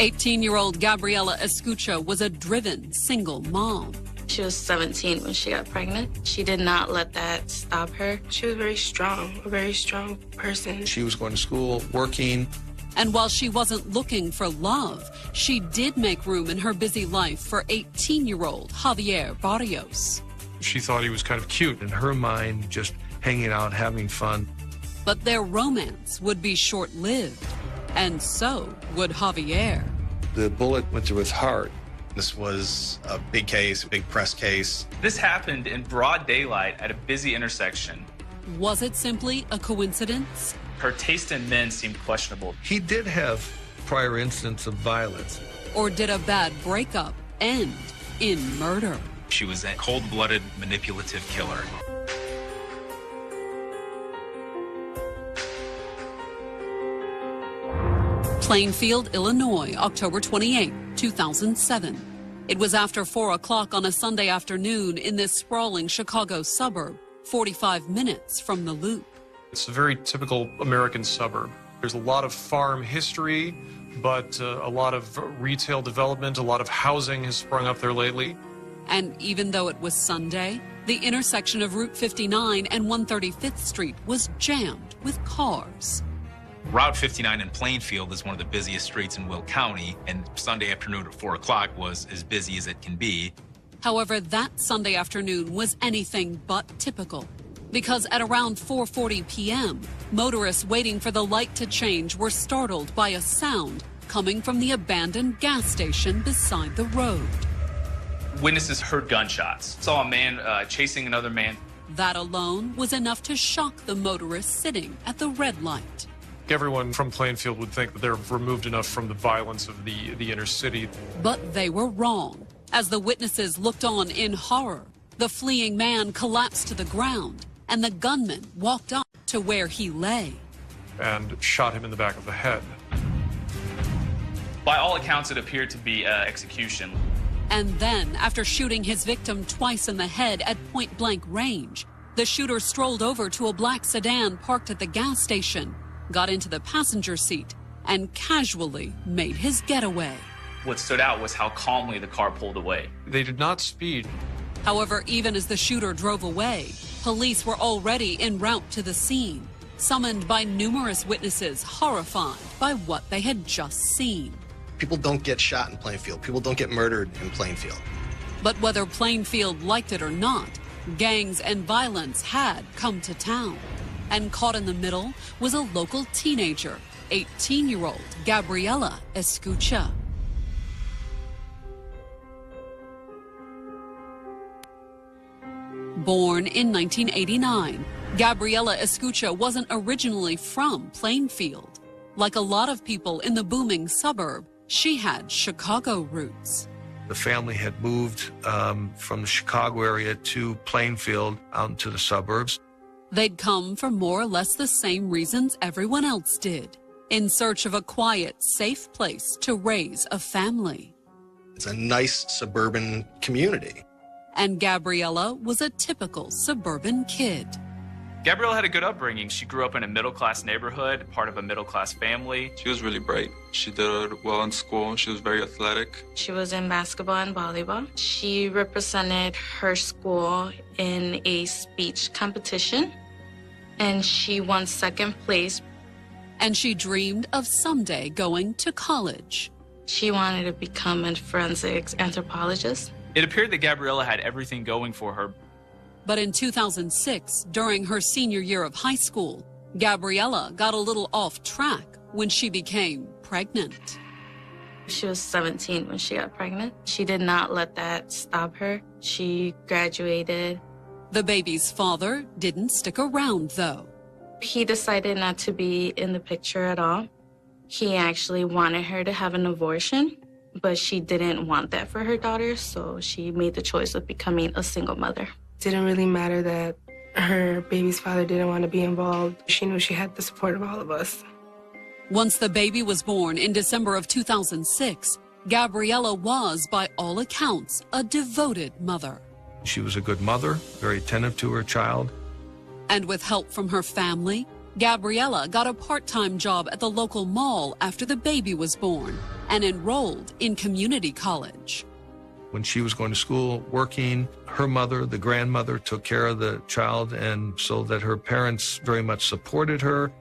18-year-old Gabriela Escutia was a driven single mom. She was 17 when she got pregnant. She did not let that stop her. She was very strong, a very strong person. She was going to school, working. And while she wasn't looking for love, she did make room in her busy life for 18-year-old Javier Barrios. She thought he was kind of cute. In her mind, just hanging out, having fun. But their romance would be short-lived, and so would Javier. The bullet went through his heart. This was a big case, a big press case. This happened in broad daylight at a busy intersection. Was it simply a coincidence? Her taste in men seemed questionable. He did have prior incidents of violence. Or did a bad breakup end in murder? She was a cold-blooded, manipulative killer. Plainfield, Illinois, October 28, 2007. It was after 4 o'clock on a Sunday afternoon in this sprawling Chicago suburb, 45 minutes from the Loop. It's a very typical American suburb. There's a lot of farm history, but a lot of retail development, a lot of housing has sprung up there lately. And even though it was Sunday, the intersection of Route 59 and 135th Street was jammed with cars. Route 59 in Plainfield is one of the busiest streets in Will County, and Sunday afternoon at 4 o'clock was as busy as it can be. However, that Sunday afternoon was anything but typical, because at around 4:40 p.m., motorists waiting for the light to change were startled by a sound coming from the abandoned gas station beside the road. Witnesses heard gunshots, saw a man chasing another man. That alone was enough to shock the motorists sitting at the red light. Everyone from Plainfield would think that they're removed enough from the violence of the inner city. But they were wrong. As the witnesses looked on in horror, the fleeing man collapsed to the ground, and the gunman walked up to where he lay And shot him in the back of the head. By all accounts, it appeared to be execution. And then, after shooting his victim twice in the head at point-blank range, the shooter strolled over to a black sedan parked at the gas station, got into the passenger seat, and casually made his getaway. What stood out was how calmly the car pulled away. They did not speed. However, even as the shooter drove away, police were already en route to the scene, summoned by numerous witnesses horrified by what they had just seen. People don't get shot in Plainfield. People don't get murdered in Plainfield. But whether Plainfield liked it or not, gangs and violence had come to town. And caught in the middle was a local teenager, 18-year-old Gabriela Escutia. Born in 1989, Gabriela Escutia wasn't originally from Plainfield. Like a lot of people in the booming suburb, she had Chicago roots. The family had moved from the Chicago area to Plainfield out into the suburbs. They'd come for more or less the same reasons everyone else did, in search of a quiet, safe place to raise a family. It's a nice suburban community. And Gabriela was a typical suburban kid. Gabriela had a good upbringing. She grew up in a middle-class neighborhood, part of a middle-class family. She was really bright. She did well in school. She was very athletic. She was in basketball and volleyball. She represented her school in a speech competition, and she won second place. And she dreamed of someday going to college. She wanted to become a forensics anthropologist. It appeared that Gabriela had everything going for her. But in 2006, during her senior year of high school, Gabriela got a little off track when she became pregnant. She was 17 when she got pregnant. She did not let that stop her. She graduated. The baby's father didn't stick around, though. He decided not to be in the picture at all. He actually wanted her to have an abortion, but she didn't want that for her daughter, so she made the choice of becoming a single mother. Didn't really matter that her baby's father didn't want to be involved. She knew she had the support of all of us. Once the baby was born in December of 2006, Gabriela was, by all accounts, a devoted mother. She was a good mother, very attentive to her child. And with help from her family, Gabriela got a part-time job at the local mall after the baby was born and enrolled in community college. When she was going to school, working, her mother, the grandmother, took care of the child, and so that her parents very much supported her.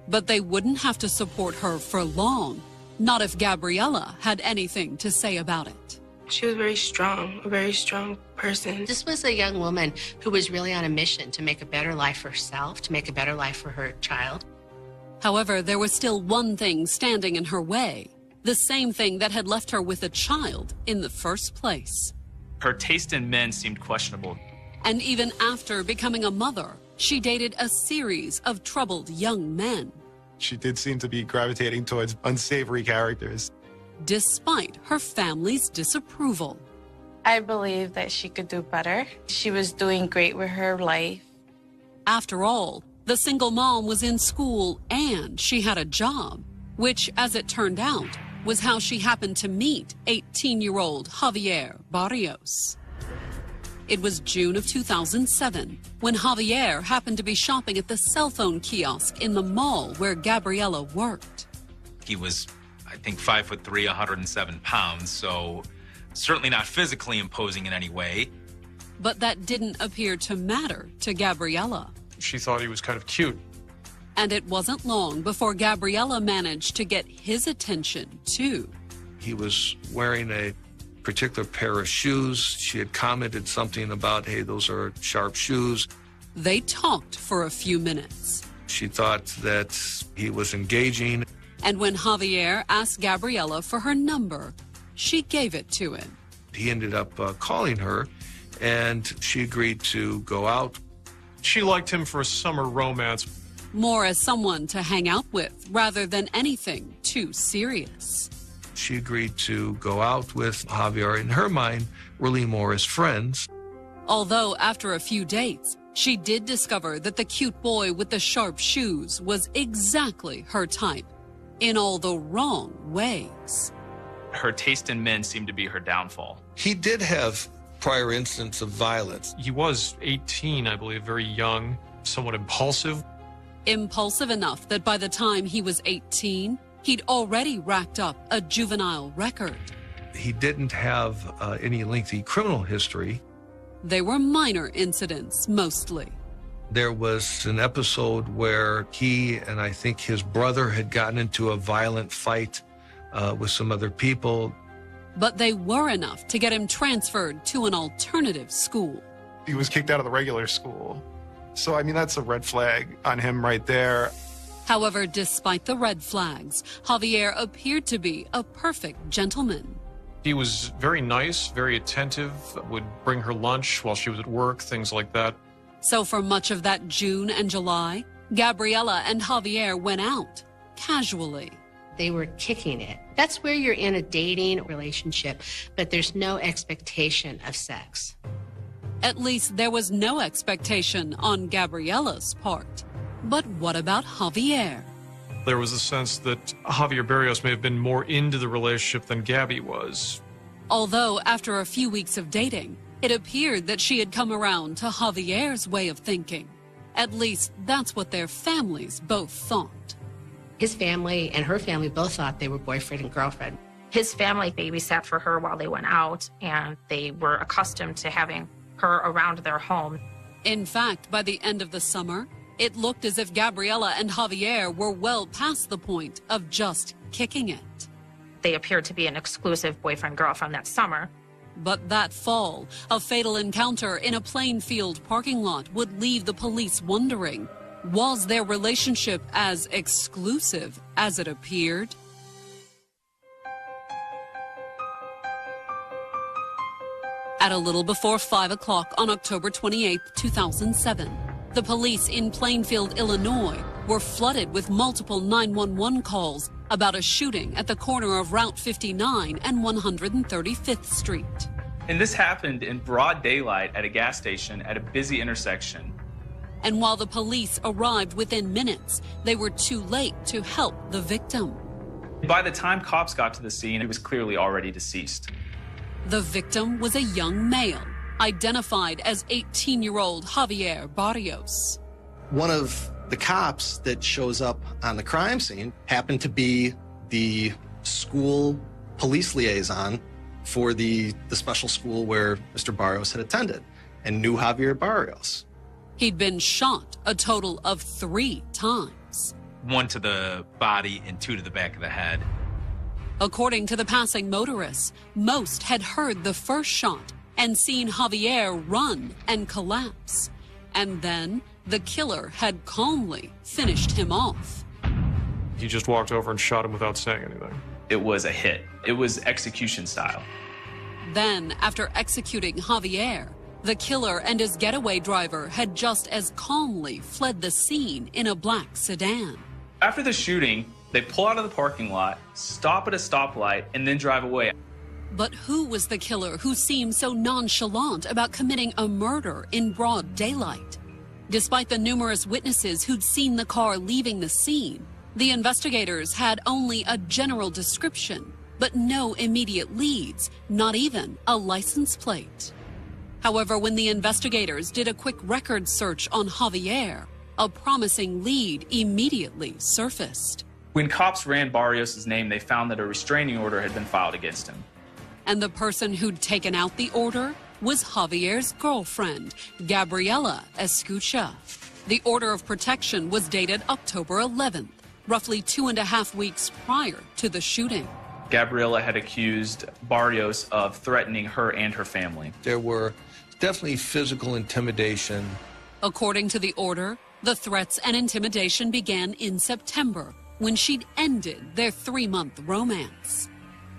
But they wouldn't have to support her for long, not if Gabriela had anything to say about it. She was very strong, a very strong person. This was a young woman who was really on a mission to make a better life for herself, to make a better life for her child. However, there was still one thing standing in her way, the same thing that had left her with a child in the first place. Her taste in men seemed questionable. And even after becoming a mother, she dated a series of troubled young men. She did seem to be gravitating towards unsavory characters. Despite her family's disapproval. I believe that she could do better. She was doing great with her life. After all, the single mom was in school and she had a job, which, as it turned out, was how she happened to meet 18-year-old Javier Barrios. It was June of 2007 when Javier happened to be shopping at the cell phone kiosk in the mall where Gabriela worked. He was, I think, 5'3", 107 pounds, so certainly not physically imposing in any way. But that didn't appear to matter to Gabriela. She thought he was kind of cute. And it wasn't long before Gabriela managed to get his attention, too. He was wearing a particular pair of shoes. She had commented something about, hey, those are sharp shoes. They talked for a few minutes. She thought that he was engaging. And when Javier asked Gabriela for her number, she gave it to him. He ended up calling her, and she agreed to go out. She liked him for a summer romance. More as someone to hang out with rather than anything too serious. She agreed to go out with Javier, in her mind, really more as friends. Although after a few dates, she did discover that the cute boy with the sharp shoes was exactly her type, in all the wrong ways. Her taste in men seemed to be her downfall. He did have prior instances of violence. He was 18, I believe, very young, somewhat impulsive. Impulsive enough that by the time he was 18, he'd already racked up a juvenile record. He didn't have any lengthy criminal history. They were minor incidents, mostly. There was an episode where he and I think his brother had gotten into a violent fight with some other people. But they were enough to get him transferred to an alternative school. He was kicked out of the regular school. So, I mean, that's a red flag on him right there. However, despite the red flags, Javier appeared to be a perfect gentleman. He was very nice, very attentive, would bring her lunch while she was at work, things like that. So for much of that June and July, Gabriela and Javier went out, casually. They were kicking it. That's where you're in a dating relationship, but there's no expectation of sex. At least there was no expectation on Gabriela's part. But what about Javier? There was a sense that Javier Barrios may have been more into the relationship than Gabby was. Although after a few weeks of dating, it appeared that she had come around to Javier's way of thinking. At least that's what their families both thought. His family and her family both thought they were boyfriend and girlfriend. His family babysat for her while they went out, and they were accustomed to having her around their home. In fact, by the end of the summer, it looked as if Gabriela and Javier were well past the point of just kicking it. They appeared to be an exclusive boyfriend-girlfriend that summer. But that fall, a fatal encounter in a Plainfield parking lot would leave the police wondering, was their relationship as exclusive as it appeared? At a little before 5 o'clock on October 28, 2007, the police in Plainfield, Illinois, were flooded with multiple 911 calls about a shooting at the corner of Route 59 and 135th Street. And this happened in broad daylight at a gas station at a busy intersection. And while the police arrived within minutes, they were too late to help the victim. By the time cops got to the scene, he was clearly already deceased. The victim was a young male, identified as 18-year-old Javier Barrios. One of The cops that shows up on the crime scene happen to be the school police liaison for the special school where Mr. Barrios had attended and knew Javier Barrios. He'd been shot a total of 3 times. 1 to the body and 2 to the back of the head. According to the passing motorists, most had heard the first shot and seen Javier run and collapse. And then the killer had calmly finished him off. He just walked over and shot him without saying anything. It was a hit. It was execution style. Then, after executing Javier, the killer and his getaway driver had just as calmly fled the scene in a black sedan. After the shooting, they pull out of the parking lot, stop at a stoplight, and then drive away. But who was the killer who seemed so nonchalant about committing a murder in broad daylight? Despite the numerous witnesses who'd seen the car leaving the scene, the investigators had only a general description, but no immediate leads, not even a license plate. However, when the investigators did a quick record search on Javier, a promising lead immediately surfaced. When cops ran Barrios' name, they found that a restraining order had been filed against him. And the person who'd taken out the order was Javier's girlfriend, Gabriela Escutia. The order of protection was dated October 11th, roughly 2.5 weeks prior to the shooting. Gabriela had accused Barrios of threatening her and her family. There were definitely physical intimidation. According to the order, the threats and intimidation began in September, when she'd ended their 3-month romance.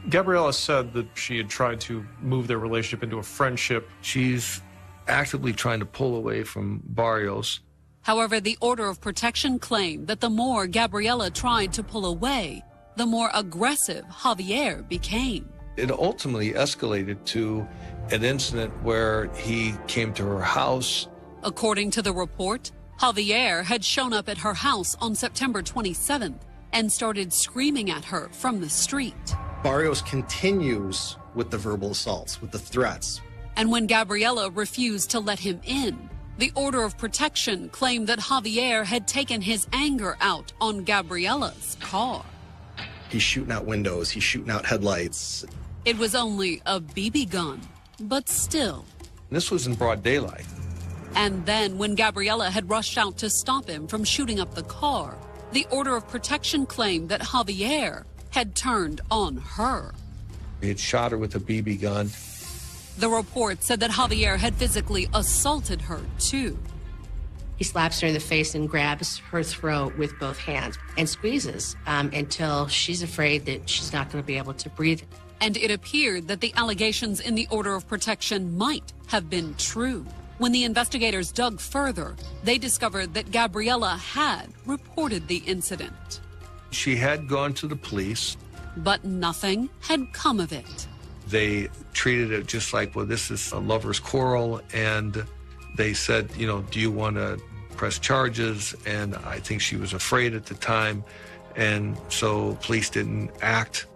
Gabriela said that she had tried to move their relationship into a friendship. She's actively trying to pull away from Barrios. However, the order of protection claimed that the more Gabriela tried to pull away, the more aggressive Javier became. It ultimately escalated to an incident where he came to her house. According to the report, Javier had shown up at her house on September 27th and started screaming at her from the street. Barrios continues with the verbal assaults, with the threats. And when Gabriela refused to let him in, the order of protection claimed that Javier had taken his anger out on Gabriela's car. He's shooting out windows, he's shooting out headlights. It was only a BB gun, but still. This was in broad daylight. And then when Gabriela had rushed out to stop him from shooting up the car, the order of protection claimed that Javier had turned on her. He had shot her with a BB gun. The report said that Javier had physically assaulted her, too. He slaps her in the face and grabs her throat with both hands and squeezes until she's afraid that she's not going to be able to breathe. And it appeared that the allegations in the order of protection might have been true. When the investigators dug further, they discovered that Gabriela had reported the incident. She had gone to the police. But nothing had come of it. They treated it just like, well, this is a lover's quarrel. And they said, you know, do you want to press charges? And I think she was afraid at the time. And so police didn't act.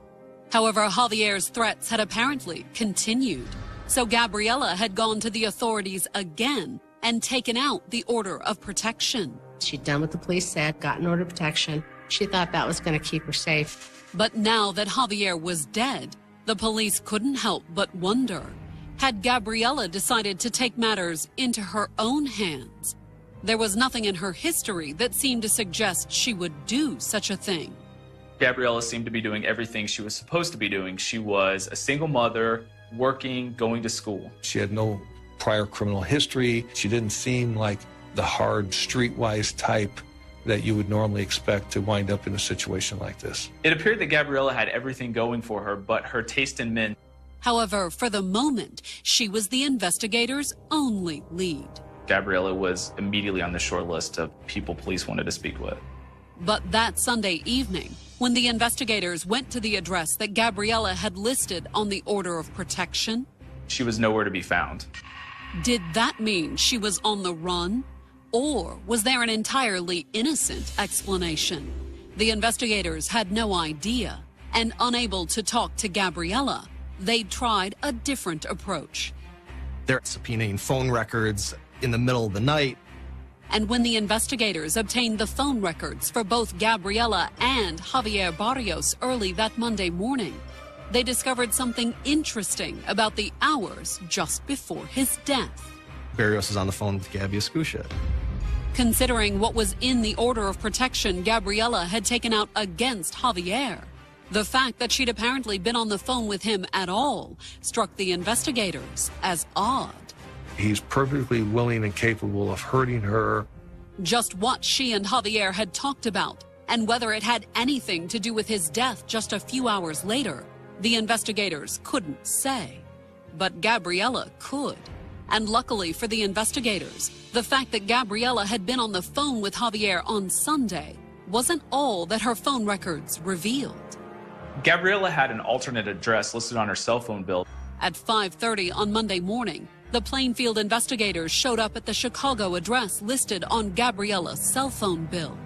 However, Javier's threats had apparently continued. So Gabriela had gone to the authorities again and taken out the order of protection. She'd done what the police said, got an order of protection. She thought that was going to keep her safe. But now that Javier was dead, the police couldn't help but wonder, had Gabriela decided to take matters into her own hands? There was nothing in her history that seemed to suggest she would do such a thing. Gabriela seemed to be doing everything she was supposed to be doing. She was a single mother, working, going to school. She had no prior criminal history. She didn't seem like the hard, streetwise type that you would normally expect to wind up in a situation like this. It appeared that Gabriela had everything going for her, but her taste in men. However, for the moment, she was the investigators' only lead. Gabriela was immediately on the short list of people police wanted to speak with. But that Sunday evening, when the investigators went to the address that Gabriela had listed on the order of protection, she was nowhere to be found. Did that mean she was on the run? Or was there an entirely innocent explanation? The investigators had no idea, and unable to talk to Gabriela, they tried a different approach. They're subpoenaing phone records in the middle of the night. And when the investigators obtained the phone records for both Gabriela and Javier Barrios early that Monday morning, they discovered something interesting about the hours just before his death. Barrios is on the phone with Gabby Escutia. Considering what was in the order of protection Gabriela had taken out against Javier, the fact that she'd apparently been on the phone with him at all struck the investigators as odd. He's perfectly willing and capable of hurting her. Just what she and Javier had talked about and whether it had anything to do with his death just a few hours later, the investigators couldn't say. But Gabriela could. And luckily for the investigators, the fact that Gabriela had been on the phone with Javier on Sunday wasn't all that her phone records revealed. Gabriela had an alternate address listed on her cell phone bill. At 5:30 on Monday morning, the Plainfield investigators showed up at the Chicago address listed on Gabriela's cell phone bill.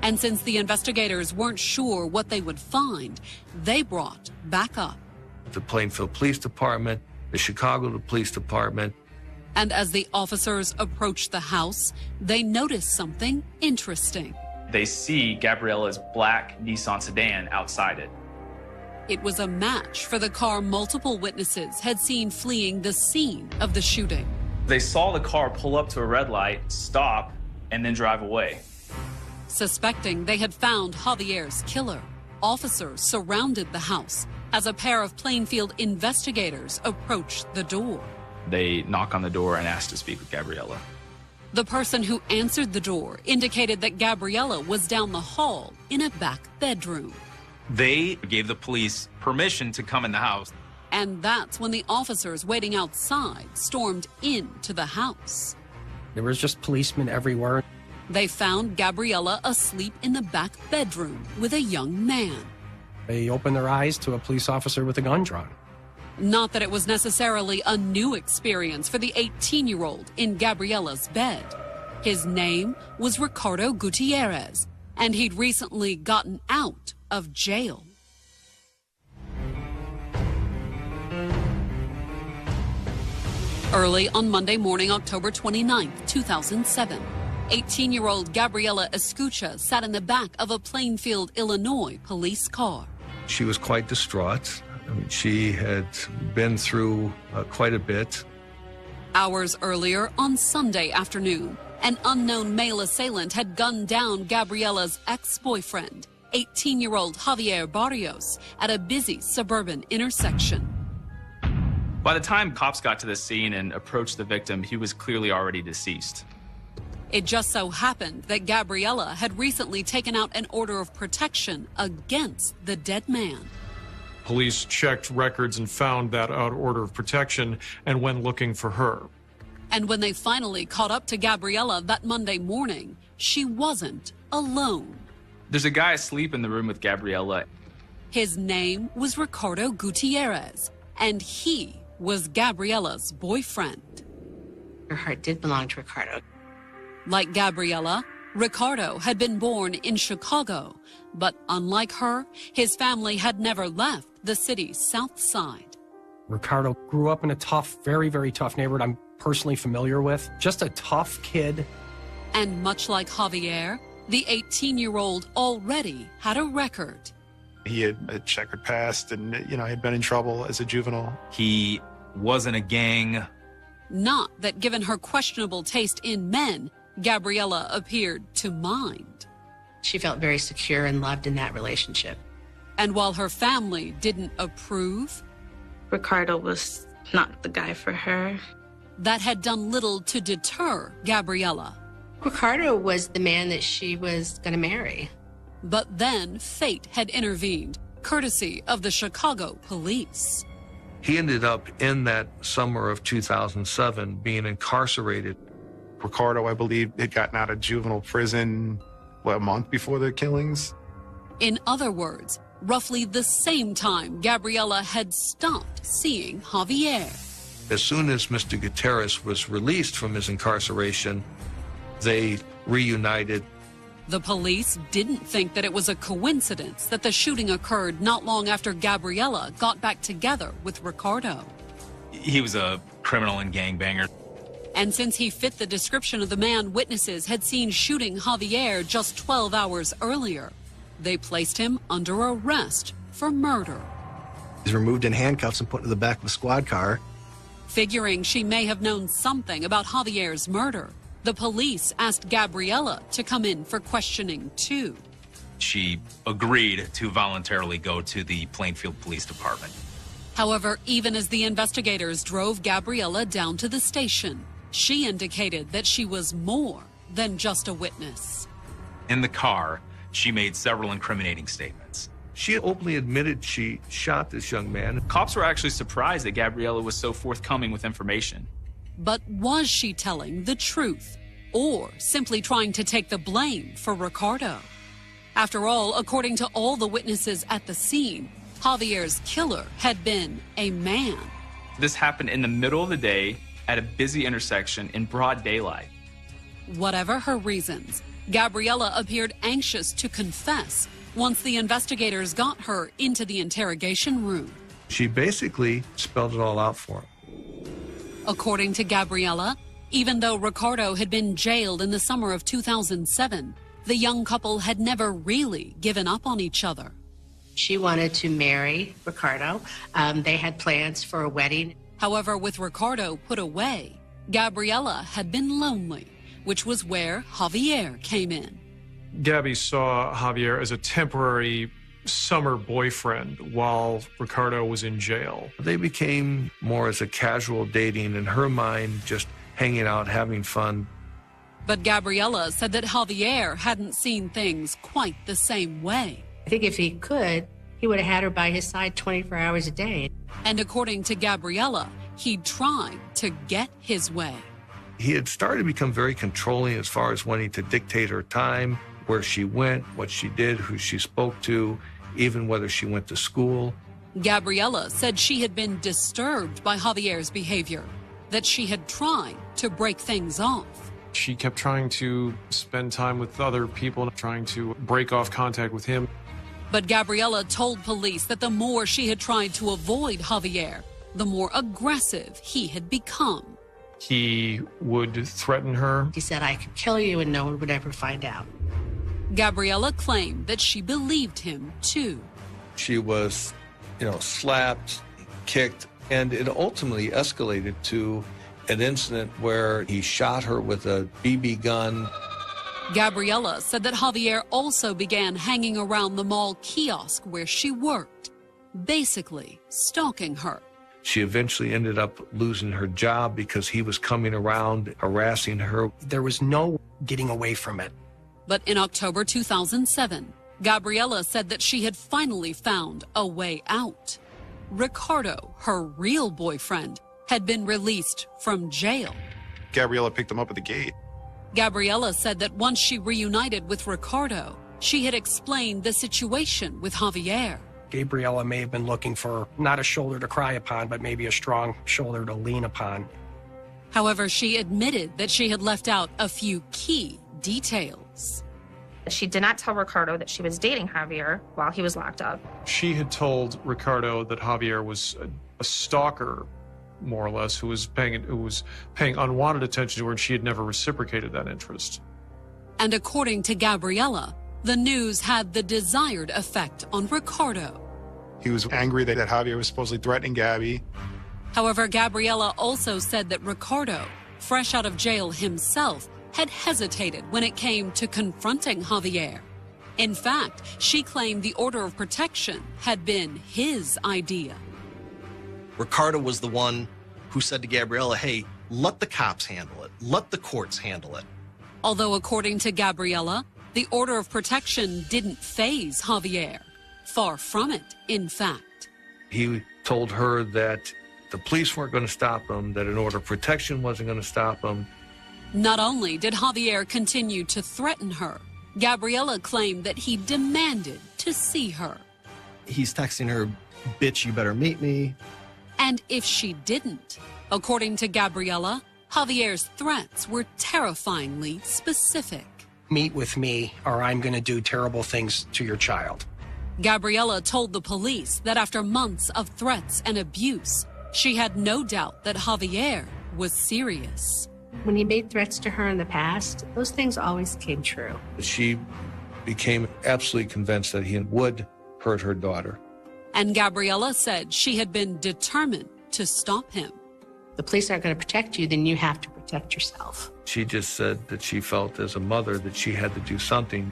And since the investigators weren't sure what they would find, they brought backup. The Plainfield Police Department, the Chicago Police Department. And as the officers approached the house, they noticed something interesting. They see Gabriela's black Nissan sedan outside it. It was a match for the car multiple witnesses had seen fleeing the scene of the shooting. They saw the car pull up to a red light, stop, and then drive away. Suspecting they had found Javier's killer, officers surrounded the house as a pair of Plainfield investigators approached the door. They knock on the door and ask to speak with Gabriela. The person who answered the door indicated that Gabriela was down the hall in a back bedroom. They gave the police permission to come in the house. And that's when the officers waiting outside stormed into the house. There was just policemen everywhere. They found Gabriela asleep in the back bedroom with a young man. They opened their eyes to a police officer with a gun drawn. Not that it was necessarily a new experience for the 18-year-old in Gabriela's bed. His name was Ricardo Gutierrez, and he'd recently gotten out of jail. Early on Monday morning, October 29, 2007, 18-year-old Gabriela Escutia sat in the back of a Plainfield, Illinois police car. She was quite distraught. I mean, she had been through quite a bit. Hours earlier, on Sunday afternoon, an unknown male assailant had gunned down Gabriela's ex-boyfriend, 18-year-old Javier Barrios, at a busy suburban intersection. By the time cops got to the scene and approached the victim, he was clearly already deceased. It just so happened that Gabriela had recently taken out an order of protection against the dead man. Police checked records and found that order of protection and went looking for her. And when they finally caught up to Gabriela that Monday morning, she wasn't alone. There's a guy asleep in the room with Gabriela. His name was Ricardo Gutierrez, and he was Gabriela's boyfriend. Her heart did belong to Ricardo. Like Gabriela, Ricardo had been born in Chicago, but unlike her, his family had never left the city's south side. Ricardo grew up in a tough, very, very tough neighborhood I'm personally familiar with. Just a tough kid. And much like Javier, the 18-year-old already had a record. He had a checkered past and, had been in trouble as a juvenile. He was in a gang. Not that given her questionable taste in men, Gabriela appeared to mind. She felt very secure and loved in that relationship. And while her family didn't approve, Ricardo was not the guy for her. That had done little to deter Gabriela. Ricardo was the man that she was going to marry. But then fate had intervened, courtesy of the Chicago police. He ended up in that summer of 2007 being incarcerated. Ricardo, I believe, had gotten out of juvenile prison, a month before the killings? In other words, roughly the same time Gabriela had stopped seeing Javier. As soon as Mr. Gutierrez was released from his incarceration, they reunited. The police didn't think that it was a coincidence that the shooting occurred not long after Gabriela got back together with Ricardo. He was a criminal and gangbanger. And since he fit the description of the man witnesses had seen shooting Javier just 12 hours earlier, they placed him under arrest for murder. He's removed in handcuffs and put in the back of a squad car. Figuring she may have known something about Javier's murder, the police asked Gabriela to come in for questioning too. She agreed to voluntarily go to the Plainfield Police Department. However, even as the investigators drove Gabriela down to the station, she indicated that she was more than just a witness. In the car, she made several incriminating statements. She openly admitted she shot this young man. Cops were actually surprised that Gabriela was so forthcoming with information. But was she telling the truth or simply trying to take the blame for Ricardo? After all, according to all the witnesses at the scene, Javier's killer had been a man. This happened in the middle of the day at a busy intersection in broad daylight. Whatever her reasons, Gabriela appeared anxious to confess once the investigators got her into the interrogation room. She basically spelled it all out for him. According to Gabriela, even though Ricardo had been jailed in the summer of 2007, the young couple had never really given up on each other. She wanted to marry Ricardo. They had plans for a wedding. However, with Ricardo put away, Gabriela had been lonely, which was where Javier came in. Gabby saw Javier as a temporary summer boyfriend while Ricardo was in jail. They became more as a casual dating, in her mind, just hanging out, having fun. But Gabriela said that Javier hadn't seen things quite the same way. I think if he could, he would have had her by his side 24 hours a day. And according to Gabriela, he'd tried to get his way. He had started to become very controlling as far as wanting to dictate her time, where she went, what she did, who she spoke to, even whether she went to school. Gabriela said she had been disturbed by Javier's behavior, that she had tried to break things off. She kept trying to spend time with other people, trying to break off contact with him. But Gabriela told police that the more she had tried to avoid Javier, the more aggressive he had become. He would threaten her. He said, "I could kill you and no one would ever find out." Gabriela claimed that she believed him, too. She was, slapped, kicked, and it ultimately escalated to an incident where he shot her with a BB gun. Gabriela said that Javier also began hanging around the mall kiosk where she worked, basically stalking her. She eventually ended up losing her job because he was coming around harassing her. There was no getting away from it. But in October 2007, Gabriela said that she had finally found a way out. Ricardo, her real boyfriend, had been released from jail. Gabriela picked him up at the gate. Gabriela said that once she reunited with Ricardo, she had explained the situation with Javier. Gabriela may have been looking for not a shoulder to cry upon, but maybe a strong shoulder to lean upon. However, she admitted that she had left out a few key details. She did not tell Ricardo that she was dating Javier while he was locked up. She had told Ricardo that Javier was a stalker, more or less, who was paying unwanted attention to her, and she had never reciprocated that interest. And according to Gabriela, the news had the desired effect on Ricardo. He was angry that Javier was supposedly threatening Gabby. However, Gabriela also said that Ricardo, fresh out of jail himself, had hesitated when it came to confronting Javier. In fact, she claimed the order of protection had been his idea. Ricardo was the one who said to Gabriela, "Hey, let the cops handle it. Let the courts handle it." Although according to Gabriela, the order of protection didn't faze Javier. Far from it, in fact. He told her that the police weren't going to stop him, that an order of protection wasn't going to stop him. Not only did Javier continue to threaten her, Gabriela claimed that he demanded to see her. He's texting her, "Bitch, you better meet me." And if she didn't, according to Gabriela, Javier's threats were terrifyingly specific. Meet with me or I'm going to do terrible things to your child. Gabriela told the police that after months of threats and abuse, she had no doubt that Javier was serious. When he made threats to her in the past, those things always came true. She became absolutely convinced that he would hurt her daughter. And Gabriela said she had been determined to stop him. The police aren't going to protect you, then you have to protect yourself. She just said that she felt as a mother that she had to do something.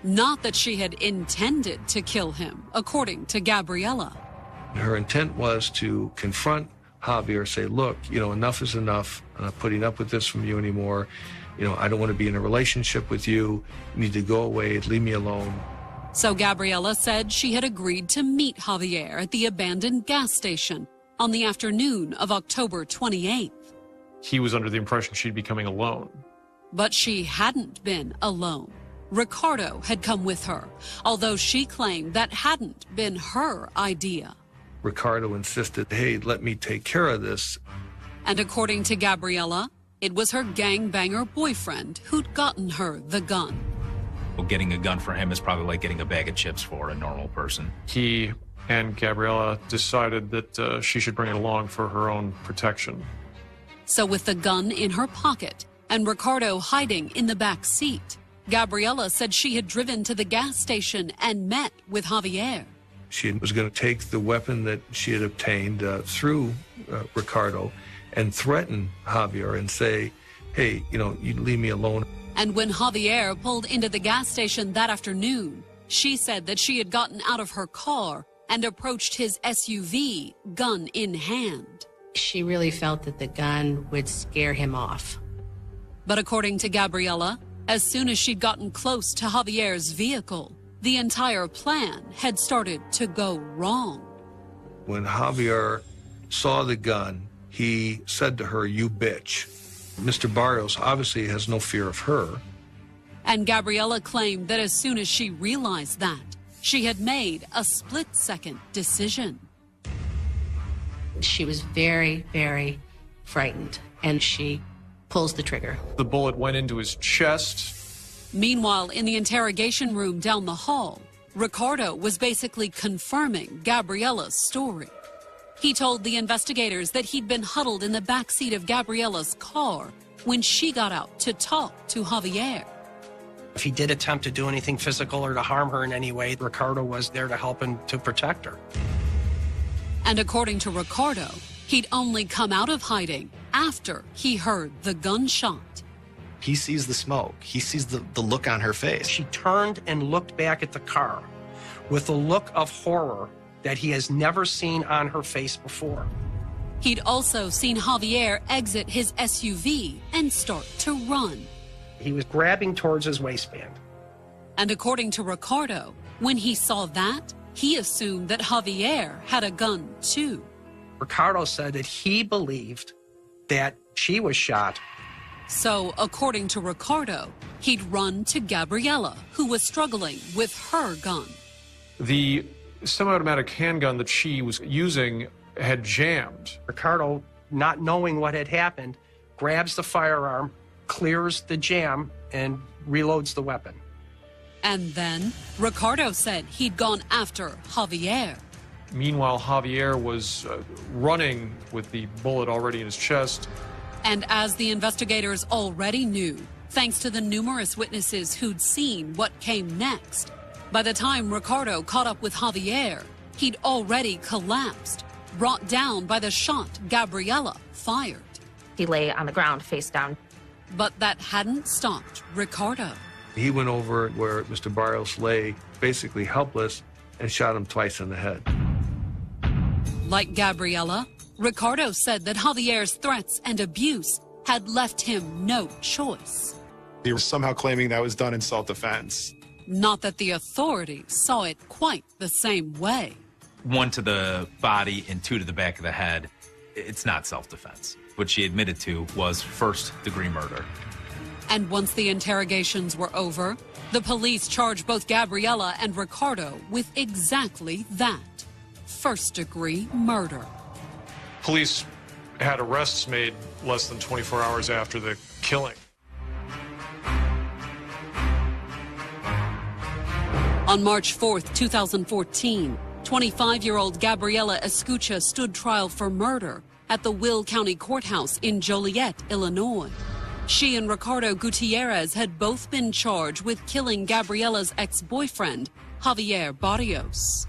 Not that she had intended to kill him, according to Gabriela. Her intent was to confront Javier, say, look, enough is enough. I'm not putting up with this from you anymore. I don't want to be in a relationship with you. You need to go away, leave me alone. So Gabriela said she had agreed to meet Javier at the abandoned gas station on the afternoon of October 28th. He was under the impression she'd be coming alone. But she hadn't been alone. Ricardo had come with her, although she claimed that hadn't been her idea. Ricardo insisted, hey, let me take care of this. And according to Gabriela, it was her gangbanger boyfriend who'd gotten her the gun. Well, getting a gun for him is probably like getting a bag of chips for a normal person. He and Gabriela decided that she should bring it along for her own protection. So with the gun in her pocket and Ricardo hiding in the back seat, Gabriela said she had driven to the gas station and met with Javier. She was going to take the weapon that she had obtained through Ricardo and threaten Javier and say, hey, you leave me alone. And when Javier pulled into the gas station that afternoon, she said that she had gotten out of her car and approached his SUV, gun in hand. She really felt that the gun would scare him off. But according to Gabriela, as soon as she'd gotten close to Javier's vehicle, the entire plan had started to go wrong. When Javier saw the gun, he said to her, you bitch. Mr. Barrios obviously has no fear of her. And Gabriela claimed that as soon as she realized that, she had made a split-second decision. She was very, very frightened, and she pulls the trigger. The bullet went into his chest. Meanwhile, in the interrogation room down the hall, Ricardo was basically confirming Gabriela's story. He told the investigators that he'd been huddled in the backseat of Gabriela's car when she got out to talk to Javier. If he did attempt to do anything physical or to harm her in any way, Ricardo was there to help and to protect her. And according to Ricardo, he'd only come out of hiding after he heard the gunshot. He sees the smoke. He sees the look on her face. She turned and looked back at the car with a look of horror that he has never seen on her face before. He'd also seen Javier exit his SUV and start to run. He was grabbing towards his waistband. And according to Ricardo, when he saw that, he assumed that Javier had a gun too. Ricardo said that he believed that she was shot. So, according to Ricardo, he'd run to Gabriela, who was struggling with her gun. The semi-automatic handgun that she was using had jammed. Ricardo, not knowing what had happened, grabs the firearm, clears the jam, and reloads the weapon. And then Ricardo said he'd gone after Javier. Meanwhile, Javier was running with the bullet already in his chest. And as the investigators already knew, thanks to the numerous witnesses who'd seen what came next, by the time Ricardo caught up with Javier, he'd already collapsed, brought down by the shot Gabriela fired. He lay on the ground face down. But that hadn't stopped Ricardo. He went over where Mr. Barrios lay, basically helpless, and shot him twice in the head. Like Gabriela, Ricardo said that Javier's threats and abuse had left him no choice. He was somehow claiming that was done in self-defense. Not that the authorities saw it quite the same way. 1 to the body and 2 to the back of the head. It's not self-defense. What she admitted to was first-degree murder. And once the interrogations were over, the police charged both Gabriela and Ricardo with exactly that, first-degree murder. Police had arrests made less than 24 hours after the killing. On March 4th, 2014, 25-year-old Gabriela Escutia stood trial for murder at the Will County Courthouse in Joliet, Illinois. She and Ricardo Gutierrez had both been charged with killing Gabriela's ex-boyfriend, Javier Barrios.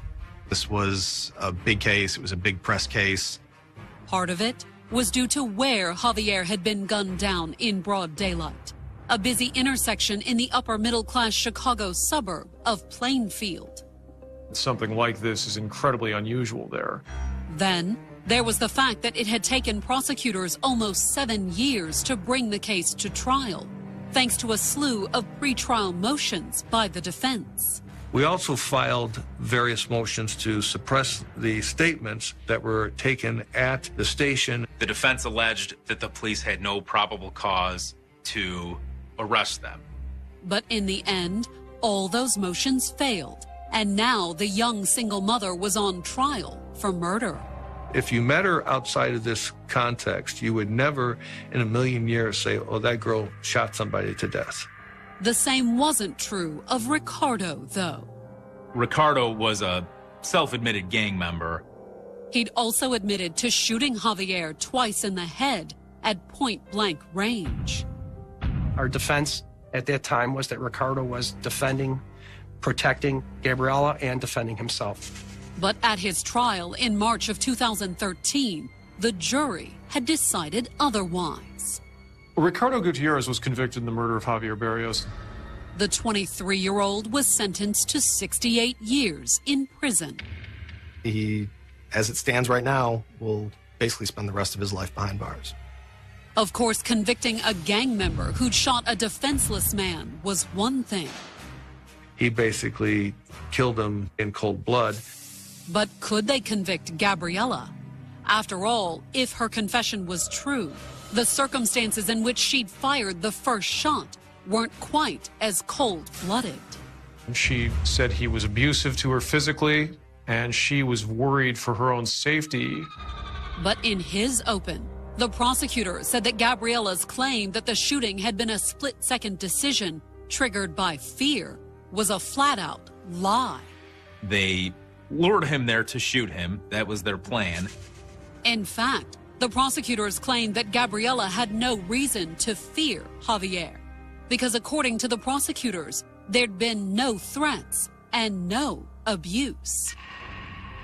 This was a big case. It was a big press case. Part of it was due to where Javier had been gunned down in broad daylight, a busy intersection in the upper middle-class Chicago suburb of Plainfield. Something like this is incredibly unusual there. Then there was the fact that it had taken prosecutors almost 7 years to bring the case to trial, thanks to a slew of pretrial motions by the defense. We also filed various motions to suppress the statements that were taken at the station. The defense alleged that the police had no probable cause to arrest them. But in the end, all those motions failed, and now the young single mother was on trial for murder. If you met her outside of this context, you would never in a million years say, oh, that girl shot somebody to death. The same wasn't true of Ricardo, though. Ricardo was a self-admitted gang member. He'd also admitted to shooting Javier twice in the head at point-blank range. Our defense at that time was that Ricardo was defending, protecting Gabriela, and defending himself. But at his trial in March of 2013, the jury had decided otherwise. Ricardo Gutierrez was convicted in the murder of Javier Barrios. The 23-year-old was sentenced to 68 years in prison. He, as it stands right now, will basically spend the rest of his life behind bars. Of course, convicting a gang member who'd shot a defenseless man was one thing. He basically killed him in cold blood. But could they convict Gabriela? After all, if her confession was true, the circumstances in which she'd fired the first shot weren't quite as cold-blooded. She said he was abusive to her physically, and she was worried for her own safety. But in his open, the prosecutor said that Gabriela's claim that the shooting had been a split-second decision triggered by fear was a flat-out lie. They lured him there to shoot him. That was their plan. In fact, the prosecutors claimed that Gabriela had no reason to fear Javier, because according to the prosecutors, there'd been no threats and no abuse.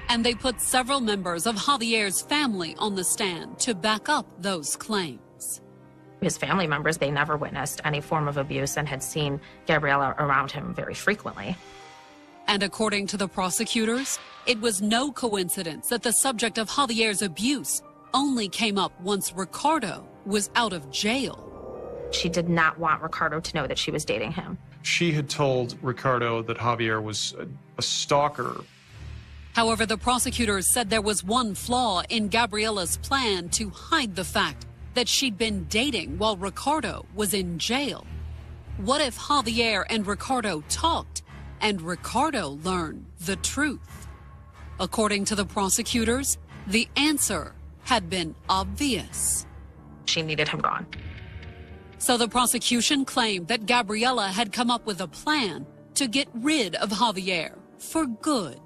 And they put several members of Javier's family on the stand to back up those claims. His family members, they never witnessed any form of abuse and had seen Gabriela around him very frequently. And according to the prosecutors, it was no coincidence that the subject of Javier's abuse only came up once Ricardo was out of jail. She did not want Ricardo to know that she was dating him. She had told Ricardo that Javier was a stalker. However, the prosecutors said there was one flaw in Gabriela's plan to hide the fact that she'd been dating while Ricardo was in jail. What if Javier and Ricardo talked and Ricardo learned the truth? According to the prosecutors, the answer had been obvious. She needed him gone. So the prosecution claimed that Gabriela had come up with a plan to get rid of Javier for good.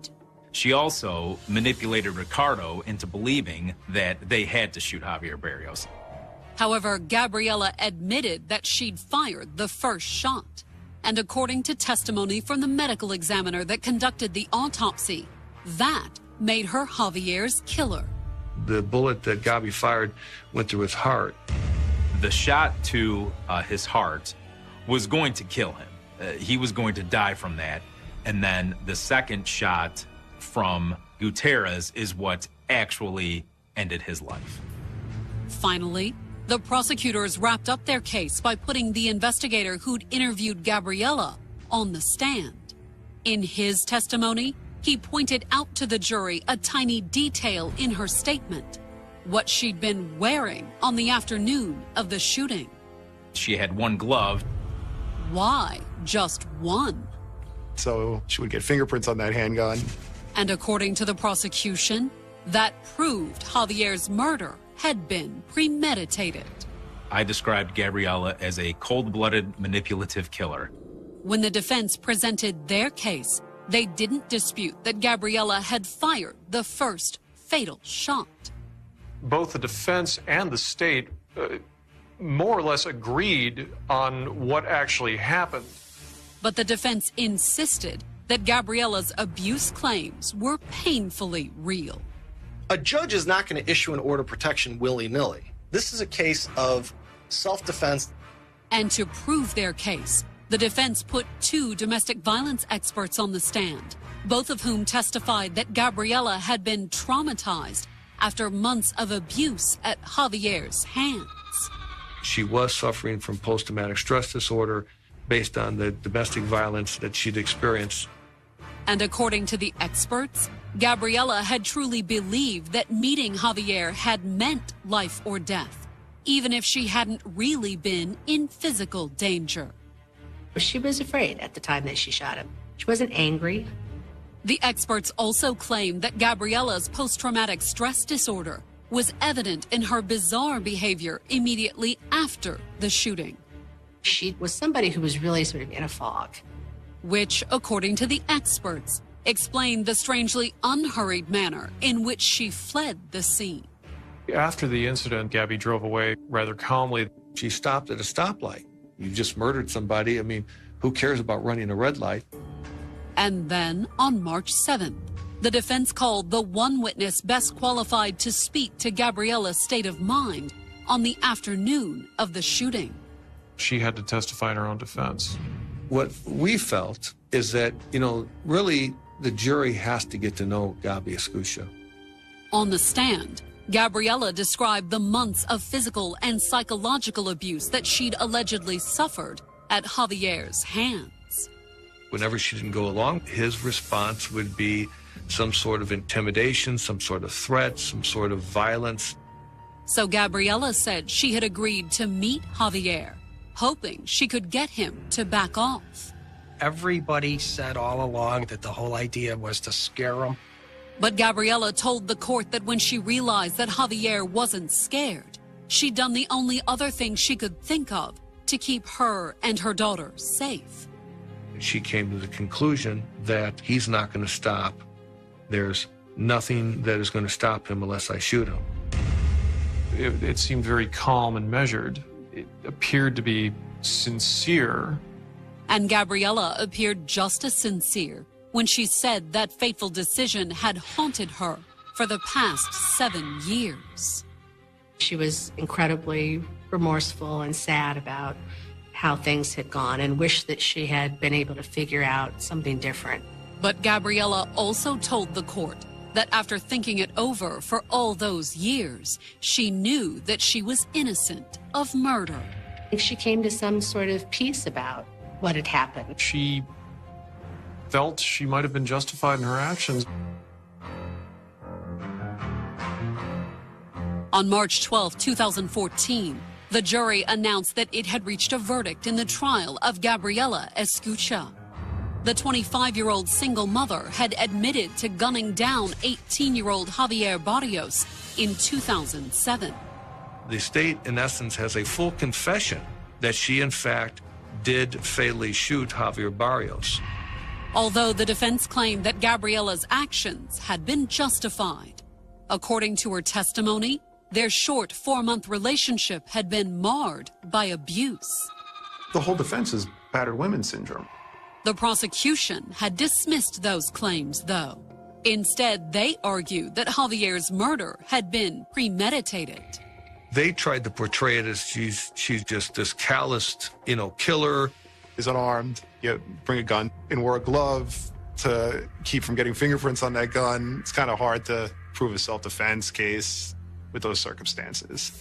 She also manipulated Ricardo into believing that they had to shoot Javier Barrios. However, Gabriela admitted that she'd fired the first shot. And according to testimony from the medical examiner that conducted the autopsy, that made her Javier's killer. The bullet that Gabi fired went through his heart. The shot to his heart was going to kill him. He was going to die from that. And then the second shot from Gutierrez is what actually ended his life. Finally, the prosecutors wrapped up their case by putting the investigator who'd interviewed Gabriela on the stand. In his testimony, he pointed out to the jury a tiny detail in her statement: what she'd been wearing on the afternoon of the shooting. She had one glove. Why just one? So she would get fingerprints on that handgun. And according to the prosecution, that proved Javier's murder had been premeditated. I described Gabriela as a cold-blooded, manipulative killer. When the defense presented their case, they didn't dispute that Gabriela had fired the first fatal shot. Both the defense and the state more or less agreed on what actually happened. But the defense insisted that Gabriela's abuse claims were painfully real. A judge is not going to issue an order of protection willy-nilly. This is a case of self-defense. And to prove their case, the defense put 2 domestic violence experts on the stand, both of whom testified that Gabriela had been traumatized after months of abuse at Javier's hands. She was suffering from post-traumatic stress disorder based on the domestic violence that she'd experienced. And according to the experts, Gabriela had truly believed that meeting Javier had meant life or death, even if she hadn't really been in physical danger. She was afraid at the time that she shot him. She wasn't angry. The experts also claimed that Gabriela's post-traumatic stress disorder was evident in her bizarre behavior immediately after the shooting. She was somebody who was really sort of in a fog. Which, according to the experts, explained the strangely unhurried manner in which she fled the scene. After the incident, Gabby drove away rather calmly. She stopped at a stoplight. You just murdered somebody. I mean, who cares about running a red light? And then, on March 7th, the defense called the one witness best qualified to speak to Gabriela's state of mind on the afternoon of the shooting. She had to testify in her own defense. What we felt is that, really the jury has to get to know Gabi Escutia. On the stand, Gabriela described the months of physical and psychological abuse that she'd allegedly suffered at Javier's hands. Whenever she didn't go along, his response would be some sort of intimidation, some sort of threat, some sort of violence. So Gabriela said she had agreed to meet Javier, hoping she could get him to back off. Everybody said all along that the whole idea was to scare him. But Gabriela told the court that when she realized that Javier wasn't scared, she'd done the only other thing she could think of to keep her and her daughter safe. She came to the conclusion that he's not going to stop. There's nothing that is going to stop him unless I shoot him. It seemed very calm and measured. It appeared to be sincere. And Gabriela appeared just as sincere when she said that fateful decision had haunted her for the past 7 years. She was incredibly remorseful and sad about how things had gone and wished that she had been able to figure out something different. But Gabriela also told the court that after thinking it over for all those years, she knew that she was innocent of murder. She came to some sort of peace about what had happened. She felt she might have been justified in her actions. On March 12, 2014, the jury announced that it had reached a verdict in the trial of Gabriela Escutia. The 25-year-old single mother had admitted to gunning down 18-year-old Javier Barrios in 2007. The state, in essence, has a full confession that she, in fact, did fatally shoot Javier Barrios. Although the defense claimed that Gabriela's actions had been justified. According to her testimony, their short 4-month relationship had been marred by abuse. The whole defense is battered women syndrome. The prosecution had dismissed those claims, though. Instead, they argued that Javier's murder had been premeditated. They tried to portray it as she's just this calloused, killer. He's unarmed, you bring a gun and wear a glove to keep from getting fingerprints on that gun. It's kind of hard to prove a self-defense case with those circumstances.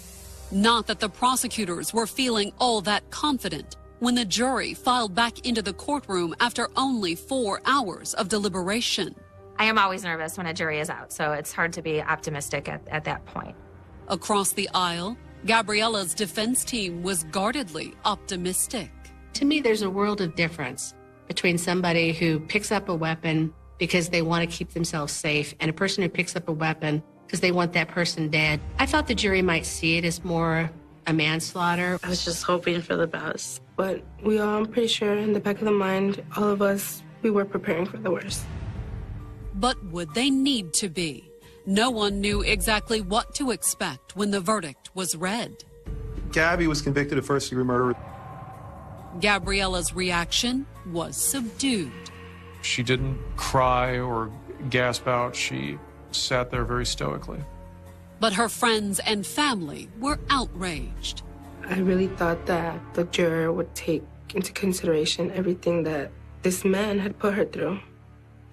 Not that the prosecutors were feeling all that confident when the jury filed back into the courtroom after only 4 hours of deliberation. I am always nervous when a jury is out, so it's hard to be optimistic at that point. Across the aisle, Gabriela's defense team was guardedly optimistic. To me, there's a world of difference between somebody who picks up a weapon because they want to keep themselves safe and a person who picks up a weapon because they want that person dead. I thought the jury might see it as more a manslaughter. I was just hoping for the best. But I'm pretty sure in the back of the mind, all of us, we were preparing for the worst. But would they need to be? No one knew exactly what to expect when the verdict was read. Gabby was convicted of first-degree murder. Gabriela's reaction was subdued. She didn't cry or gasp out. She sat there very stoically. But her friends and family were outraged. I really thought that the juror would take into consideration everything that this man had put her through.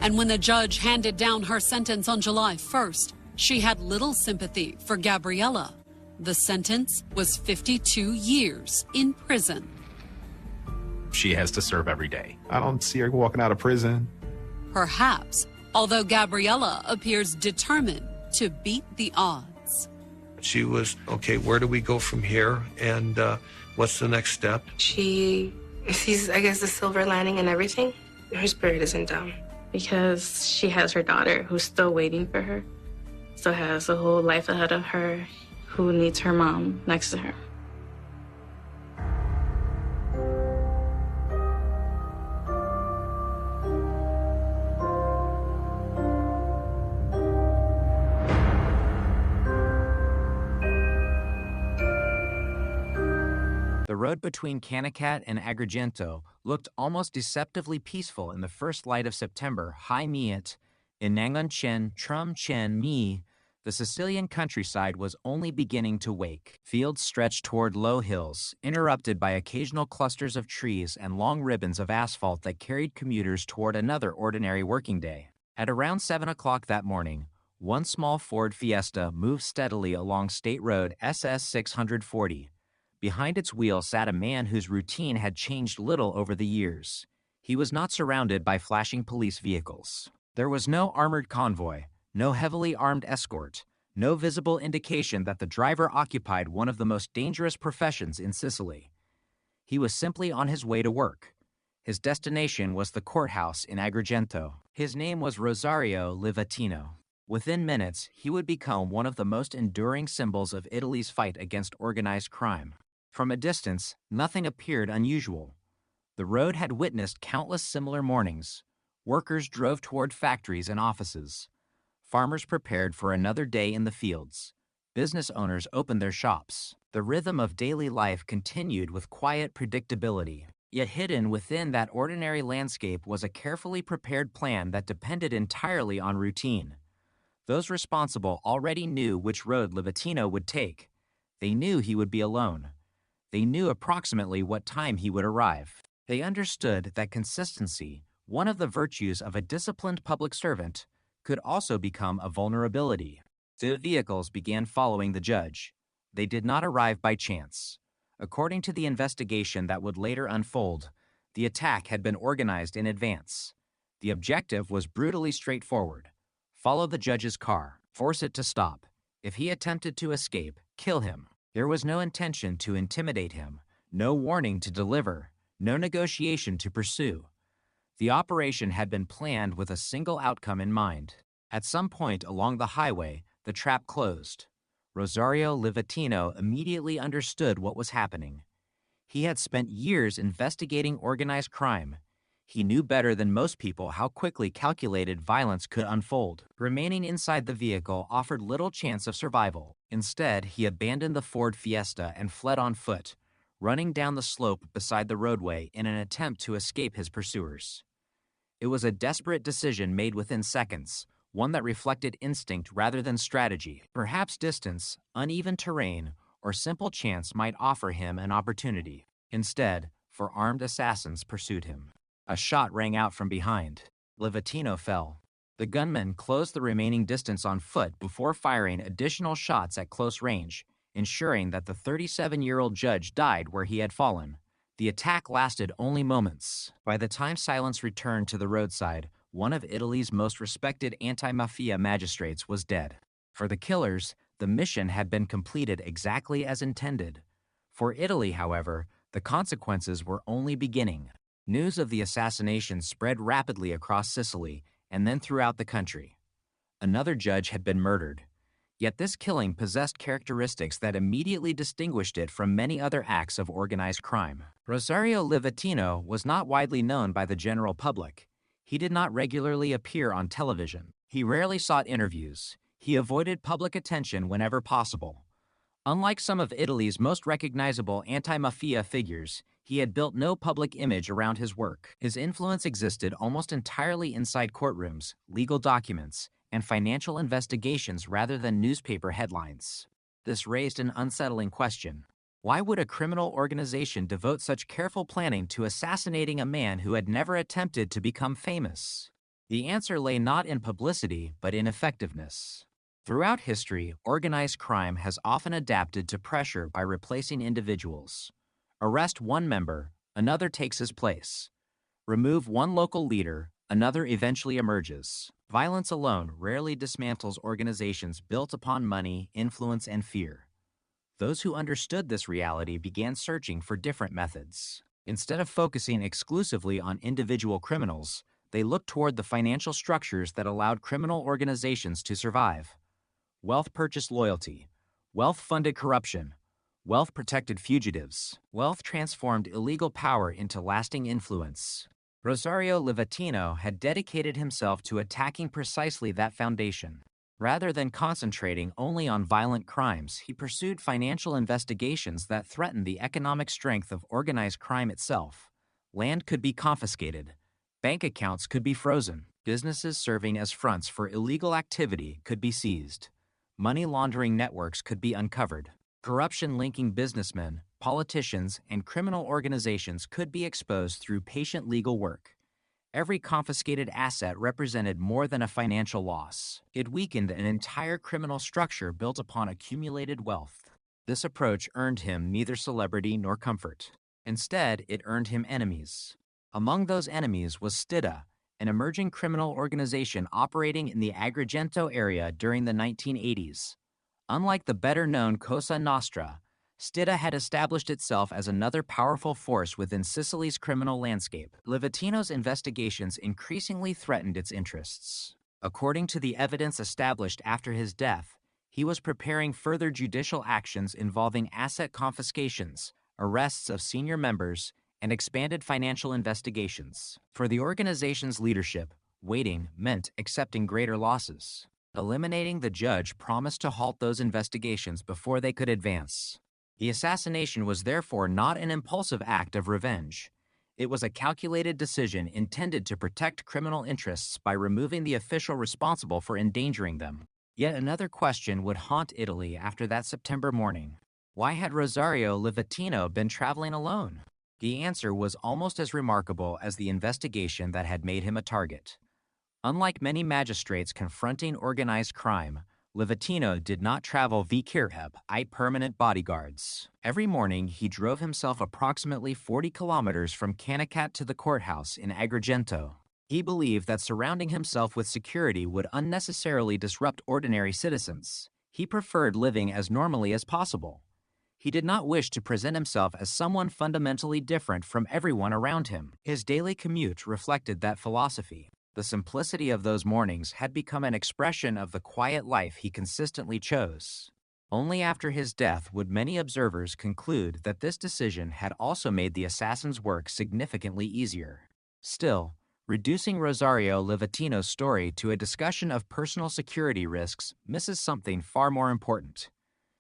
And when the judge handed down her sentence on July 1st, she had little sympathy for Gabriela. The sentence was 52 years in prison. She has to serve every day. I don't see her walking out of prison. Perhaps, although Gabriela appears determined to beat the odds. She was, okay, where do we go from here? And what's the next step? She sees, I guess, the silver lining in everything. Her spirit isn't down. Because she has her daughter who's still waiting for her. Still has a whole life ahead of her, who needs her mom next to her. The road between Canicat and Agrigento looked almost deceptively peaceful in the first light of September. High Miet, in Nangon Chen, Trum Chen Mi, the Sicilian countryside was only beginning to wake. Fields stretched toward low hills, interrupted by occasional clusters of trees and long ribbons of asphalt that carried commuters toward another ordinary working day. At around 7 o'clock that morning, one small Ford Fiesta moved steadily along State Road SS 640. Behind its wheel sat a man whose routine had changed little over the years. He was not surrounded by flashing police vehicles. There was no armored convoy, no heavily armed escort, no visible indication that the driver occupied one of the most dangerous professions in Sicily. He was simply on his way to work. His destination was the courthouse in Agrigento. His name was Rosario Livatino. Within minutes, he would become one of the most enduring symbols of Italy's fight against organized crime. From a distance, nothing appeared unusual. The road had witnessed countless similar mornings. Workers drove toward factories and offices. Farmers prepared for another day in the fields. Business owners opened their shops. The rhythm of daily life continued with quiet predictability. Yet hidden within that ordinary landscape was a carefully prepared plan that depended entirely on routine. Those responsible already knew which road Livatino would take. They knew he would be alone. They knew approximately what time he would arrive. They understood that consistency, one of the virtues of a disciplined public servant, could also become a vulnerability. The vehicles began following the judge. They did not arrive by chance. According to the investigation that would later unfold, the attack had been organized in advance. The objective was brutally straightforward. Follow the judge's car, force it to stop. If he attempted to escape, kill him. There was no intention to intimidate him, no warning to deliver, no negotiation to pursue. The operation had been planned with a single outcome in mind. At some point along the highway, the trap closed. Rosario Livatino immediately understood what was happening. He had spent years investigating organized crime. He knew better than most people how quickly calculated violence could unfold. Remaining inside the vehicle offered little chance of survival. Instead, he abandoned the Ford Fiesta and fled on foot, running down the slope beside the roadway in an attempt to escape his pursuers. It was a desperate decision made within seconds, one that reflected instinct rather than strategy. Perhaps distance, uneven terrain, or simple chance might offer him an opportunity. Instead, four armed assassins pursued him. A shot rang out from behind. Livatino fell. The gunmen closed the remaining distance on foot before firing additional shots at close range, ensuring that the 37-year-old judge died where he had fallen. The attack lasted only moments. By the time silence returned to the roadside, one of Italy's most respected anti-mafia magistrates was dead. For the killers, the mission had been completed exactly as intended. For Italy, however, the consequences were only beginning. News of the assassination spread rapidly across Sicily and then throughout the country. Another judge had been murdered. Yet this killing possessed characteristics that immediately distinguished it from many other acts of organized crime. Rosario Livatino was not widely known by the general public. He did not regularly appear on television. He rarely sought interviews. He avoided public attention whenever possible. Unlike some of Italy's most recognizable anti-mafia figures, he had built no public image around his work. His influence existed almost entirely inside courtrooms, legal documents, and financial investigations rather than newspaper headlines. This raised an unsettling question. Why would a criminal organization devote such careful planning to assassinating a man who had never attempted to become famous? The answer lay not in publicity, but in effectiveness. Throughout history, organized crime has often adapted to pressure by replacing individuals. Arrest one member, another takes his place. Remove one local leader, another eventually emerges. Violence alone rarely dismantles organizations built upon money, influence, and fear. Those who understood this reality began searching for different methods. Instead of focusing exclusively on individual criminals, they looked toward the financial structures that allowed criminal organizations to survive. Wealth purchased loyalty. Wealth funded corruption. Wealth protected fugitives. Wealth transformed illegal power into lasting influence. Rosario Livatino had dedicated himself to attacking precisely that foundation. Rather than concentrating only on violent crimes, he pursued financial investigations that threatened the economic strength of organized crime itself. Land could be confiscated. Bank accounts could be frozen. Businesses serving as fronts for illegal activity could be seized. Money laundering networks could be uncovered. Corruption linking businessmen, politicians, and criminal organizations could be exposed through patient legal work. Every confiscated asset represented more than a financial loss. It weakened an entire criminal structure built upon accumulated wealth. This approach earned him neither celebrity nor comfort. Instead, it earned him enemies. Among those enemies was Stida, an emerging criminal organization operating in the Agrigento area during the 1980s. Unlike the better-known Cosa Nostra, Stida had established itself as another powerful force within Sicily's criminal landscape. Livatino's investigations increasingly threatened its interests. According to the evidence established after his death, he was preparing further judicial actions involving asset confiscations, arrests of senior members, and expanded financial investigations. For the organization's leadership, waiting meant accepting greater losses. Eliminating the judge promised to halt those investigations before they could advance. The assassination was therefore not an impulsive act of revenge. It was a calculated decision intended to protect criminal interests by removing the official responsible for endangering them. Yet another question would haunt Italy after that September morning. Why had Rosario Livatino been traveling alone? The answer was almost as remarkable as the investigation that had made him a target. Unlike many magistrates confronting organized crime, Livatino did not travel vicireb, permanent bodyguards. Every morning, he drove himself approximately 40 kilometers from Canicat to the courthouse in Agrigento. He believed that surrounding himself with security would unnecessarily disrupt ordinary citizens. He preferred living as normally as possible. He did not wish to present himself as someone fundamentally different from everyone around him. His daily commute reflected that philosophy. The simplicity of those mornings had become an expression of the quiet life he consistently chose. Only after his death would many observers conclude that this decision had also made the assassin's work significantly easier. Still, reducing Rosario Livatino's story to a discussion of personal security risks misses something far more important.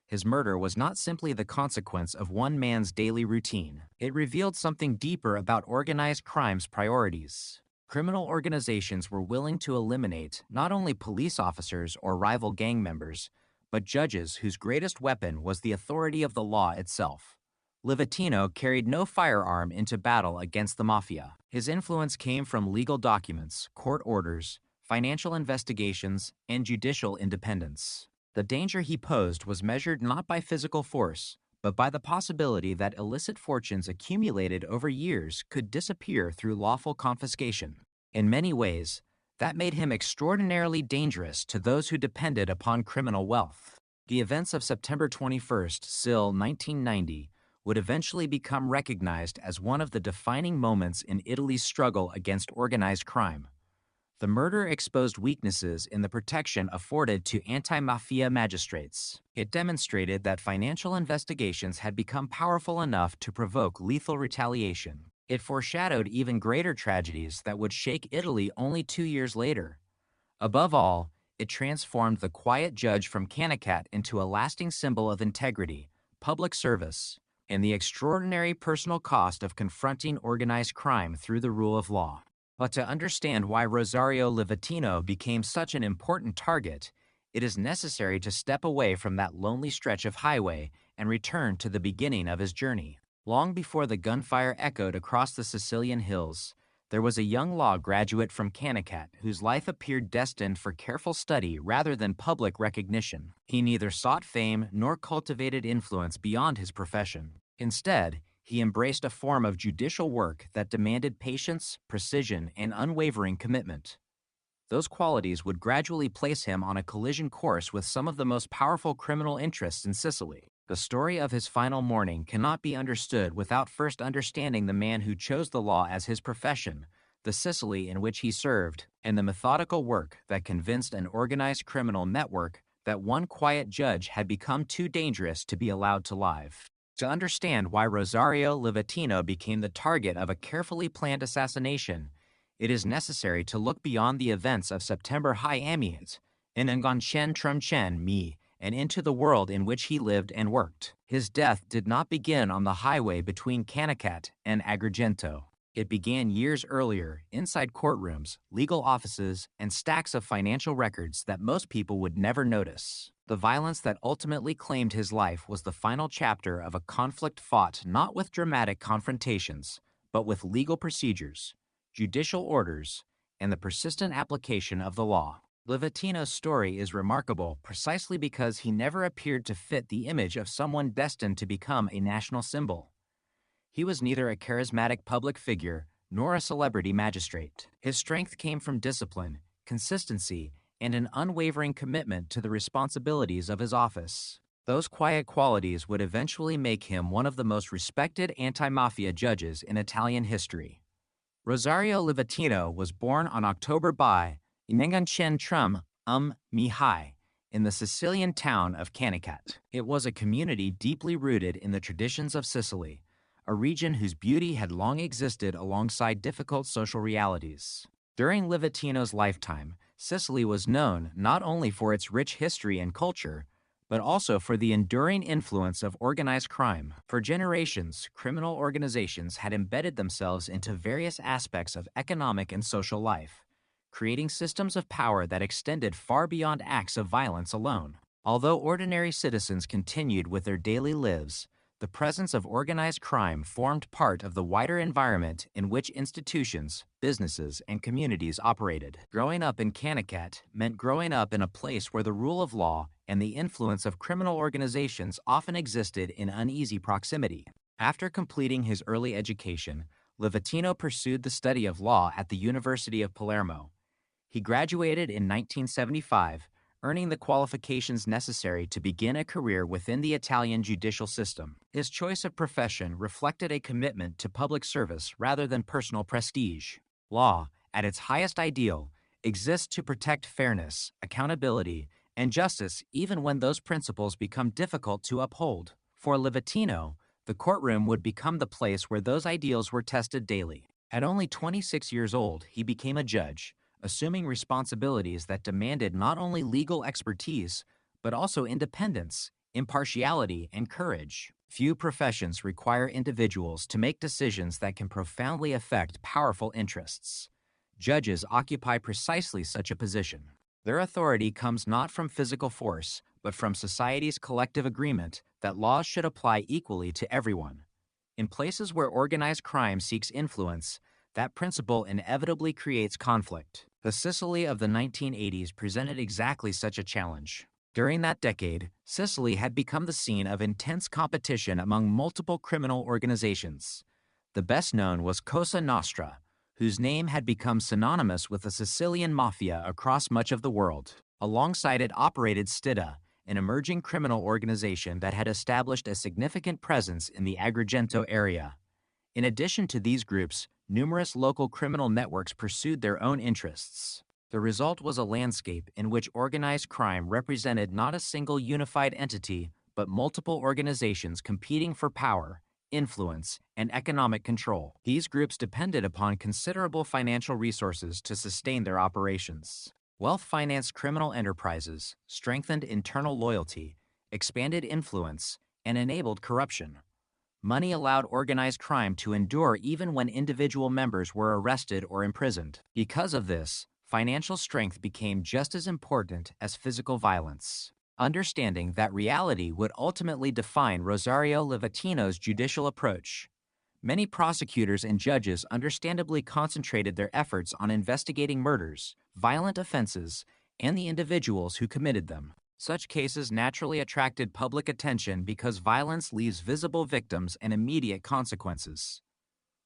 His murder was not simply the consequence of one man's daily routine. It revealed something deeper about organized crime's priorities. Criminal organizations were willing to eliminate not only police officers or rival gang members, but judges whose greatest weapon was the authority of the law itself. Livatino carried no firearm into battle against the mafia. His influence came from legal documents, court orders, financial investigations, and judicial independence. The danger he posed was measured not by physical force, but by the possibility that illicit fortunes accumulated over years could disappear through lawful confiscation. In many ways, that made him extraordinarily dangerous to those who depended upon criminal wealth. The events of September 21st, Sil 1990, would eventually become recognized as one of the defining moments in Italy's struggle against organized crime. The murder exposed weaknesses in the protection afforded to anti-mafia magistrates. It demonstrated that financial investigations had become powerful enough to provoke lethal retaliation. It foreshadowed even greater tragedies that would shake Italy only 2 years later. Above all, It transformed the quiet judge from Kannakat into a lasting symbol of integrity, public service, and the extraordinary personal cost of confronting organized crime through the rule of law. But to understand why Rosario Livatino became such an important target, it is necessary to step away from that lonely stretch of highway and return to the beginning of his journey. Long before the gunfire echoed across the Sicilian hills, there was a young law graduate from Kannakat whose life appeared destined for careful study rather than public recognition. He neither sought fame nor cultivated influence beyond his profession. Instead, he embraced a form of judicial work that demanded patience, precision, and unwavering commitment. Those qualities would gradually place him on a collision course with some of the most powerful criminal interests in Sicily. The story of his final morning cannot be understood without first understanding the man who chose the law as his profession, the Sicily in which he served, and the methodical work that convinced an organized criminal network that one quiet judge had become too dangerous to be allowed to live. To understand why Rosario Livatino became the target of a carefully planned assassination, it is necessary to look beyond the events of September High Amiens in Nganchen Trumchen Mi and into the world in which he lived and worked. His death did not begin on the highway between Kannakat and Agrigento. It began years earlier, inside courtrooms, legal offices, and stacks of financial records that most people would never notice. The violence that ultimately claimed his life was the final chapter of a conflict fought not with dramatic confrontations, but with legal procedures, judicial orders, and the persistent application of the law. Livatino's story is remarkable precisely because he never appeared to fit the image of someone destined to become a national symbol. He was neither a charismatic public figure nor a celebrity magistrate. His strength came from discipline, consistency, and an unwavering commitment to the responsibilities of his office. Those quiet qualities would eventually make him one of the most respected anti-mafia judges in Italian history. Rosario Livatino was born on October by Nengancen Trum Mihai in the Sicilian town of Kannakat. It was a community deeply rooted in the traditions of Sicily, a region whose beauty had long existed alongside difficult social realities. During Livatino's lifetime, Sicily was known not only for its rich history and culture, but also for the enduring influence of organized crime. For generations, criminal organizations had embedded themselves into various aspects of economic and social life, creating systems of power that extended far beyond acts of violence alone. Although ordinary citizens continued with their daily lives, the presence of organized crime formed part of the wider environment in which institutions, businesses, and communities operated. Growing up in Kannakat meant growing up in a place where the rule of law and the influence of criminal organizations often existed in uneasy proximity. After completing his early education, Livatino pursued the study of law at the University of Palermo. He graduated in 1975, earning the qualifications necessary to begin a career within the Italian judicial system. His choice of profession reflected a commitment to public service rather than personal prestige. Law, at its highest ideal, exists to protect fairness, accountability, and justice even when those principles become difficult to uphold. For Livatino, the courtroom would become the place where those ideals were tested daily. At only 26 years old, he became a judge, assuming responsibilities that demanded not only legal expertise, but also independence, impartiality, and courage. Few professions require individuals to make decisions that can profoundly affect powerful interests. Judges occupy precisely such a position. Their authority comes not from physical force, but from society's collective agreement that laws should apply equally to everyone. In places where organized crime seeks influence, that principle inevitably creates conflict. The Sicily of the 1980s presented exactly such a challenge. During that decade, Sicily had become the scene of intense competition among multiple criminal organizations. The best known was Cosa Nostra, whose name had become synonymous with the Sicilian mafia across much of the world. Alongside it operated Stida, an emerging criminal organization that had established a significant presence in the Agrigento area. In addition to these groups, numerous local criminal networks pursued their own interests. The result was a landscape in which organized crime represented not a single unified entity, but multiple organizations competing for power, influence, and economic control. These groups depended upon considerable financial resources to sustain their operations. Wealth-financed criminal enterprises strengthened internal loyalty, expanded influence, and enabled corruption. Money allowed organized crime to endure even when individual members were arrested or imprisoned. Because of this, financial strength became just as important as physical violence. Understanding that reality would ultimately define Rosario Livatino's judicial approach, many prosecutors and judges understandably concentrated their efforts on investigating murders, violent offenses, and the individuals who committed them. Such cases naturally attracted public attention because violence leaves visible victims and immediate consequences.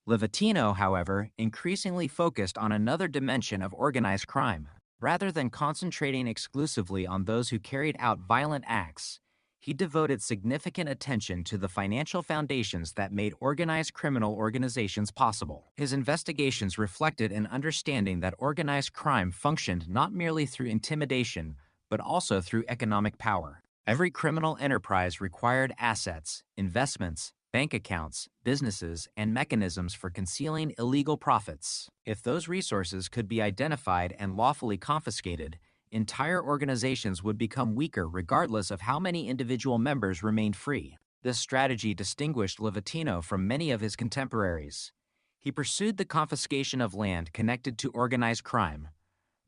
Livatino, however, increasingly focused on another dimension of organized crime. Rather than concentrating exclusively on those who carried out violent acts, he devoted significant attention to the financial foundations that made organized criminal organizations possible. His investigations reflected an understanding that organized crime functioned not merely through intimidation, but also through economic power. Every criminal enterprise required assets, investments, bank accounts, businesses, and mechanisms for concealing illegal profits. If those resources could be identified and lawfully confiscated, entire organizations would become weaker regardless of how many individual members remained free. This strategy distinguished Livatino from many of his contemporaries. He pursued the confiscation of land connected to organized crime.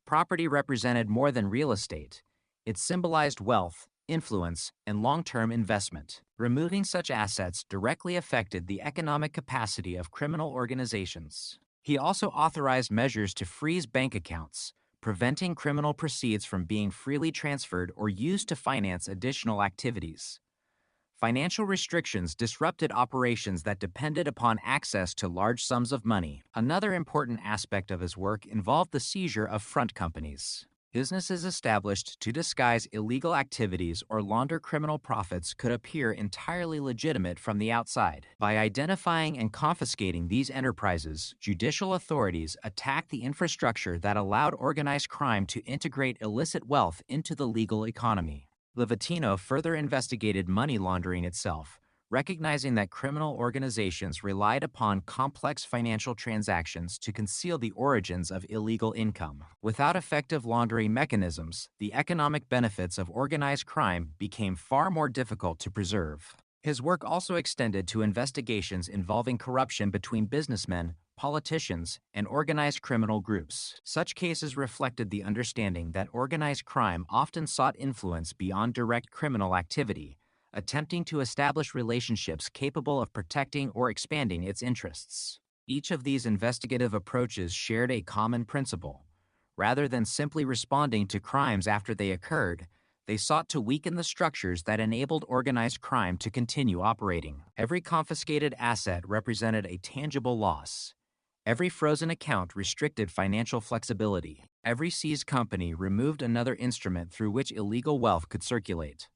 Property represented more than real estate. It symbolized wealth, influence, and long-term investment. Removing such assets directly affected the economic capacity of criminal organizations. He also authorized measures to freeze bank accounts, preventing criminal proceeds from being freely transferred or used to finance additional activities. Financial restrictions disrupted operations that depended upon access to large sums of money. Another important aspect of his work involved the seizure of front companies. Businesses established to disguise illegal activities or launder criminal profits could appear entirely legitimate from the outside. By identifying and confiscating these enterprises, judicial authorities attacked the infrastructure that allowed organized crime to integrate illicit wealth into the legal economy. Livatino further investigated money laundering itself, recognizing that criminal organizations relied upon complex financial transactions to conceal the origins of illegal income. Without effective laundering mechanisms, the economic benefits of organized crime became far more difficult to preserve. His work also extended to investigations involving corruption between businessmen, politicians, and organized criminal groups. Such cases reflected the understanding that organized crime often sought influence beyond direct criminal activity, attempting to establish relationships capable of protecting or expanding its interests. Each of these investigative approaches shared a common principle. Rather than simply responding to crimes after they occurred, they sought to weaken the structures that enabled organized crime to continue operating. Every confiscated asset represented a tangible loss. Every frozen account restricted financial flexibility. Every seized company removed another instrument through which illegal wealth could circulate.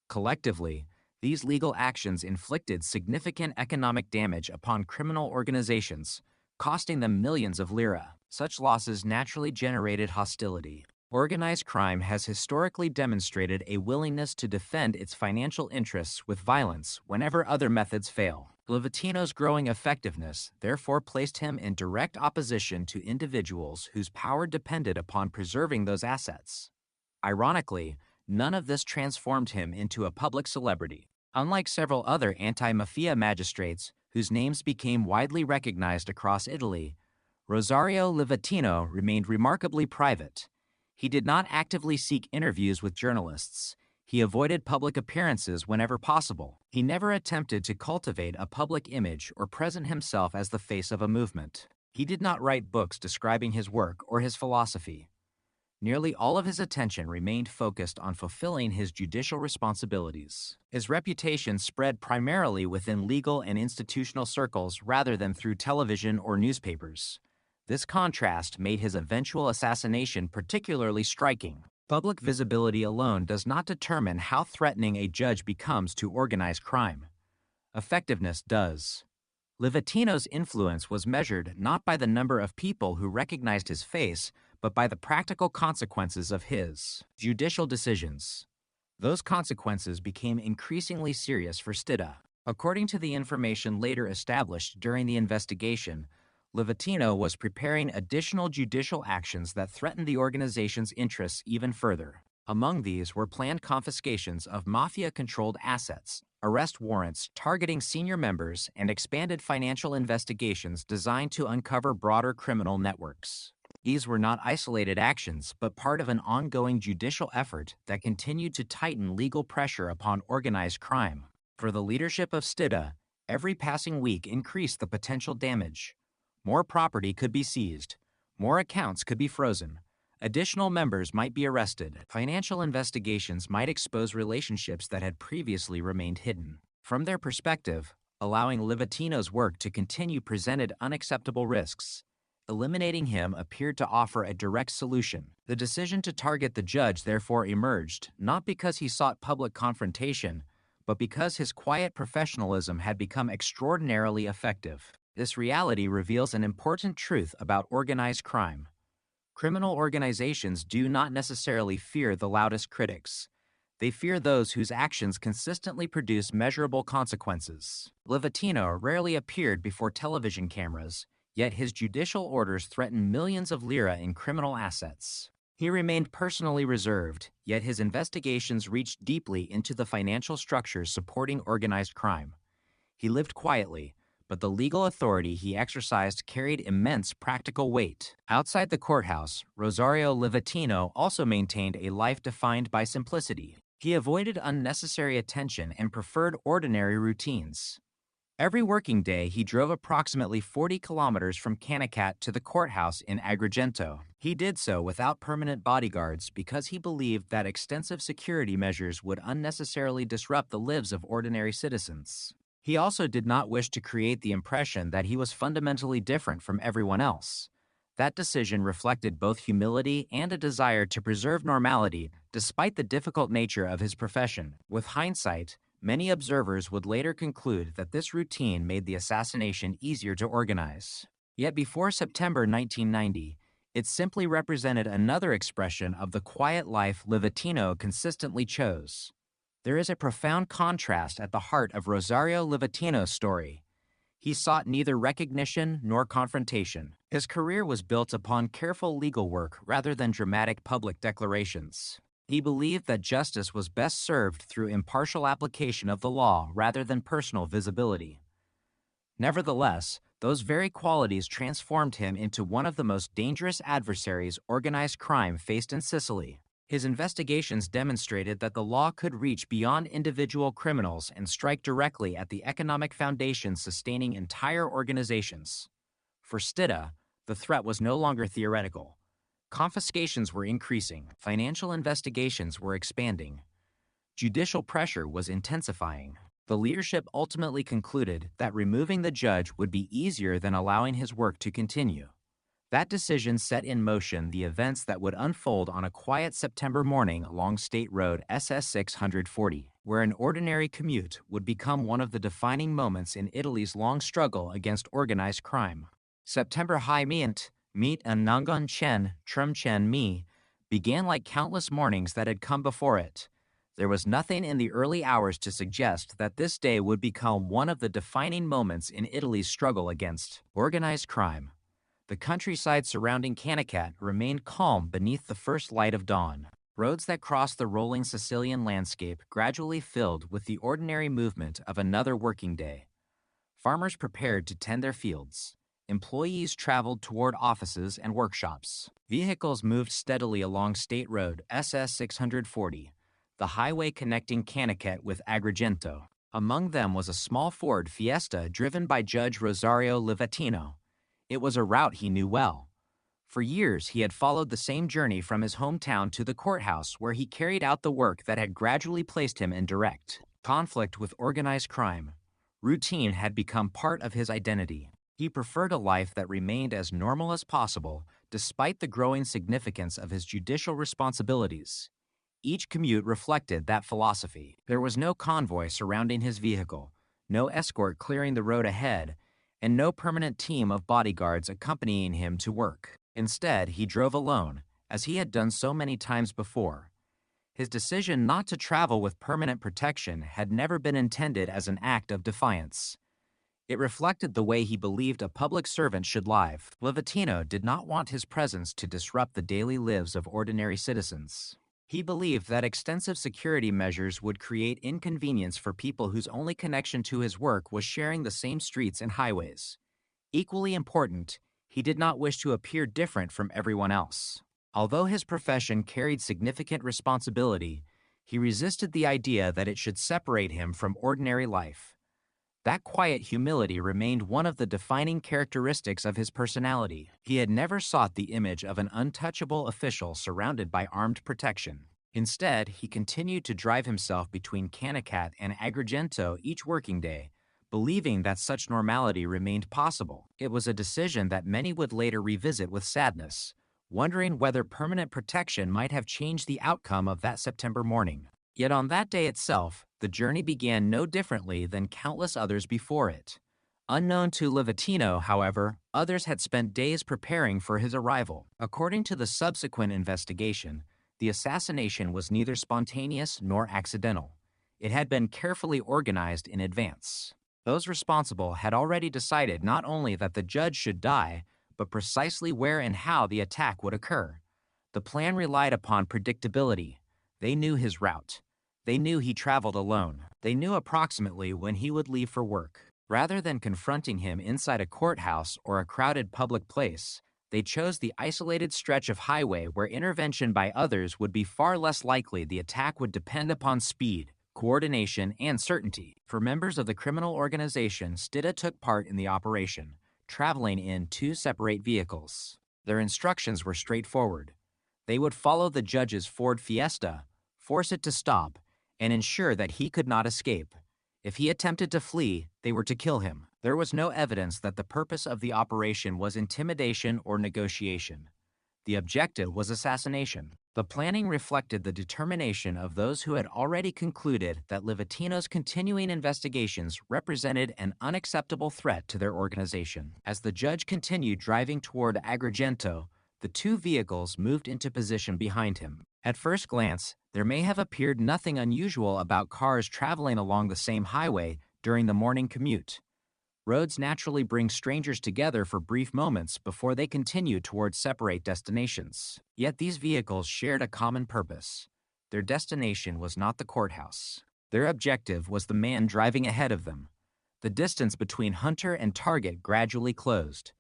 Collectively, these legal actions inflicted significant economic damage upon criminal organizations, costing them millions of lira. Such losses naturally generated hostility. Organized crime has historically demonstrated a willingness to defend its financial interests with violence whenever other methods fail. Livatino's growing effectiveness therefore placed him in direct opposition to individuals whose power depended upon preserving those assets. Ironically, none of this transformed him into a public celebrity. Unlike several other anti-mafia magistrates whose names became widely recognized across Italy, Rosario Livatino remained remarkably private. He did not actively seek interviews with journalists. He avoided public appearances whenever possible. He never attempted to cultivate a public image or present himself as the face of a movement. He did not write books describing his work or his philosophy. Nearly all of his attention remained focused on fulfilling his judicial responsibilities. His reputation spread primarily within legal and institutional circles rather than through television or newspapers. This contrast made his eventual assassination particularly striking. Public visibility alone does not determine how threatening a judge becomes to organized crime. Effectiveness does. Livatino's influence was measured not by the number of people who recognized his face, but by the practical consequences of his judicial decisions. Those consequences became increasingly serious for Stida. According to the information later established during the investigation, Livatino was preparing additional judicial actions that threatened the organization's interests even further. Among these were planned confiscations of mafia-controlled assets, arrest warrants targeting senior members, and expanded financial investigations designed to uncover broader criminal networks. These were not isolated actions, but part of an ongoing judicial effort that continued to tighten legal pressure upon organized crime. For the leadership of Stida, every passing week increased the potential damage. More property could be seized. More accounts could be frozen. Additional members might be arrested. Financial investigations might expose relationships that had previously remained hidden. From their perspective, allowing Livatino's work to continue presented unacceptable risks. Eliminating him appeared to offer a direct solution. The decision to target the judge therefore emerged, not because he sought public confrontation, but because his quiet professionalism had become extraordinarily effective. This reality reveals an important truth about organized crime. Criminal organizations do not necessarily fear the loudest critics. They fear those whose actions consistently produce measurable consequences. Livatino rarely appeared before television cameras, yet his judicial orders threatened millions of lira in criminal assets. He remained personally reserved, yet his investigations reached deeply into the financial structures supporting organized crime. He lived quietly, but the legal authority he exercised carried immense practical weight. Outside the courthouse, Rosario Livatino also maintained a life defined by simplicity. He avoided unnecessary attention and preferred ordinary routines. Every working day, he drove approximately 40 kilometers from Canicat to the courthouse in Agrigento. He did so without permanent bodyguards because he believed that extensive security measures would unnecessarily disrupt the lives of ordinary citizens. He also did not wish to create the impression that he was fundamentally different from everyone else. That decision reflected both humility and a desire to preserve normality despite the difficult nature of his profession. With hindsight, many observers would later conclude that this routine made the assassination easier to organize. Yet before September 1990, it simply represented another expression of the quiet life Livatino consistently chose. There is a profound contrast at the heart of Rosario Livatino's story. He sought neither recognition nor confrontation. His career was built upon careful legal work rather than dramatic public declarations. He believed that justice was best served through impartial application of the law rather than personal visibility. Nevertheless, those very qualities transformed him into one of the most dangerous adversaries organized crime faced in Sicily. His investigations demonstrated that the law could reach beyond individual criminals and strike directly at the economic foundation sustaining entire organizations. For Stida, the threat was no longer theoretical. Confiscations were increasing, financial investigations were expanding. Judicial pressure was intensifying. The leadership ultimately concluded that removing the judge would be easier than allowing his work to continue. That decision set in motion the events that would unfold on a quiet September morning along State Road SS 640, where an ordinary commute would become one of the defining moments in Italy's long struggle against organized crime. September High Meet and Nangon Chen Trum Chen Mi began like countless mornings that had come before it. There was nothing in the early hours to suggest that this day would become one of the defining moments in Italy's struggle against organized crime. The countryside surrounding Canicat remained calm beneath the first light of dawn. Roads that crossed the rolling Sicilian landscape gradually filled with the ordinary movement of another working day. Farmers prepared to tend their fields. Employees traveled toward offices and workshops. Vehicles moved steadily along State Road SS 640, the highway connecting Canicat with Agrigento. Among them was a small Ford Fiesta driven by Judge Rosario Livatino. It was a route he knew well. For years, he had followed the same journey from his hometown to the courthouse where he carried out the work that had gradually placed him in direct conflict with organized crime. Routine had become part of his identity. He preferred a life that remained as normal as possible, despite the growing significance of his judicial responsibilities. Each commute reflected that philosophy. There was no convoy surrounding his vehicle, no escort clearing the road ahead, and no permanent team of bodyguards accompanying him to work. Instead, he drove alone, as he had done so many times before. His decision not to travel with permanent protection had never been intended as an act of defiance. It reflected the way he believed a public servant should live. Livatino did not want his presence to disrupt the daily lives of ordinary citizens. He believed that extensive security measures would create inconvenience for people whose only connection to his work was sharing the same streets and highways. Equally important, he did not wish to appear different from everyone else. Although his profession carried significant responsibility, he resisted the idea that it should separate him from ordinary life. That quiet humility remained one of the defining characteristics of his personality. He had never sought the image of an untouchable official surrounded by armed protection. Instead, he continued to drive himself between Canicat and Agrigento each working day, believing that such normality remained possible. It was a decision that many would later revisit with sadness, wondering whether permanent protection might have changed the outcome of that September morning. Yet on that day itself, the journey began no differently than countless others before it. Unknown to Livatino, however, others had spent days preparing for his arrival. According to the subsequent investigation, the assassination was neither spontaneous nor accidental. It had been carefully organized in advance. Those responsible had already decided not only that the judge should die, but precisely where and how the attack would occur. The plan relied upon predictability. They knew his route. They knew he traveled alone. They knew approximately when he would leave for work. Rather than confronting him inside a courthouse or a crowded public place, they chose the isolated stretch of highway where intervention by others would be far less likely. The attack would depend upon speed, coordination, and certainty. For members of the criminal organization, Stida took part in the operation, traveling in 2 separate vehicles. Their instructions were straightforward. They would follow the judge's Ford Fiesta, force it to stop, and ensure that he could not escape. If he attempted to flee, they were to kill him. There was no evidence that the purpose of the operation was intimidation or negotiation. The objective was assassination. The planning reflected the determination of those who had already concluded that Livatino's continuing investigations represented an unacceptable threat to their organization. As the judge continued driving toward Agrigento, the 2 vehicles moved into position behind him. At first glance, there may have appeared nothing unusual about cars traveling along the same highway during the morning commute. Roads naturally bring strangers together for brief moments before they continue towards separate destinations. Yet these vehicles shared a common purpose. Their destination was not the courthouse. Their objective was the man driving ahead of them. The distance between hunter and target gradually closed.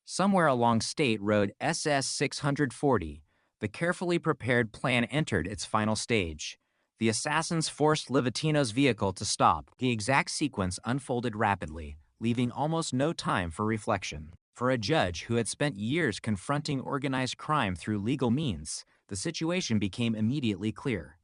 Somewhere along State Road SS 640, the carefully prepared plan entered its final stage. The assassins forced Livatino's vehicle to stop. The exact sequence unfolded rapidly, leaving almost no time for reflection. For a judge who had spent years confronting organized crime through legal means, the situation became immediately clear.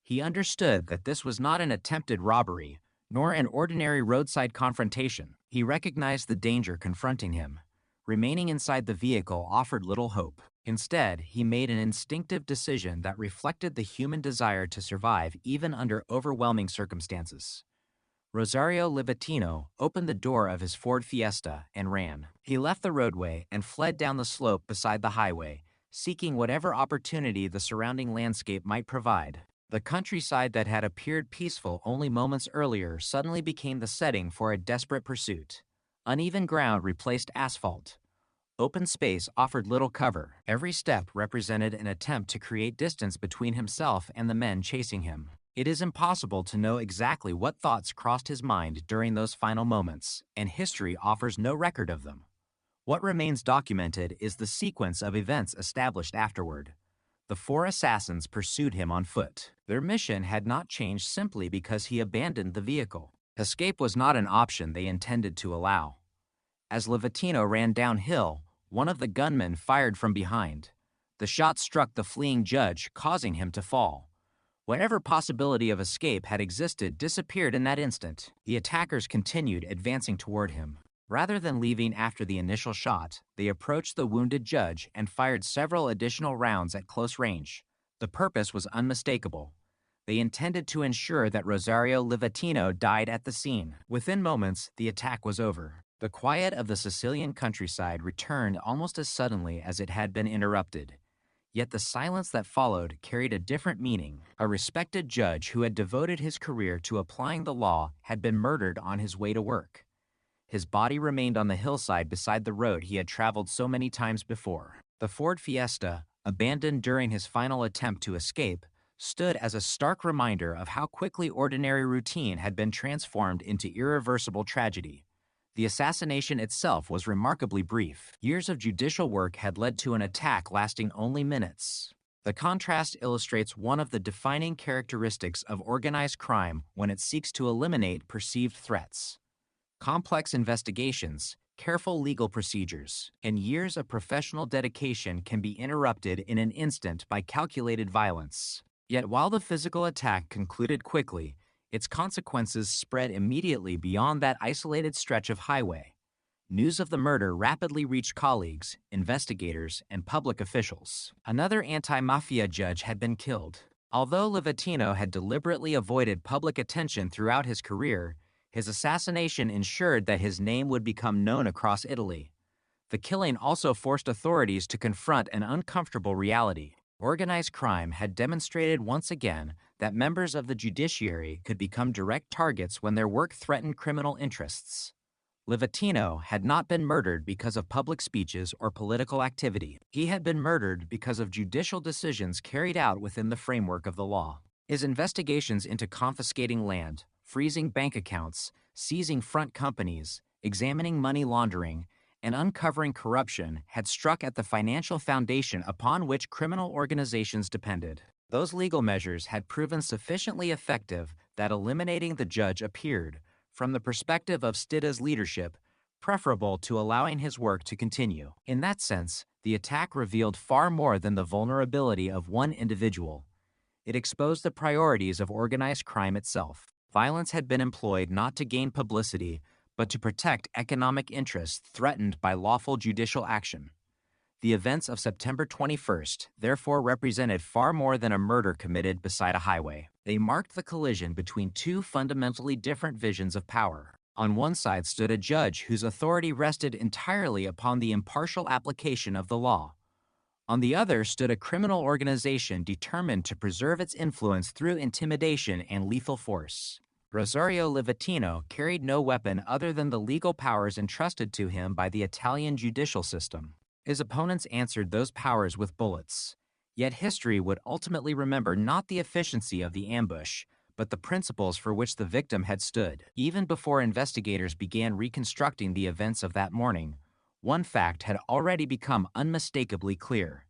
He understood that this was not an attempted robbery, nor an ordinary roadside confrontation. He recognized the danger confronting him. Remaining inside the vehicle offered little hope. Instead, he made an instinctive decision that reflected the human desire to survive even under overwhelming circumstances. Rosario Livatino opened the door of his Ford Fiesta and ran. He left the roadway and fled down the slope beside the highway, seeking whatever opportunity the surrounding landscape might provide. The countryside that had appeared peaceful only moments earlier suddenly became the setting for a desperate pursuit. Uneven ground replaced asphalt. Open space offered little cover. Every step represented an attempt to create distance between himself and the men chasing him. It is impossible to know exactly what thoughts crossed his mind during those final moments, and history offers no record of them. What remains documented is the sequence of events established afterward. The 4 assassins pursued him on foot. Their mission had not changed simply because he abandoned the vehicle. Escape was not an option they intended to allow. As Livatino ran downhill, one of the gunmen fired from behind. The shot struck the fleeing judge, causing him to fall. Whatever possibility of escape had existed disappeared in that instant. The attackers continued advancing toward him. Rather than leaving after the initial shot, they approached the wounded judge and fired several additional rounds at close range. The purpose was unmistakable. They intended to ensure that Rosario Livatino died at the scene. Within moments, the attack was over. The quiet of the Sicilian countryside returned almost as suddenly as it had been interrupted. Yet the silence that followed carried a different meaning. A respected judge who had devoted his career to applying the law had been murdered on his way to work. His body remained on the hillside beside the road he had traveled so many times before. The Ford Fiesta, abandoned during his final attempt to escape, stood as a stark reminder of how quickly ordinary routine had been transformed into irreversible tragedy. The assassination itself was remarkably brief. Years of judicial work had led to an attack lasting only minutes. The contrast illustrates one of the defining characteristics of organized crime when it seeks to eliminate perceived threats. Complex investigations, careful legal procedures, and years of professional dedication can be interrupted in an instant by calculated violence. Yet while the physical attack concluded quickly, its consequences spread immediately beyond that isolated stretch of highway. News of the murder rapidly reached colleagues, investigators, and public officials. Another anti-mafia judge had been killed. Although Livatino had deliberately avoided public attention throughout his career, his assassination ensured that his name would become known across Italy. The killing also forced authorities to confront an uncomfortable reality. Organized crime had demonstrated once again that members of the judiciary could become direct targets when their work threatened criminal interests. Livatino had not been murdered because of public speeches or political activity. He had been murdered because of judicial decisions carried out within the framework of the law. His investigations into confiscating land, freezing bank accounts, seizing front companies, examining money laundering, and uncovering corruption had struck at the financial foundation upon which criminal organizations depended. Those legal measures had proven sufficiently effective that eliminating the judge appeared, from the perspective of Stida's leadership, preferable to allowing his work to continue. In that sense, the attack revealed far more than the vulnerability of one individual. It exposed the priorities of organized crime itself. Violence had been employed not to gain publicity, but to protect economic interests threatened by lawful judicial action. The events of September 21st therefore represented far more than a murder committed beside a highway. They marked the collision between two fundamentally different visions of power. On one side stood a judge whose authority rested entirely upon the impartial application of the law. On the other stood a criminal organization determined to preserve its influence through intimidation and lethal force. Rosario Livatino carried no weapon other than the legal powers entrusted to him by the Italian judicial system. His opponents answered those powers with bullets. Yet history would ultimately remember not the efficiency of the ambush, but the principles for which the victim had stood. Even before investigators began reconstructing the events of that morning, one fact had already become unmistakably clear.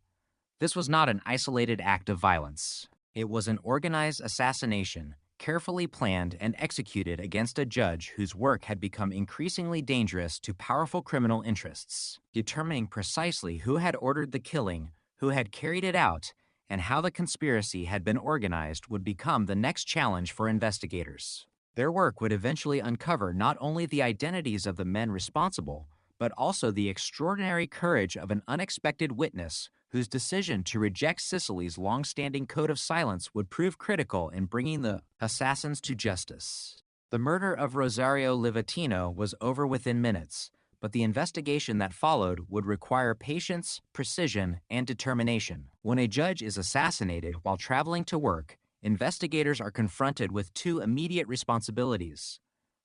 This was not an isolated act of violence. It was an organized assassination, carefully planned and executed against a judge whose work had become increasingly dangerous to powerful criminal interests. Determining precisely who had ordered the killing, who had carried it out, and how the conspiracy had been organized would become the next challenge for investigators. Their work would eventually uncover not only the identities of the men responsible, but also the extraordinary courage of an unexpected witness whose decision to reject Sicily's long-standing code of silence would prove critical in bringing the assassins to justice. The murder of Rosario Livatino was over within minutes, but the investigation that followed would require patience, precision, and determination. When a judge is assassinated while traveling to work, investigators are confronted with two immediate responsibilities.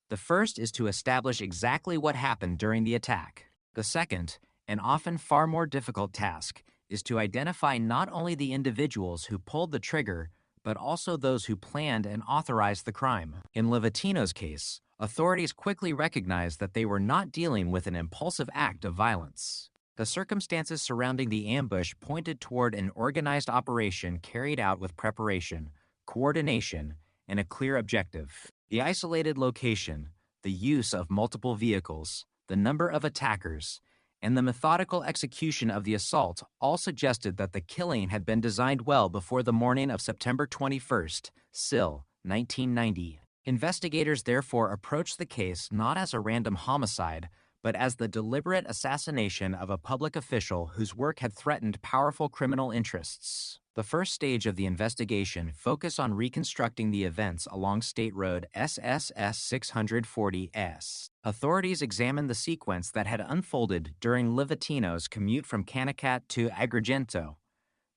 The first is to establish exactly what happened during the attack. The second, and often far more difficult task, is to identify not only the individuals who pulled the trigger, but also those who planned and authorized the crime. In Livatino's case, authorities quickly recognized that they were not dealing with an impulsive act of violence. The circumstances surrounding the ambush pointed toward an organized operation carried out with preparation, coordination, and a clear objective. The isolated location, the use of multiple vehicles, the number of attackers, and the methodical execution of the assault all suggested that the killing had been designed well before the morning of September 21st, SIL, 1990. Investigators therefore approached the case not as a random homicide, but as the deliberate assassination of a public official whose work had threatened powerful criminal interests. The first stage of the investigation focused on reconstructing the events along State Road SSS 640S. Authorities examined the sequence that had unfolded during Livatino's commute from Canicat to Agrigento.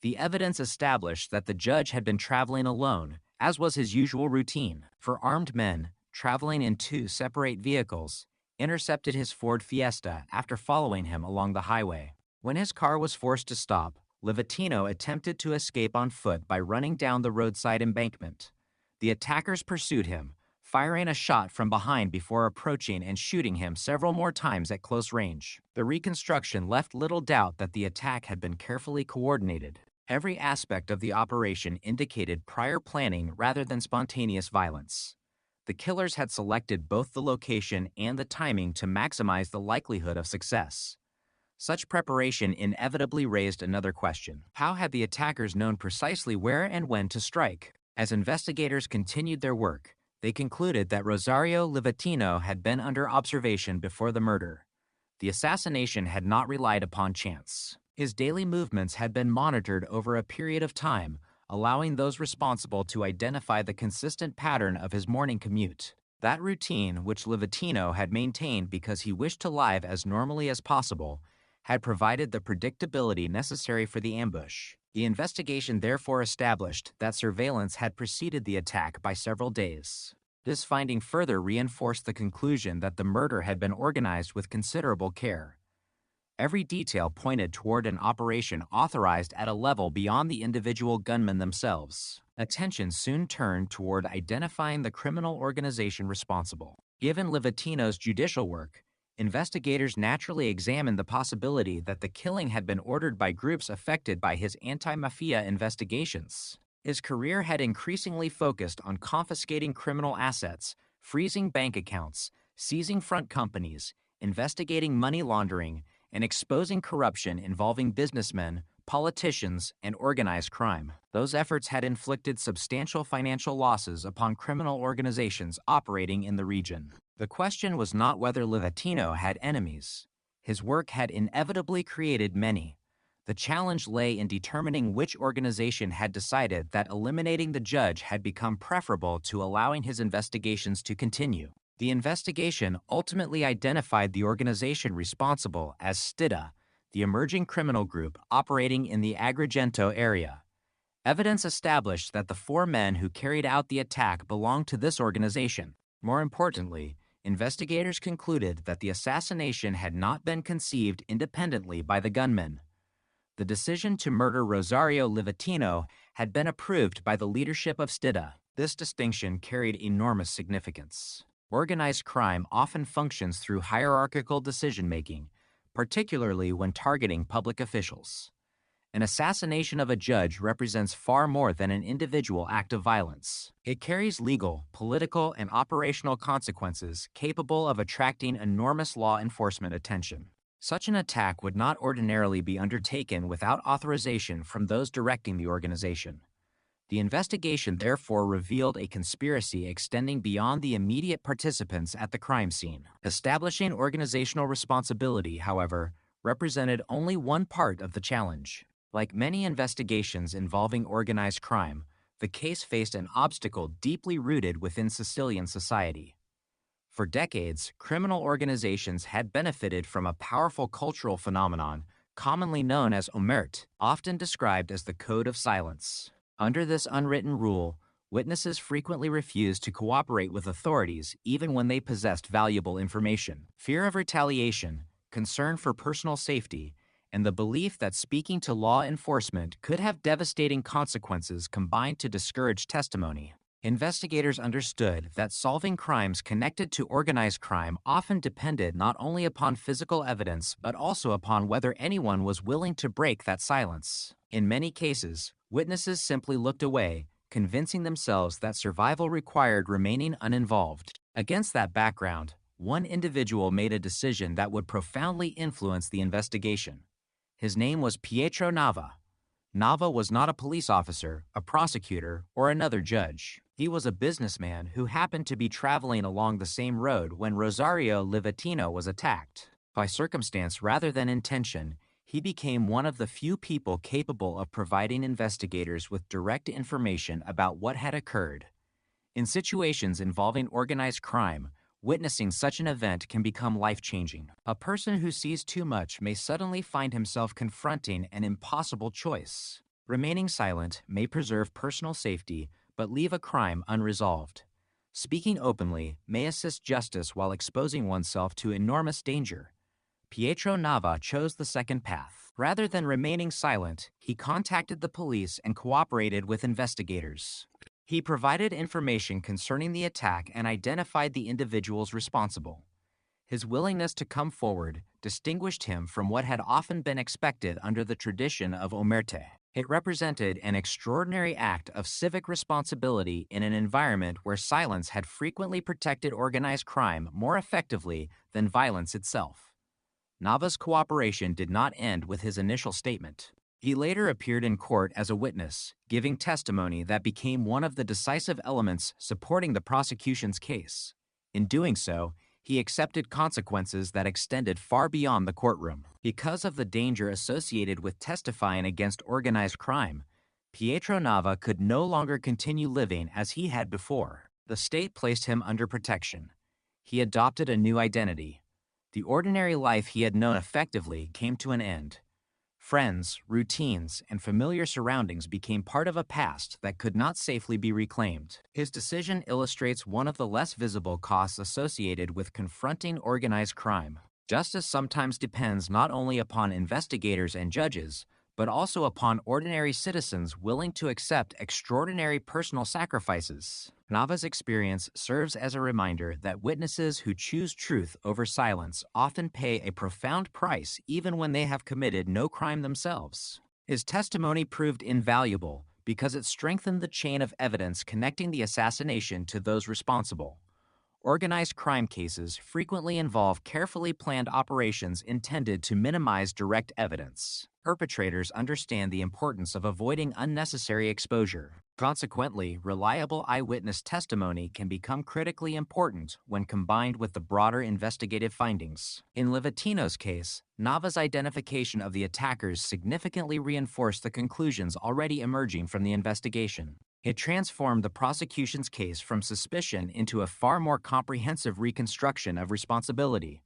The evidence established that the judge had been traveling alone, as was his usual routine. For armed men, traveling in two separate vehicles, intercepted his Ford Fiesta after following him along the highway. When his car was forced to stop, Livatino attempted to escape on foot by running down the roadside embankment. The attackers pursued him, firing a shot from behind before approaching and shooting him several more times at close range. The reconstruction left little doubt that the attack had been carefully coordinated. Every aspect of the operation indicated prior planning rather than spontaneous violence. The killers had selected both the location and the timing to maximize the likelihood of success. Such preparation inevitably raised another question. How had the attackers known precisely where and when to strike? As investigators continued their work, they concluded that Rosario Livatino had been under observation before the murder. The assassination had not relied upon chance. His daily movements had been monitored over a period of time, allowing those responsible to identify the consistent pattern of his morning commute. That routine, which Livatino had maintained because he wished to live as normally as possible, had provided the predictability necessary for the ambush. The investigation therefore established that surveillance had preceded the attack by several days. This finding further reinforced the conclusion that the murder had been organized with considerable care. Every detail pointed toward an operation authorized at a level beyond the individual gunmen themselves. Attention soon turned toward identifying the criminal organization responsible. Given Livatino's judicial work, investigators naturally examined the possibility that the killing had been ordered by groups affected by his anti-mafia investigations. His career had increasingly focused on confiscating criminal assets, freezing bank accounts, seizing front companies, investigating money laundering, and exposing corruption involving businessmen, politicians, and organized crime. Those efforts had inflicted substantial financial losses upon criminal organizations operating in the region. The question was not whether Livatino had enemies. His work had inevitably created many. The challenge lay in determining which organization had decided that eliminating the judge had become preferable to allowing his investigations to continue. The investigation ultimately identified the organization responsible as STIDA, the emerging criminal group operating in the Agrigento area. Evidence established that the 4 men who carried out the attack belonged to this organization. More importantly, investigators concluded that the assassination had not been conceived independently by the gunmen. The decision to murder Rosario Livatino had been approved by the leadership of STIDA. This distinction carried enormous significance. Organized crime often functions through hierarchical decision-making, particularly when targeting public officials. An assassination of a judge represents far more than an individual act of violence. It carries legal, political, and operational consequences capable of attracting enormous law enforcement attention. Such an attack would not ordinarily be undertaken without authorization from those directing the organization. The investigation therefore revealed a conspiracy extending beyond the immediate participants at the crime scene. Establishing organizational responsibility, however, represented only one part of the challenge. Like many investigations involving organized crime, the case faced an obstacle deeply rooted within Sicilian society. For decades, criminal organizations had benefited from a powerful cultural phenomenon commonly known as omerta, often described as the code of silence. Under this unwritten rule, witnesses frequently refused to cooperate with authorities even when they possessed valuable information. Fear of retaliation, concern for personal safety, and the belief that speaking to law enforcement could have devastating consequences combined to discourage testimony. Investigators understood that solving crimes connected to organized crime often depended not only upon physical evidence but also upon whether anyone was willing to break that silence. In many cases, witnesses simply looked away, convincing themselves that survival required remaining uninvolved. Against that background, one individual made a decision that would profoundly influence the investigation. His name was Pietro Nava. Nava was not a police officer, a prosecutor, or another judge. He was a businessman who happened to be traveling along the same road when Rosario Livatino was attacked. By circumstance rather than intention, he became one of the few people capable of providing investigators with direct information about what had occurred. In situations involving organized crime, witnessing such an event can become life-changing. A person who sees too much may suddenly find himself confronting an impossible choice. Remaining silent may preserve personal safety, but leave a crime unresolved. Speaking openly may assist justice while exposing oneself to enormous danger. Pietro Nava chose the second path. Rather than remaining silent, he contacted the police and cooperated with investigators. He provided information concerning the attack and identified the individuals responsible. His willingness to come forward distinguished him from what had often been expected under the tradition of omerta. It represented an extraordinary act of civic responsibility in an environment where silence had frequently protected organized crime more effectively than violence itself. Nava's cooperation did not end with his initial statement. He later appeared in court as a witness, giving testimony that became one of the decisive elements supporting the prosecution's case. In doing so, he accepted consequences that extended far beyond the courtroom. Because of the danger associated with testifying against organized crime, Pietro Nava could no longer continue living as he had before. The state placed him under protection. He adopted a new identity. The ordinary life he had known effectively came to an end. Friends, routines, and familiar surroundings became part of a past that could not safely be reclaimed. His decision illustrates one of the less visible costs associated with confronting organized crime. Justice sometimes depends not only upon investigators and judges, but also upon ordinary citizens willing to accept extraordinary personal sacrifices. Nava's experience serves as a reminder that witnesses who choose truth over silence often pay a profound price even when they have committed no crime themselves. His testimony proved invaluable because it strengthened the chain of evidence connecting the assassination to those responsible. Organized crime cases frequently involve carefully planned operations intended to minimize direct evidence. Perpetrators understand the importance of avoiding unnecessary exposure. Consequently, reliable eyewitness testimony can become critically important when combined with the broader investigative findings. In Livatino's case, Nava's identification of the attackers significantly reinforced the conclusions already emerging from the investigation. It transformed the prosecution's case from suspicion into a far more comprehensive reconstruction of responsibility.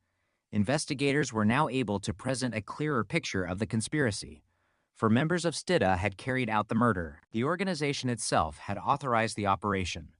Investigators were now able to present a clearer picture of the conspiracy. For members of Stida had carried out the murder. The organization itself had authorized the operation.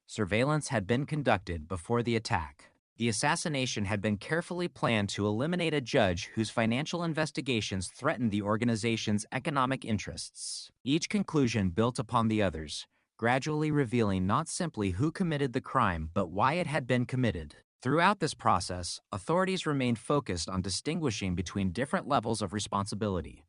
Surveillance had been conducted before the attack. The assassination had been carefully planned to eliminate a judge whose financial investigations threatened the organization's economic interests. Each conclusion built upon the others, gradually revealing not simply who committed the crime, but why it had been committed. Throughout this process, authorities remained focused on distinguishing between different levels of responsibility.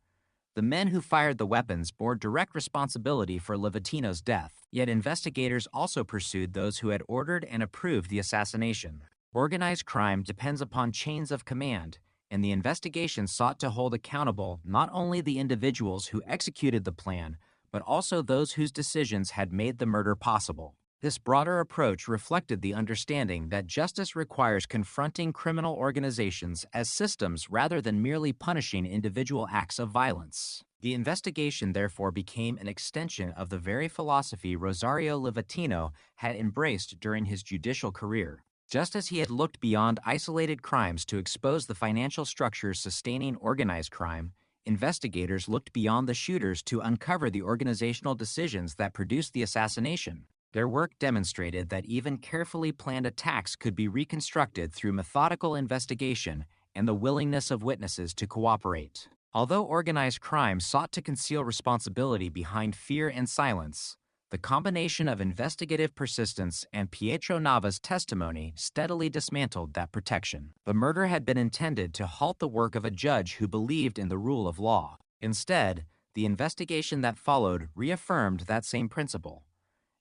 The men who fired the weapons bore direct responsibility for Livatino's death, yet investigators also pursued those who had ordered and approved the assassination. Organized crime depends upon chains of command, and the investigation sought to hold accountable not only the individuals who executed the plan, but also those whose decisions had made the murder possible. This broader approach reflected the understanding that justice requires confronting criminal organizations as systems rather than merely punishing individual acts of violence. The investigation therefore became an extension of the very philosophy Rosario Livatino had embraced during his judicial career. Just as he had looked beyond isolated crimes to expose the financial structures sustaining organized crime, investigators looked beyond the shooters to uncover the organizational decisions that produced the assassination. Their work demonstrated that even carefully planned attacks could be reconstructed through methodical investigation and the willingness of witnesses to cooperate. Although organized crime sought to conceal responsibility behind fear and silence, the combination of investigative persistence and Pietro Nava's testimony steadily dismantled that protection. The murder had been intended to halt the work of a judge who believed in the rule of law. Instead, the investigation that followed reaffirmed that same principle.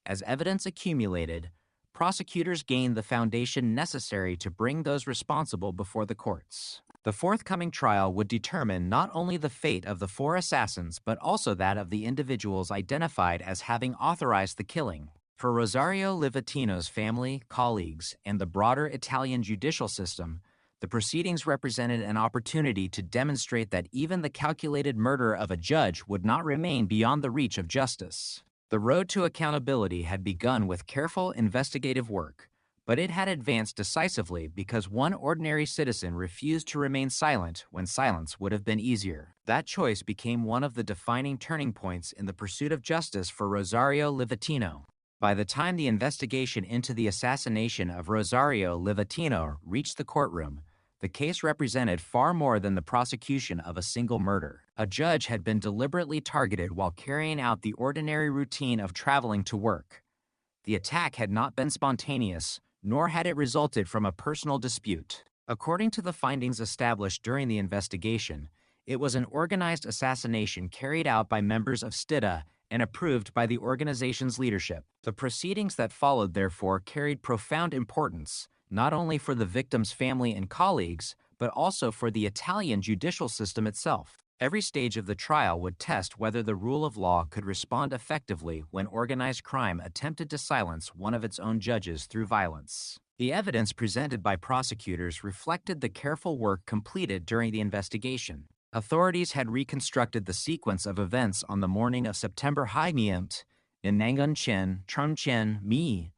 As evidence accumulated, prosecutors gained the foundation necessary to bring those responsible before the courts. The forthcoming trial would determine not only the fate of the 4 assassins, but also that of the individuals identified as having authorized the killing. For Rosario Livatino's family, colleagues, and the broader Italian judicial system, the proceedings represented an opportunity to demonstrate that even the calculated murder of a judge would not remain beyond the reach of justice. The road to accountability had begun with careful investigative work, but it had advanced decisively because one ordinary citizen refused to remain silent when silence would have been easier. That choice became one of the defining turning points in the pursuit of justice for Rosario Livatino. By the time the investigation into the assassination of Rosario Livatino reached the courtroom, the case represented far more than the prosecution of a single murder. A judge had been deliberately targeted while carrying out the ordinary routine of traveling to work. The attack had not been spontaneous, nor had it resulted from a personal dispute. According to the findings established during the investigation, it was an organized assassination carried out by members of STIDA and approved by the organization's leadership. The proceedings that followed, therefore, carried profound importance, not only for the victim's family and colleagues, but also for the Italian judicial system itself. Every stage of the trial would test whether the rule of law could respond effectively when organized crime attempted to silence one of its own judges through violence. The evidence presented by prosecutors reflected the careful work completed during the investigation. Authorities had reconstructed the sequence of events on the morning of September High-Miemt in Nangonchen, Trumchen, Mi.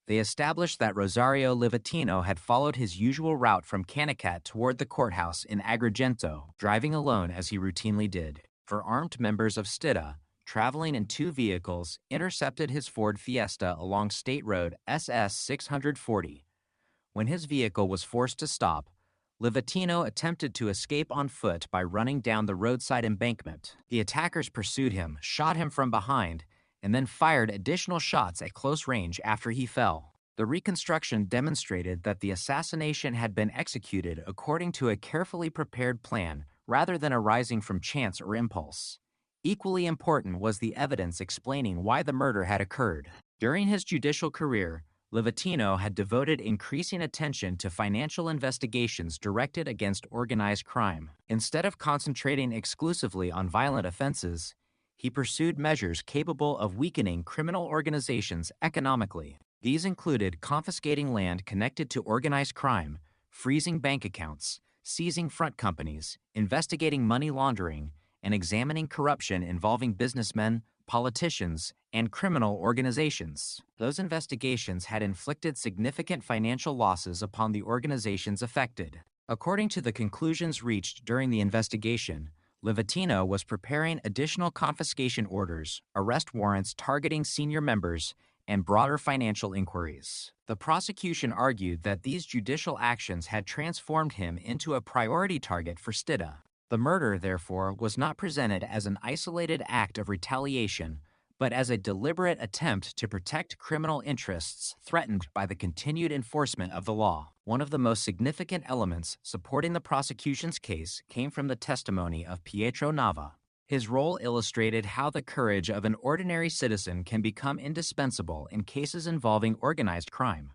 They established that Rosario Livatino had followed his usual route from Canicat toward the courthouse in Agrigento, driving alone as he routinely did. For armed members of STIDA, traveling in 2 vehicles, intercepted his Ford Fiesta along State Road SS 640. When his vehicle was forced to stop, Livatino attempted to escape on foot by running down the roadside embankment. The attackers pursued him, shot him from behind, and then fired additional shots at close range after he fell. The reconstruction demonstrated that the assassination had been executed according to a carefully prepared plan rather than arising from chance or impulse. Equally important was the evidence explaining why the murder had occurred. During his judicial career, Livatino had devoted increasing attention to financial investigations directed against organized crime. Instead of concentrating exclusively on violent offenses, he pursued measures capable of weakening criminal organizations economically. These included confiscating land connected to organized crime, freezing bank accounts, seizing front companies, investigating money laundering, and examining corruption involving businessmen, politicians, and criminal organizations. Those investigations had inflicted significant financial losses upon the organizations affected. According to the conclusions reached during the investigation, Livatino was preparing additional confiscation orders, arrest warrants targeting senior members, and broader financial inquiries. The prosecution argued that these judicial actions had transformed him into a priority target for STIDA. The murder, therefore, was not presented as an isolated act of retaliation, but as a deliberate attempt to protect criminal interests threatened by the continued enforcement of the law. One of the most significant elements supporting the prosecution's case came from the testimony of Pietro Nava. His role illustrated how the courage of an ordinary citizen can become indispensable in cases involving organized crime.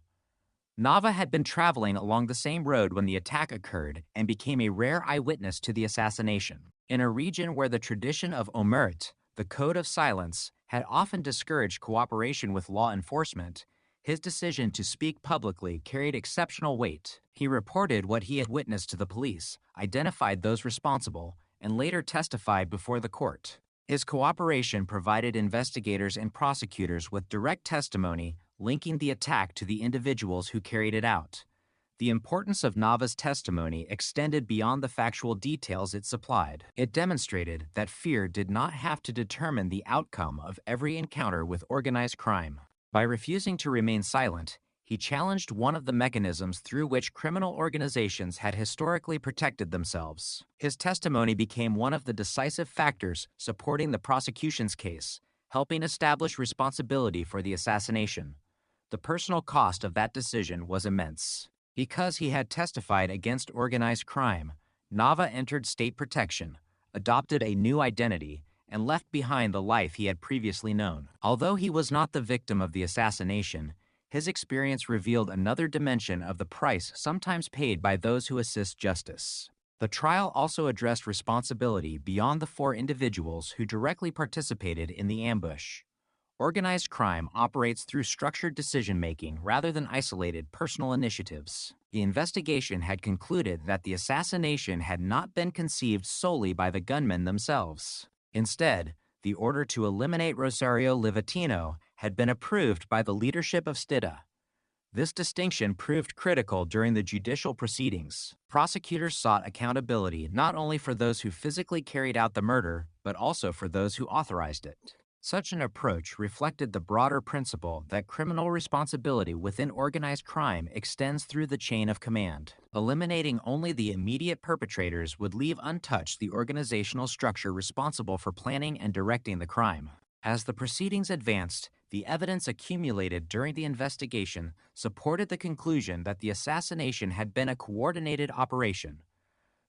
Nava had been traveling along the same road when the attack occurred and became a rare eyewitness to the assassination. In a region where the tradition of omerta, the code of silence, had often discouraged cooperation with law enforcement, his decision to speak publicly carried exceptional weight. He reported what he had witnessed to the police, identified those responsible, and later testified before the court. His cooperation provided investigators and prosecutors with direct testimony linking the attack to the individuals who carried it out. The importance of Nava's testimony extended beyond the factual details it supplied. It demonstrated that fear did not have to determine the outcome of every encounter with organized crime. By refusing to remain silent, he challenged one of the mechanisms through which criminal organizations had historically protected themselves. His testimony became one of the decisive factors supporting the prosecution's case, helping establish responsibility for the assassination. The personal cost of that decision was immense. Because he had testified against organized crime, Nava entered state protection, adopted a new identity, and left behind the life he had previously known. Although he was not the victim of the assassination, his experience revealed another dimension of the price sometimes paid by those who assist justice. The trial also addressed responsibility beyond the 4 individuals who directly participated in the ambush. Organized crime operates through structured decision-making rather than isolated personal initiatives. The investigation had concluded that the assassination had not been conceived solely by the gunmen themselves. Instead, the order to eliminate Rosario Livatino had been approved by the leadership of STIDA. This distinction proved critical during the judicial proceedings. Prosecutors sought accountability not only for those who physically carried out the murder, but also for those who authorized it. Such an approach reflected the broader principle that criminal responsibility within organized crime extends through the chain of command. Eliminating only the immediate perpetrators would leave untouched the organizational structure responsible for planning and directing the crime. As the proceedings advanced, the evidence accumulated during the investigation supported the conclusion that the assassination had been a coordinated operation.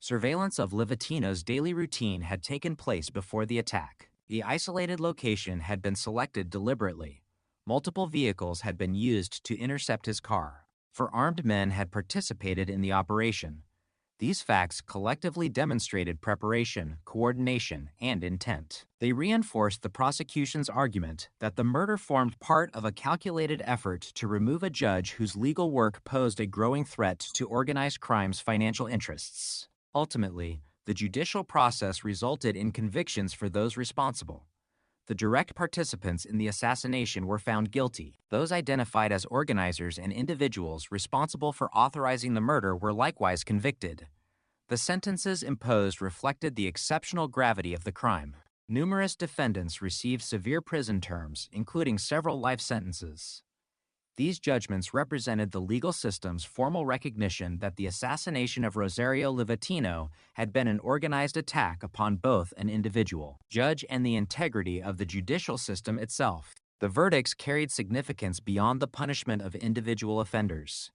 Surveillance of Livatino's daily routine had taken place before the attack. The isolated location had been selected deliberately. Multiple vehicles had been used to intercept his car, for armed men had participated in the operation. These facts collectively demonstrated preparation, coordination, and intent. They reinforced the prosecution's argument that the murder formed part of a calculated effort to remove a judge whose legal work posed a growing threat to organized crime's financial interests. Ultimately, the judicial process resulted in convictions for those responsible. The direct participants in the assassination were found guilty. Those identified as organizers and individuals responsible for authorizing the murder were likewise convicted. The sentences imposed reflected the exceptional gravity of the crime. Numerous defendants received severe prison terms, including several life sentences. These judgments represented the legal system's formal recognition that the assassination of Rosario Livatino had been an organized attack upon both an individual, judge, and the integrity of the judicial system itself. The verdicts carried significance beyond the punishment of individual offenders.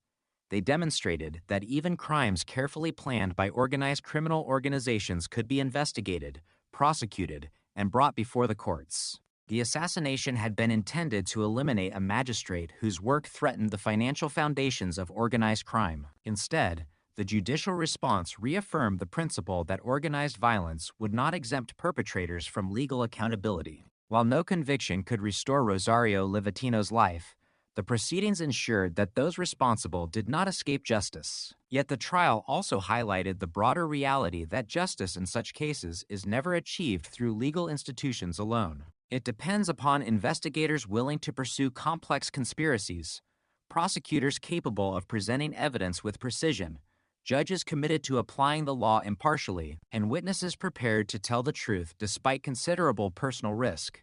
They demonstrated that even crimes carefully planned by organized criminal organizations could be investigated, prosecuted, and brought before the courts. The assassination had been intended to eliminate a magistrate whose work threatened the financial foundations of organized crime. Instead, the judicial response reaffirmed the principle that organized violence would not exempt perpetrators from legal accountability. While no conviction could restore Rosario Livatino's life, the proceedings ensured that those responsible did not escape justice. Yet the trial also highlighted the broader reality that justice in such cases is never achieved through legal institutions alone. It depends upon investigators willing to pursue complex conspiracies, prosecutors capable of presenting evidence with precision, judges committed to applying the law impartially, and witnesses prepared to tell the truth despite considerable personal risk.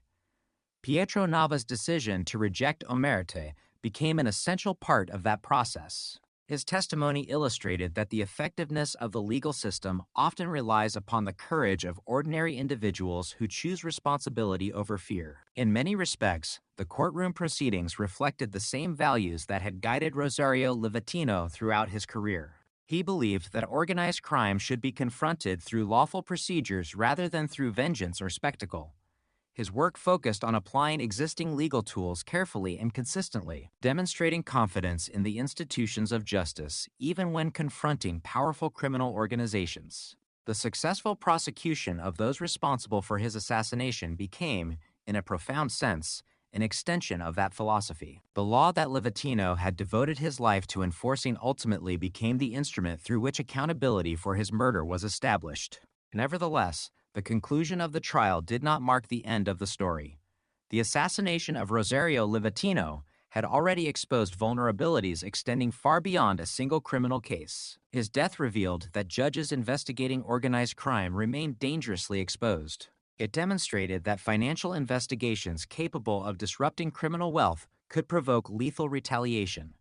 Pietro Nava's decision to reject omerta became an essential part of that process. His testimony illustrated that the effectiveness of the legal system often relies upon the courage of ordinary individuals who choose responsibility over fear. In many respects, the courtroom proceedings reflected the same values that had guided Rosario Livatino throughout his career. He believed that organized crime should be confronted through lawful procedures rather than through vengeance or spectacle. His work focused on applying existing legal tools carefully and consistently, demonstrating confidence in the institutions of justice even when confronting powerful criminal organizations. The successful prosecution of those responsible for his assassination became, in a profound sense, an extension of that philosophy. The law that Livatino had devoted his life to enforcing ultimately became the instrument through which accountability for his murder was established. Nevertheless, the conclusion of the trial did not mark the end of the story. The assassination of Rosario Livatino had already exposed vulnerabilities extending far beyond a single criminal case. His death revealed that judges investigating organized crime remained dangerously exposed. It demonstrated that financial investigations capable of disrupting criminal wealth could provoke lethal retaliation.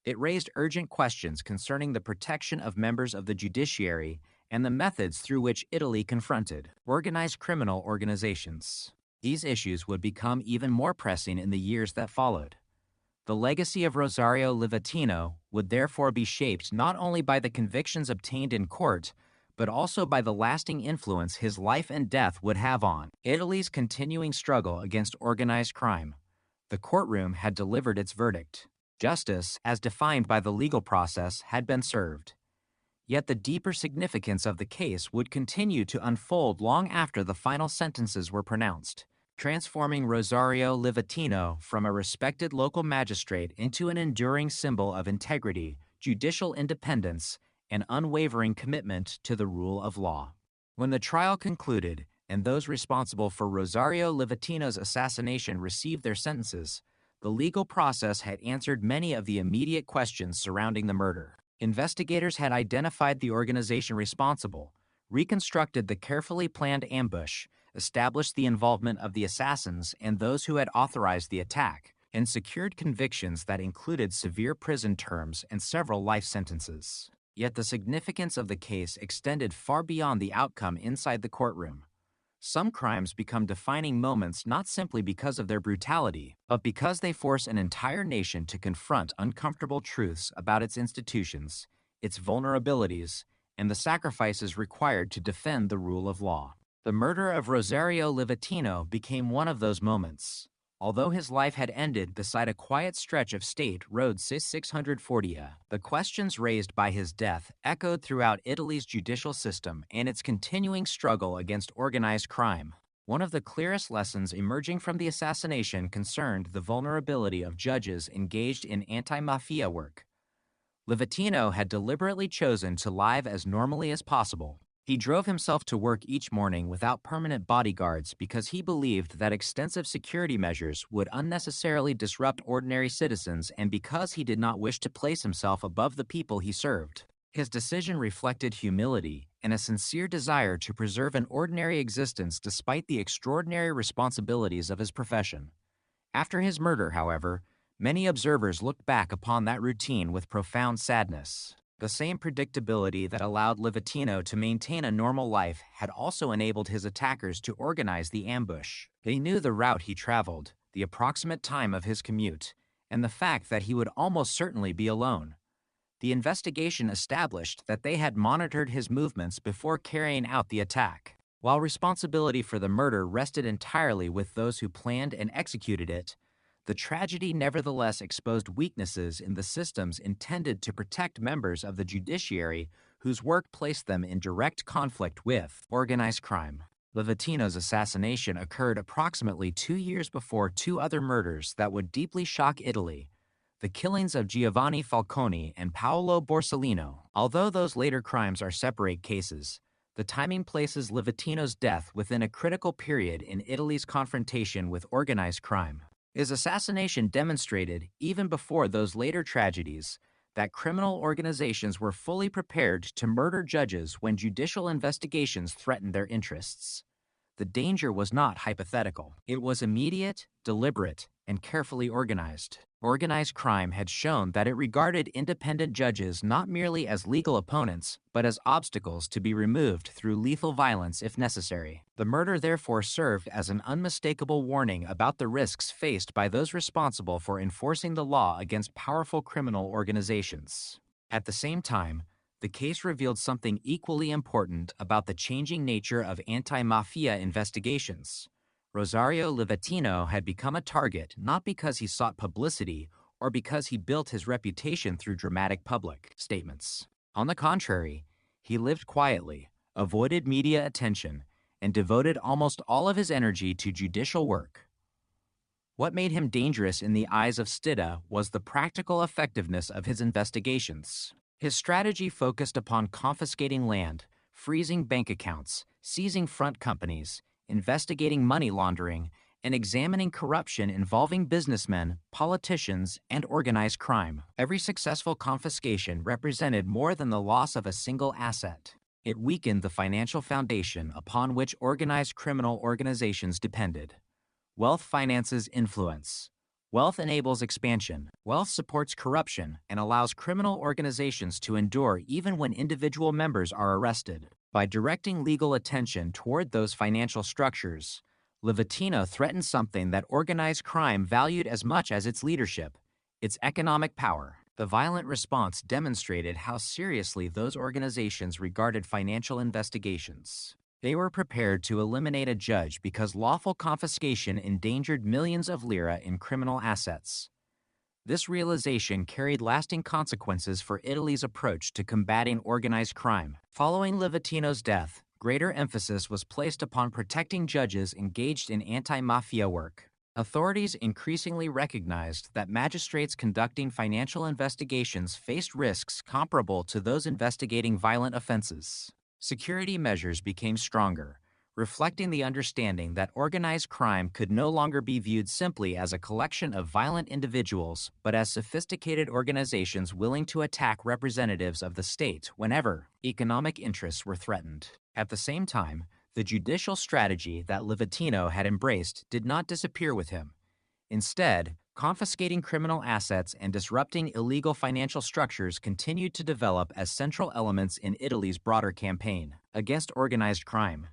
It raised urgent questions concerning the protection of members of the judiciary and the methods through which Italy confronted organized criminal organizations. These issues would become even more pressing in the years that followed. The legacy of Rosario Livatino would therefore be shaped not only by the convictions obtained in court, but also by the lasting influence his life and death would have on Italy's continuing struggle against organized crime. The courtroom had delivered its verdict. Justice, as defined by the legal process, had been served. Yet the deeper significance of the case would continue to unfold long after the final sentences were pronounced, transforming Rosario Livatino from a respected local magistrate into an enduring symbol of integrity, judicial independence, and unwavering commitment to the rule of law. When the trial concluded and those responsible for Rosario Livatino's assassination received their sentences, the legal process had answered many of the immediate questions surrounding the murder. Investigators had identified the organization responsible, reconstructed the carefully planned ambush, established the involvement of the assassins and those who had authorized the attack, and secured convictions that included severe prison terms and several life sentences. Yet the significance of the case extended far beyond the outcome inside the courtroom. Some crimes become defining moments not simply because of their brutality, but because they force an entire nation to confront uncomfortable truths about its institutions, its vulnerabilities, and the sacrifices required to defend the rule of law. The murder of Rosario Livatino became one of those moments. Although his life had ended beside a quiet stretch of State Road 640, the questions raised by his death echoed throughout Italy's judicial system and its continuing struggle against organized crime. One of the clearest lessons emerging from the assassination concerned the vulnerability of judges engaged in anti-mafia work. Livatino had deliberately chosen to live as normally as possible. He drove himself to work each morning without permanent bodyguards because he believed that extensive security measures would unnecessarily disrupt ordinary citizens and because he did not wish to place himself above the people he served. His decision reflected humility and a sincere desire to preserve an ordinary existence despite the extraordinary responsibilities of his profession. After his murder, however, many observers looked back upon that routine with profound sadness. The same predictability that allowed Livatino to maintain a normal life had also enabled his attackers to organize the ambush. They knew the route he traveled, the approximate time of his commute, and the fact that he would almost certainly be alone. The investigation established that they had monitored his movements before carrying out the attack. While responsibility for the murder rested entirely with those who planned and executed it, the tragedy nevertheless exposed weaknesses in the systems intended to protect members of the judiciary whose work placed them in direct conflict with organized crime. Livatino's assassination occurred approximately 2 years before two other murders that would deeply shock Italy: the killings of Giovanni Falcone and Paolo Borsellino. Although those later crimes are separate cases, the timing places Livatino's death within a critical period in Italy's confrontation with organized crime. His assassination demonstrated, even before those later tragedies, that criminal organizations were fully prepared to murder judges when judicial investigations threatened their interests. The danger was not hypothetical. It was immediate, deliberate, and carefully organized. Organized crime had shown that it regarded independent judges not merely as legal opponents, but as obstacles to be removed through lethal violence if necessary. The murder therefore served as an unmistakable warning about the risks faced by those responsible for enforcing the law against powerful criminal organizations. At the same time, the case revealed something equally important about the changing nature of anti-mafia investigations. Rosario Livatino had become a target not because he sought publicity or because he built his reputation through dramatic public statements. On the contrary, he lived quietly, avoided media attention, and devoted almost all of his energy to judicial work. What made him dangerous in the eyes of Stida was the practical effectiveness of his investigations. His strategy focused upon confiscating land, freezing bank accounts, seizing front companies, investigating money laundering, and examining corruption involving businessmen, politicians, and organized crime. Every successful confiscation represented more than the loss of a single asset. It weakened the financial foundation upon which organized criminal organizations depended. Wealth finances influence. Wealth enables expansion. Wealth supports corruption and allows criminal organizations to endure even when individual members are arrested. By directing legal attention toward those financial structures, Livatino threatened something that organized crime valued as much as its leadership: its economic power. The violent response demonstrated how seriously those organizations regarded financial investigations. They were prepared to eliminate a judge because lawful confiscation endangered millions of lira in criminal assets. This realization carried lasting consequences for Italy's approach to combating organized crime. Following Livatino's death, greater emphasis was placed upon protecting judges engaged in anti-mafia work. Authorities increasingly recognized that magistrates conducting financial investigations faced risks comparable to those investigating violent offenses. Security measures became stronger, reflecting the understanding that organized crime could no longer be viewed simply as a collection of violent individuals, but as sophisticated organizations willing to attack representatives of the state whenever economic interests were threatened. At the same time, The judicial strategy that Livatino had embraced did not disappear with him. Instead, confiscating criminal assets and disrupting illegal financial structures continued to develop as central elements in Italy's broader campaign against organized crime.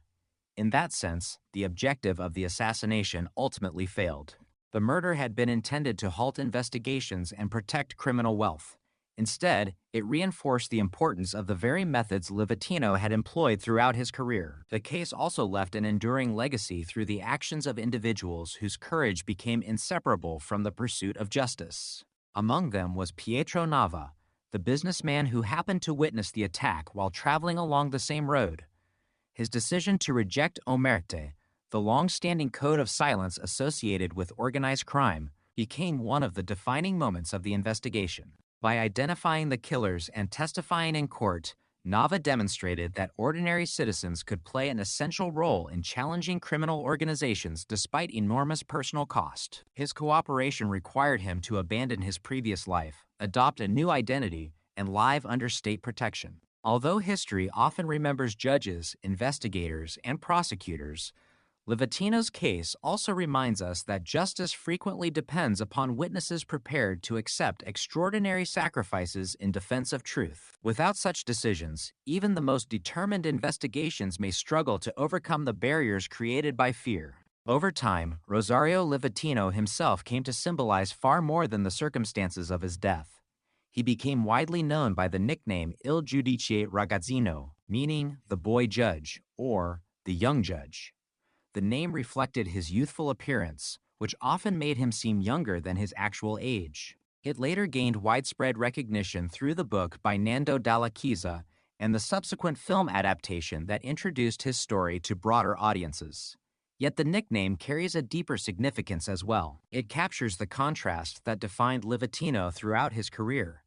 In that sense, the objective of the assassination ultimately failed. The murder had been intended to halt investigations and protect criminal wealth. Instead, it reinforced the importance of the very methods Livatino had employed throughout his career. The case also left an enduring legacy through the actions of individuals whose courage became inseparable from the pursuit of justice. Among them was Pietro Nava, the businessman who happened to witness the attack while traveling along the same road. His decision to reject omerta, the long-standing code of silence associated with organized crime, became one of the defining moments of the investigation. By identifying the killers and testifying in court, Nava demonstrated that ordinary citizens could play an essential role in challenging criminal organizations despite enormous personal cost. His cooperation required him to abandon his previous life, adopt a new identity, and live under state protection. Although history often remembers judges, investigators, and prosecutors, Livatino's case also reminds us that justice frequently depends upon witnesses prepared to accept extraordinary sacrifices in defense of truth. Without such decisions, even the most determined investigations may struggle to overcome the barriers created by fear. Over time, Rosario Livatino himself came to symbolize far more than the circumstances of his death. He became widely known by the nickname Il Giudice Ragazzino, meaning the boy judge or the young judge. The name reflected his youthful appearance, which often made him seem younger than his actual age. It later gained widespread recognition through the book by Nando Dalla Chiesa and the subsequent film adaptation that introduced his story to broader audiences. Yet the nickname carries a deeper significance as well. It captures the contrast that defined Livatino throughout his career.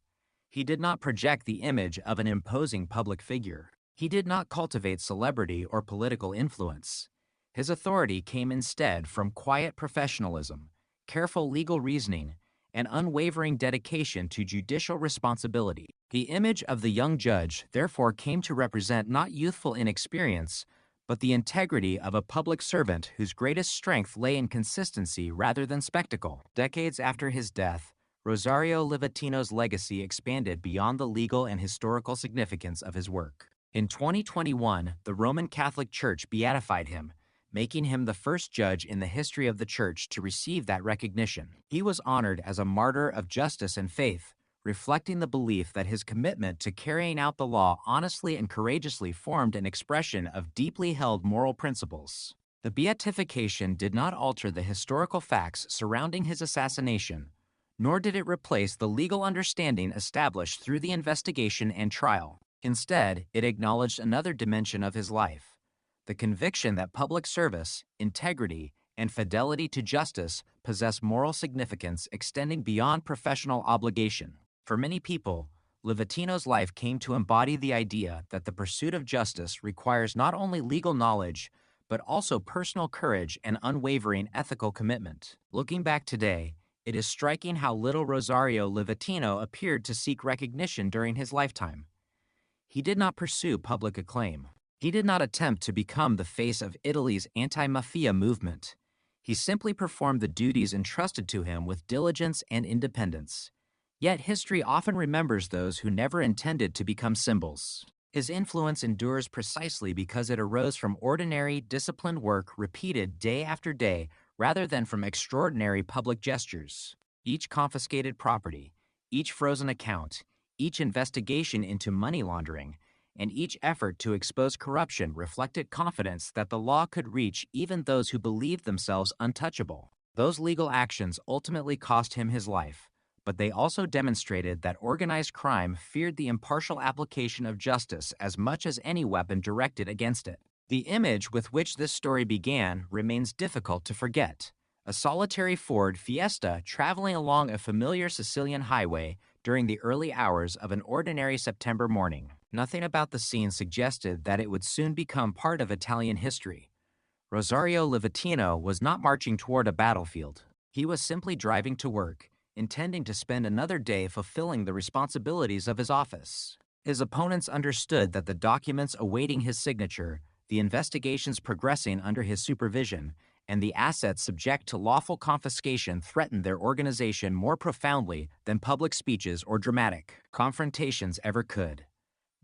He did not project the image of an imposing public figure. He did not cultivate celebrity or political influence. His authority came instead from quiet professionalism, careful legal reasoning, and unwavering dedication to judicial responsibility. The image of the young judge therefore came to represent not youthful inexperience, but the integrity of a public servant whose greatest strength lay in consistency rather than spectacle. Decades after his death, Rosario Livatino's legacy expanded beyond the legal and historical significance of his work. In 2021, the Roman Catholic Church beatified him, making him the first judge in the history of the church to receive that recognition. He was honored as a martyr of justice and faith, reflecting the belief that his commitment to carrying out the law honestly and courageously formed an expression of deeply held moral principles. The beatification did not alter the historical facts surrounding his assassination, nor did it replace the legal understanding established through the investigation and trial. Instead, it acknowledged another dimension of his life: the conviction that public service, integrity, and fidelity to justice possess moral significance extending beyond professional obligation. For many people, Livatino's life came to embody the idea that the pursuit of justice requires not only legal knowledge, but also personal courage and unwavering ethical commitment. Looking back today, it is striking how little Rosario Livatino appeared to seek recognition during his lifetime. He did not pursue public acclaim. He did not attempt to become the face of Italy's anti-mafia movement. He simply performed the duties entrusted to him with diligence and independence. Yet history often remembers those who never intended to become symbols. His influence endures precisely because it arose from ordinary, disciplined work repeated day after day rather than from extraordinary public gestures. Each confiscated property, each frozen account, each investigation into money laundering, and each effort to expose corruption reflected confidence that the law could reach even those who believed themselves untouchable. Those legal actions ultimately cost him his life, but they also demonstrated that organized crime feared the impartial application of justice as much as any weapon directed against it. The image with which this story began remains difficult to forget: a solitary Ford Fiesta traveling along a familiar Sicilian highway during the early hours of an ordinary September morning. Nothing about the scene suggested that it would soon become part of Italian history. Rosario Livatino was not marching toward a battlefield. He was simply driving to work, intending to spend another day fulfilling the responsibilities of his office. His opponents understood that the documents awaiting his signature, the investigations progressing under his supervision, and the assets subject to lawful confiscation threatened their organization more profoundly than public speeches or dramatic confrontations ever could.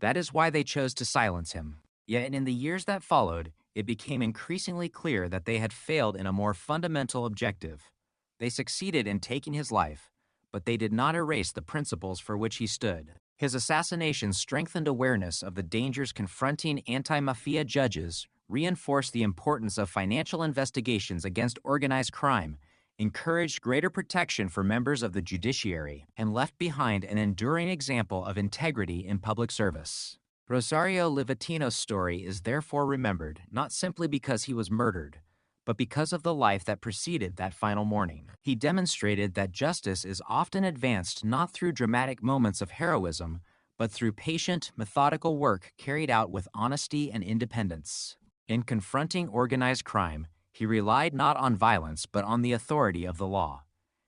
That is why they chose to silence him. Yet in the years that followed, it became increasingly clear that they had failed in a more fundamental objective. They succeeded in taking his life, but they did not erase the principles for which he stood. His assassination strengthened awareness of the dangers confronting anti-mafia judges, reinforced the importance of financial investigations against organized crime, encouraged greater protection for members of the judiciary, and left behind an enduring example of integrity in public service. Rosario Livatino's story is therefore remembered not simply because he was murdered, but because of the life that preceded that final morning. He demonstrated that justice is often advanced not through dramatic moments of heroism, but through patient, methodical work carried out with honesty and independence. In confronting organized crime, he relied not on violence but on the authority of the law.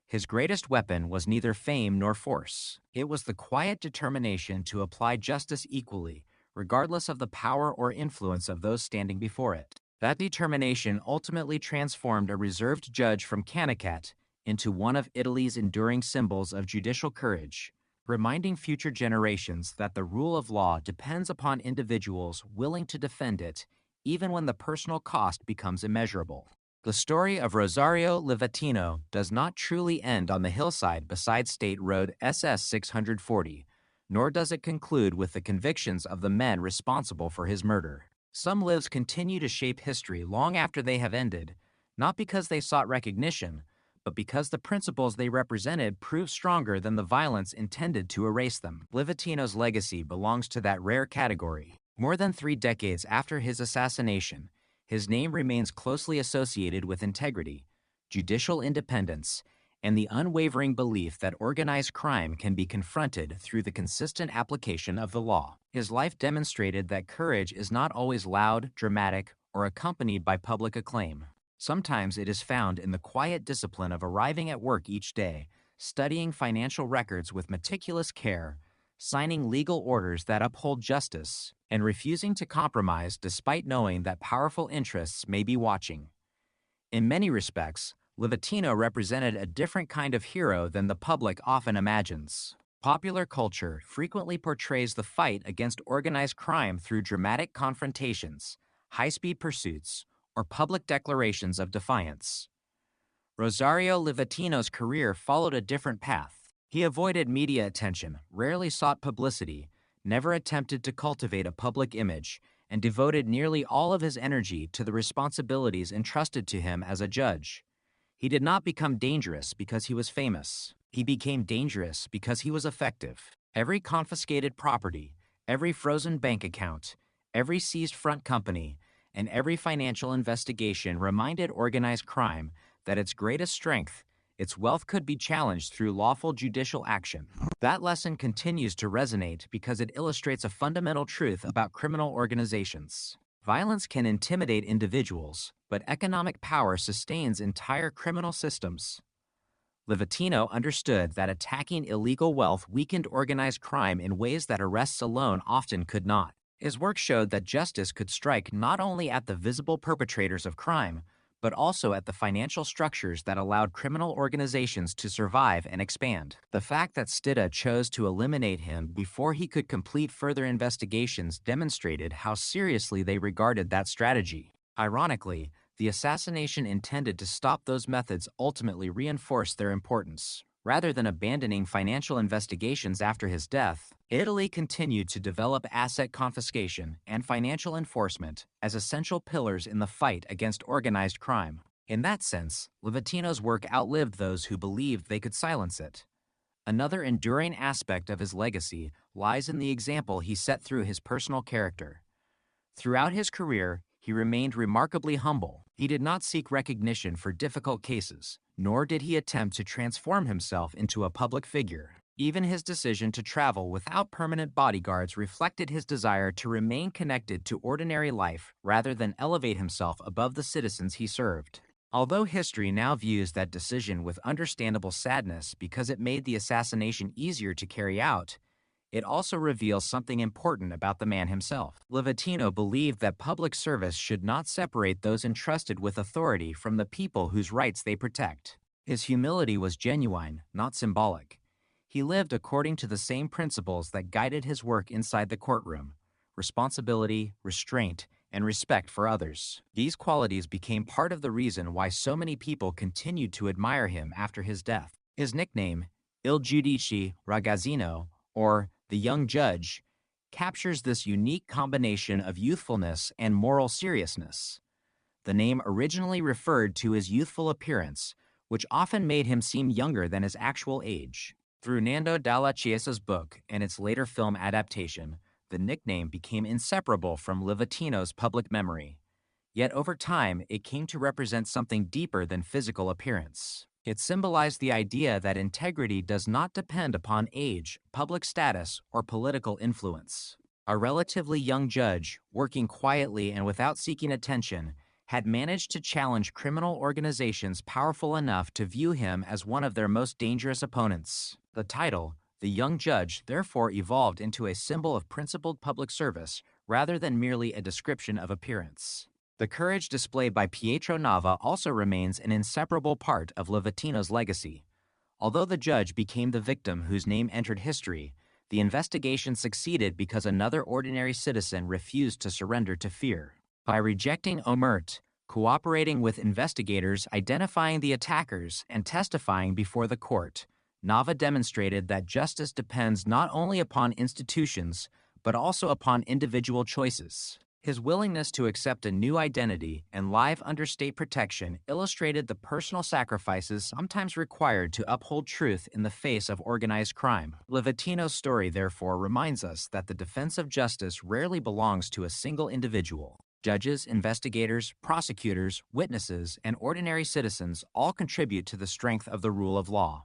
His greatest weapon was neither fame nor force. It was the quiet determination to apply justice equally, regardless of the power or influence of those standing before it. That determination ultimately transformed a reserved judge from Canicat into one of Italy's enduring symbols of judicial courage, reminding future generations that the rule of law depends upon individuals willing to defend it, even when the personal cost becomes immeasurable. The story of Rosario Livatino does not truly end on the hillside beside State Road SS 640, nor does it conclude with the convictions of the men responsible for his murder. Some lives continue to shape history long after they have ended, not because they sought recognition, but because the principles they represented proved stronger than the violence intended to erase them. Livatino's legacy belongs to that rare category. More than 3 decades after his assassination, his name remains closely associated with integrity, judicial independence, and the unwavering belief that organized crime can be confronted through the consistent application of the law. His life demonstrated that courage is not always loud, dramatic, or accompanied by public acclaim. Sometimes it is found in the quiet discipline of arriving at work each day, studying financial records with meticulous care, signing legal orders that uphold justice, and refusing to compromise despite knowing that powerful interests may be watching. In many respects, Livatino represented a different kind of hero than the public often imagines. Popular culture frequently portrays the fight against organized crime through dramatic confrontations, high-speed pursuits, or public declarations of defiance. Rosario Livatino's career followed a different path. He avoided media attention, rarely sought publicity, never attempted to cultivate a public image, and devoted nearly all of his energy to the responsibilities entrusted to him as a judge. He did not become dangerous because he was famous. He became dangerous because he was effective. Every confiscated property, every frozen bank account, every seized front company, and every financial investigation reminded organized crime that its greatest strength, its wealth, could be challenged through lawful judicial action. That lesson continues to resonate because it illustrates a fundamental truth about criminal organizations. Violence can intimidate individuals, but economic power sustains entire criminal systems. Livatino understood that attacking illegal wealth weakened organized crime in ways that arrests alone often could not. His work showed that justice could strike not only at the visible perpetrators of crime, but also at the financial structures that allowed criminal organizations to survive and expand. The fact that Stida chose to eliminate him before he could complete further investigations demonstrated how seriously they regarded that strategy. Ironically, the assassination intended to stop those methods ultimately reinforced their importance. Rather than abandoning financial investigations after his death, Italy continued to develop asset confiscation and financial enforcement as essential pillars in the fight against organized crime. In that sense, Livatino's work outlived those who believed they could silence it. Another enduring aspect of his legacy lies in the example he set through his personal character. Throughout his career, he remained remarkably humble. He did not seek recognition for difficult cases, nor did he attempt to transform himself into a public figure. Even his decision to travel without permanent bodyguards reflected his desire to remain connected to ordinary life rather than elevate himself above the citizens he served. Although history now views that decision with understandable sadness because it made the assassination easier to carry out, it also reveals something important about the man himself. Livatino believed that public service should not separate those entrusted with authority from the people whose rights they protect. His humility was genuine, not symbolic. He lived according to the same principles that guided his work inside the courtroom: responsibility, restraint, and respect for others. These qualities became part of the reason why so many people continued to admire him after his death. His nickname, Il Giudice Ragazzino, or the Young Judge, captures this unique combination of youthfulness and moral seriousness. The name originally referred to his youthful appearance, which often made him seem younger than his actual age. Through Nando Dalla Chiesa's book and its later film adaptation, the nickname became inseparable from Livatino's public memory. Yet over time, it came to represent something deeper than physical appearance. It symbolized the idea that integrity does not depend upon age, public status, or political influence. A relatively young judge, working quietly and without seeking attention, had managed to challenge criminal organizations powerful enough to view him as one of their most dangerous opponents. The title, the Young Judge, therefore evolved into a symbol of principled public service rather than merely a description of appearance. The courage displayed by Pietro Nava also remains an inseparable part of Livatino's legacy. Although the judge became the victim whose name entered history, the investigation succeeded because another ordinary citizen refused to surrender to fear. By rejecting omerta, cooperating with investigators, identifying the attackers, and testifying before the court, Nava demonstrated that justice depends not only upon institutions, but also upon individual choices. His willingness to accept a new identity and live under state protection illustrated the personal sacrifices sometimes required to uphold truth in the face of organized crime. Livatino's story, therefore, reminds us that the defense of justice rarely belongs to a single individual. Judges, investigators, prosecutors, witnesses, and ordinary citizens all contribute to the strength of the rule of law.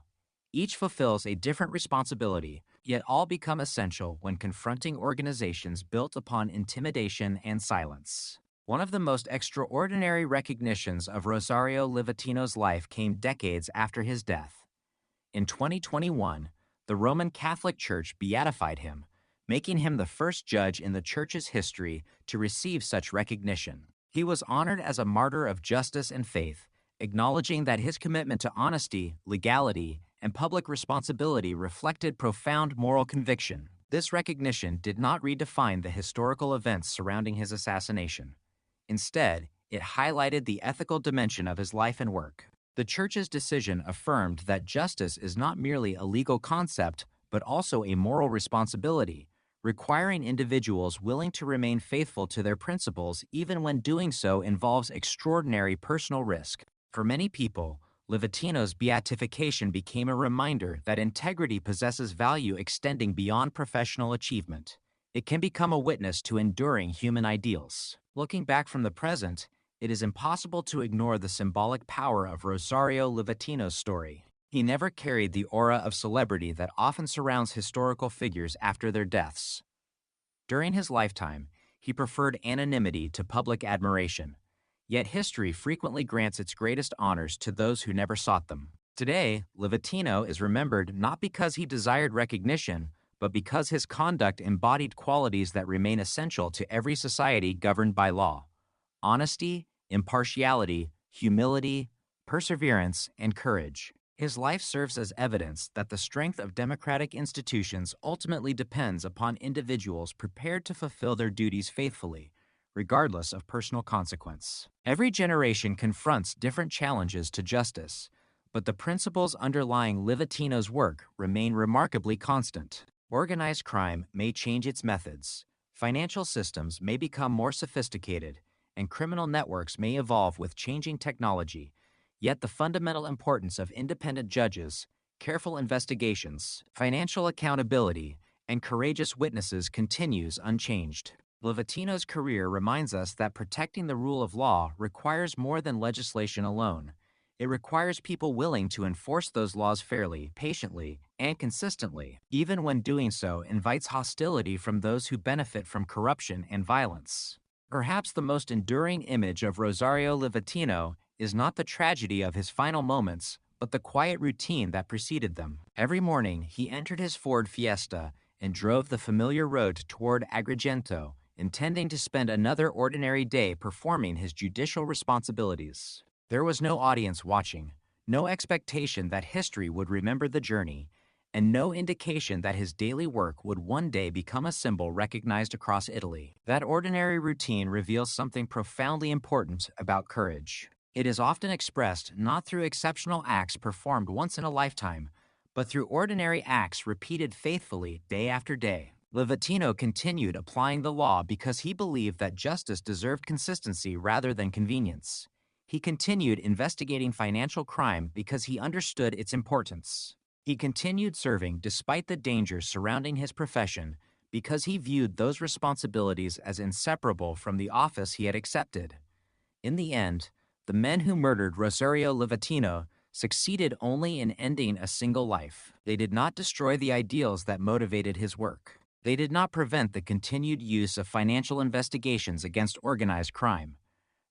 Each fulfills a different responsibility, yet all become essential when confronting organizations built upon intimidation and silence. One of the most extraordinary recognitions of Rosario Livatino's life came decades after his death. In 2021, the Roman Catholic Church beatified him, making him the first judge in the Church's history to receive such recognition. He was honored as a martyr of justice and faith, acknowledging that his commitment to honesty, legality, and public responsibility reflected profound moral conviction. This recognition did not redefine the historical events surrounding his assassination. Instead, it highlighted the ethical dimension of his life and work. The Church's decision affirmed that justice is not merely a legal concept, but also a moral responsibility, requiring individuals willing to remain faithful to their principles even when doing so involves extraordinary personal risk. For many people, Livatino's beatification became a reminder that integrity possesses value extending beyond professional achievement. It can become a witness to enduring human ideals. Looking back from the present, it is impossible to ignore the symbolic power of Rosario Livatino's story. He never carried the aura of celebrity that often surrounds historical figures after their deaths. During his lifetime, he preferred anonymity to public admiration. Yet history frequently grants its greatest honors to those who never sought them. Today, Livatino is remembered not because he desired recognition, but because his conduct embodied qualities that remain essential to every society governed by law: honesty, impartiality, humility, perseverance, and courage. His life serves as evidence that the strength of democratic institutions ultimately depends upon individuals prepared to fulfill their duties faithfully, regardless of personal consequence. Every generation confronts different challenges to justice, but the principles underlying Livatino's work remain remarkably constant. Organized crime may change its methods, financial systems may become more sophisticated, and criminal networks may evolve with changing technology, yet the fundamental importance of independent judges, careful investigations, financial accountability, and courageous witnesses continues unchanged. Livatino's career reminds us that protecting the rule of law requires more than legislation alone. It requires people willing to enforce those laws fairly, patiently, and consistently, even when doing so invites hostility from those who benefit from corruption and violence. Perhaps the most enduring image of Rosario Livatino is not the tragedy of his final moments, but the quiet routine that preceded them. Every morning, he entered his Ford Fiesta and drove the familiar road toward Agrigento, intending to spend another ordinary day performing his judicial responsibilities. There was no audience watching, no expectation that history would remember the journey, and no indication that his daily work would one day become a symbol recognized across Italy. That ordinary routine reveals something profoundly important about courage. It is often expressed not through exceptional acts performed once in a lifetime, but through ordinary acts repeated faithfully day after day. Livatino continued applying the law because he believed that justice deserved consistency rather than convenience. He continued investigating financial crime because he understood its importance. He continued serving despite the dangers surrounding his profession because he viewed those responsibilities as inseparable from the office he had accepted. In the end, the men who murdered Rosario Livatino succeeded only in ending a single life. They did not destroy the ideals that motivated his work. They did not prevent the continued use of financial investigations against organized crime.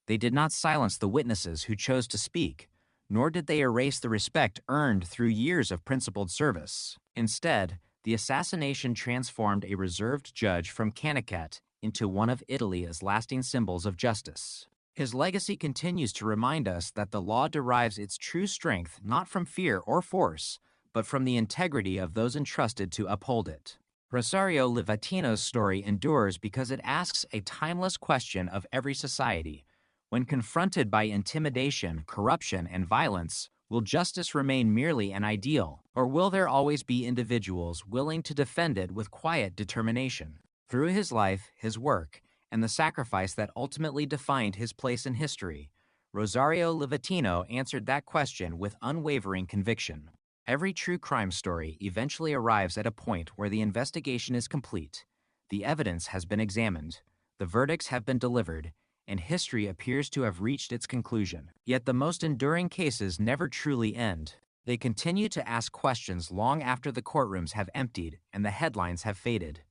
They did not silence the witnesses who chose to speak, nor did they erase the respect earned through years of principled service. Instead, the assassination transformed a reserved judge from Canicat into one of Italy's lasting symbols of justice. His legacy continues to remind us that the law derives its true strength not from fear or force, but from the integrity of those entrusted to uphold it. Rosario Livatino's story endures because it asks a timeless question of every society. When confronted by intimidation, corruption, and violence, will justice remain merely an ideal, or will there always be individuals willing to defend it with quiet determination? Through his life, his work, and the sacrifice that ultimately defined his place in history, Rosario Livatino answered that question with unwavering conviction. Every true crime story eventually arrives at a point where the investigation is complete, the evidence has been examined, the verdicts have been delivered, and history appears to have reached its conclusion. Yet the most enduring cases never truly end. They continue to ask questions long after the courtrooms have emptied and the headlines have faded.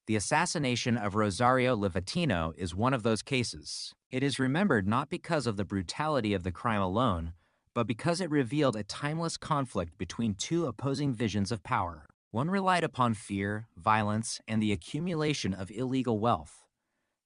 The assassination of Rosario Livatino is one of those cases. It is remembered not because of the brutality of the crime alone, but because it revealed a timeless conflict between two opposing visions of power. One relied upon fear, violence, and the accumulation of illegal wealth.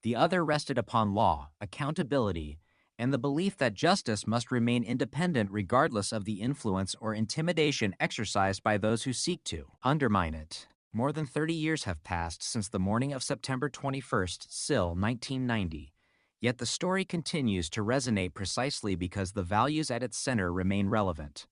The other rested upon law, accountability, and the belief that justice must remain independent regardless of the influence or intimidation exercised by those who seek to undermine it. More than 30 years have passed since the morning of September 21st, SIL 1990, yet the story continues to resonate precisely because the values at its center remain relevant.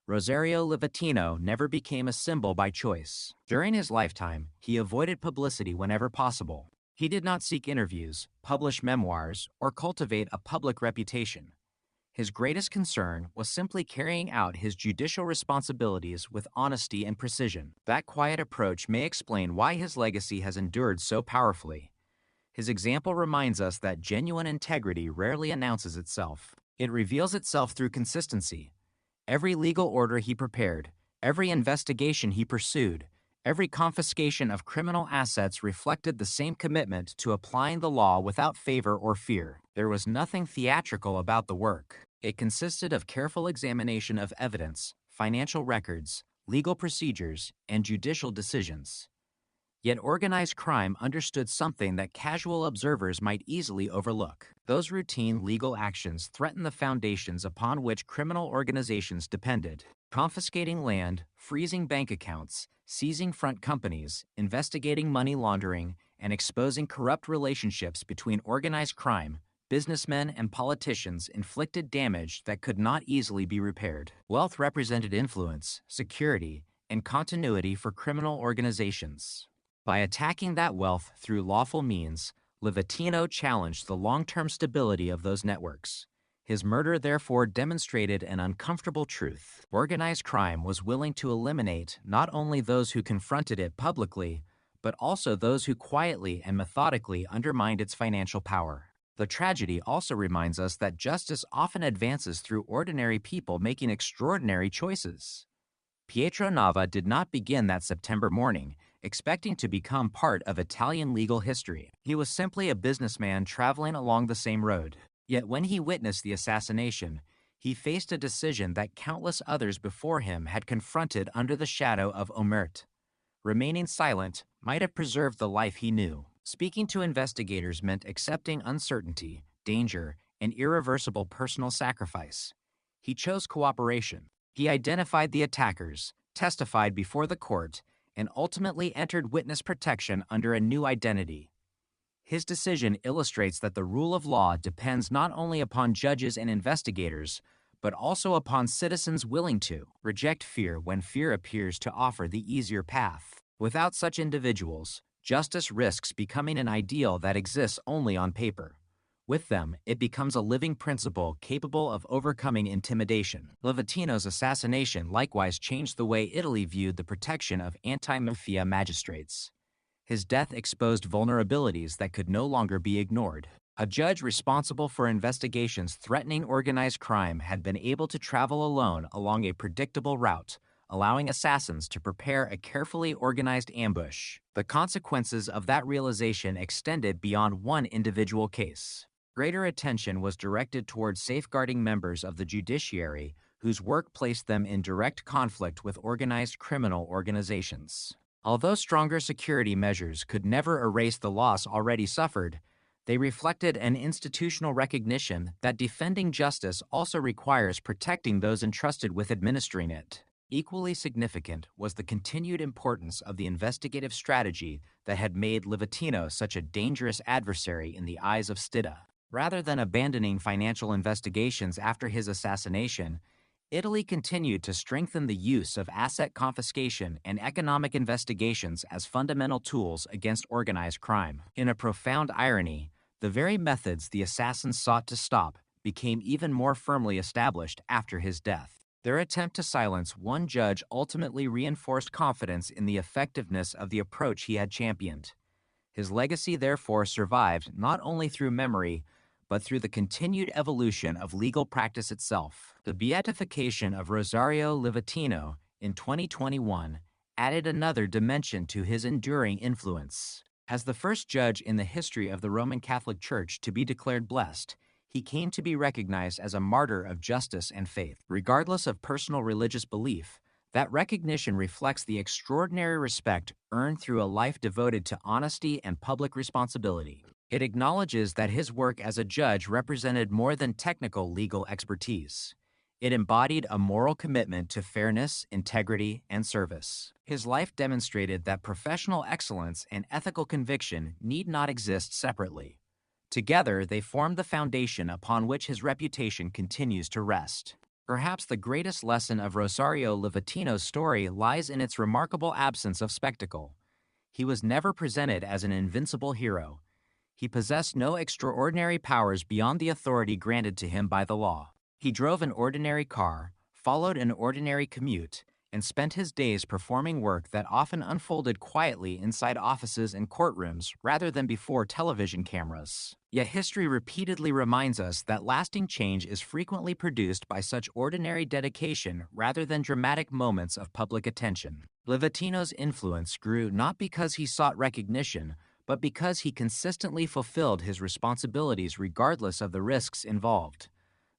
Rosario Livatino never became a symbol by choice. During his lifetime, he avoided publicity whenever possible. He did not seek interviews, publish memoirs, or cultivate a public reputation. His greatest concern was simply carrying out his judicial responsibilities with honesty and precision. That quiet approach may explain why his legacy has endured so powerfully. His example reminds us that genuine integrity rarely announces itself. It reveals itself through consistency. Every legal order he prepared, every investigation he pursued, every confiscation of criminal assets reflected the same commitment to applying the law without favor or fear. There was nothing theatrical about the work. It consisted of careful examination of evidence, financial records, legal procedures, and judicial decisions. Yet organized crime understood something that casual observers might easily overlook. Those routine legal actions threatened the foundations upon which criminal organizations depended. Confiscating land, freezing bank accounts, seizing front companies, investigating money laundering, and exposing corrupt relationships between organized crime, businessmen and politicians inflicted damage that could not easily be repaired. Wealth represented influence, security, and continuity for criminal organizations. By attacking that wealth through lawful means, Livatino challenged the long-term stability of those networks. His murder therefore demonstrated an uncomfortable truth. Organized crime was willing to eliminate not only those who confronted it publicly, but also those who quietly and methodically undermined its financial power. The tragedy also reminds us that justice often advances through ordinary people making extraordinary choices. Pietro Nava did not begin that September morning expecting to become part of Italian legal history. He was simply a businessman traveling along the same road. Yet when he witnessed the assassination, he faced a decision that countless others before him had confronted under the shadow of omerta. Remaining silent might have preserved the life he knew. Speaking to investigators meant accepting uncertainty, danger, and irreversible personal sacrifice. He chose cooperation. He identified the attackers, testified before the court, and ultimately entered witness protection under a new identity. His decision illustrates that the rule of law depends not only upon judges and investigators, but also upon citizens willing to reject fear when fear appears to offer the easier path. Without such individuals, justice risks becoming an ideal that exists only on paper. With them, it becomes a living principle capable of overcoming intimidation. Livatino's assassination likewise changed the way Italy viewed the protection of anti-mafia magistrates. His death exposed vulnerabilities that could no longer be ignored. A judge responsible for investigations threatening organized crime had been able to travel alone along a predictable route, allowing assassins to prepare a carefully organized ambush. The consequences of that realization extended beyond one individual case. Greater attention was directed towards safeguarding members of the judiciary whose work placed them in direct conflict with organized criminal organizations. Although stronger security measures could never erase the loss already suffered, they reflected an institutional recognition that defending justice also requires protecting those entrusted with administering it. Equally significant was the continued importance of the investigative strategy that had made Livatino such a dangerous adversary in the eyes of Stidda. Rather than abandoning financial investigations after his assassination, Italy continued to strengthen the use of asset confiscation and economic investigations as fundamental tools against organized crime. In a profound irony, the very methods the assassins sought to stop became even more firmly established after his death. Their attempt to silence one judge ultimately reinforced confidence in the effectiveness of the approach he had championed. His legacy therefore survived not only through memory, but through the continued evolution of legal practice itself. The beatification of Rosario Livatino in 2021 added another dimension to his enduring influence. As the first judge in the history of the Roman Catholic Church to be declared blessed, he came to be recognized as a martyr of justice and faith. Regardless of personal religious belief, that recognition reflects the extraordinary respect earned through a life devoted to honesty and public responsibility. It acknowledges that his work as a judge represented more than technical legal expertise. It embodied a moral commitment to fairness, integrity, and service. His life demonstrated that professional excellence and ethical conviction need not exist separately. Together, they form the foundation upon which his reputation continues to rest. Perhaps the greatest lesson of Rosario Livatino's story lies in its remarkable absence of spectacle. He was never presented as an invincible hero. He possessed no extraordinary powers beyond the authority granted to him by the law. He drove an ordinary car, followed an ordinary commute, and spent his days performing work that often unfolded quietly inside offices and courtrooms rather than before television cameras. Yet history repeatedly reminds us that lasting change is frequently produced by such ordinary dedication rather than dramatic moments of public attention. Livatino's influence grew not because he sought recognition, but because he consistently fulfilled his responsibilities regardless of the risks involved.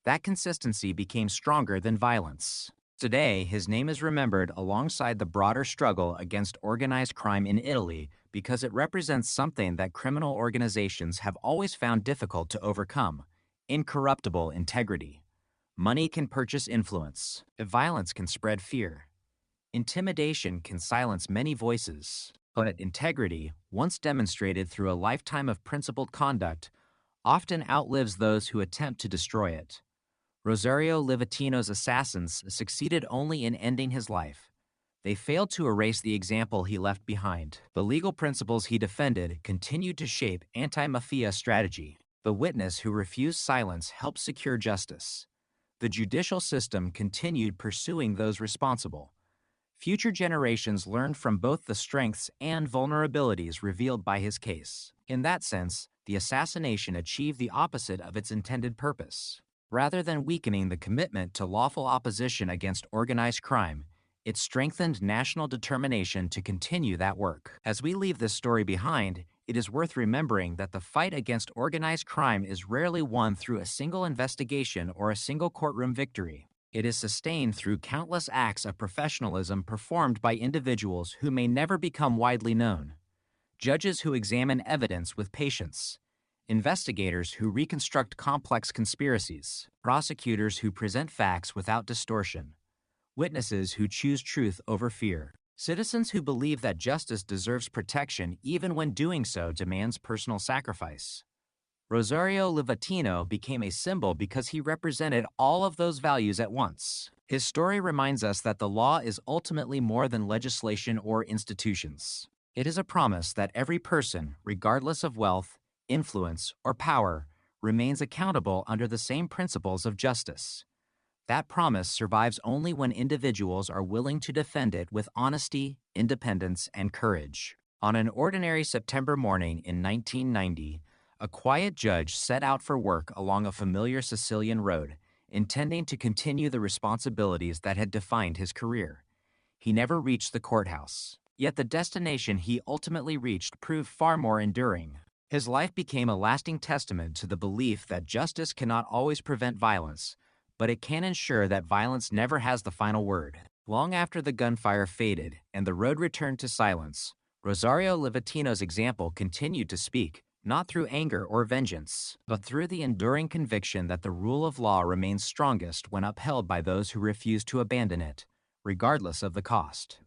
That consistency became stronger than violence. Today, his name is remembered alongside the broader struggle against organized crime in Italy because it represents something that criminal organizations have always found difficult to overcome: incorruptible integrity. Money can purchase influence. Violence can spread fear. Intimidation can silence many voices. But integrity, once demonstrated through a lifetime of principled conduct, often outlives those who attempt to destroy it. Rosario Livatino's assassins succeeded only in ending his life. They failed to erase the example he left behind. The legal principles he defended continued to shape anti-mafia strategy. The witness who refused silence helped secure justice. The judicial system continued pursuing those responsible. Future generations learned from both the strengths and vulnerabilities revealed by his case. In that sense, the assassination achieved the opposite of its intended purpose. Rather than weakening the commitment to lawful opposition against organized crime, it strengthened national determination to continue that work. As we leave this story behind, it is worth remembering that the fight against organized crime is rarely won through a single investigation or a single courtroom victory. It is sustained through countless acts of professionalism performed by individuals who may never become widely known, judges who examine evidence with patience, investigators who reconstruct complex conspiracies, prosecutors who present facts without distortion, witnesses who choose truth over fear, citizens who believe that justice deserves protection even when doing so demands personal sacrifice. Rosario Livatino became a symbol because he represented all of those values at once. His story reminds us that the law is ultimately more than legislation or institutions. It is a promise that every person, regardless of wealth, influence, or power, remains accountable under the same principles of justice. That promise survives only when individuals are willing to defend it with honesty, independence, and courage. On an ordinary September morning in 1990, a quiet judge set out for work along a familiar Sicilian road, intending to continue the responsibilities that had defined his career. He never reached the courthouse, yet the destination he ultimately reached proved far more enduring. His life became a lasting testament to the belief that justice cannot always prevent violence, but it can ensure that violence never has the final word. Long after the gunfire faded and the road returned to silence, Rosario Livatino's example continued to speak, not through anger or vengeance, but through the enduring conviction that the rule of law remains strongest when upheld by those who refuse to abandon it, regardless of the cost.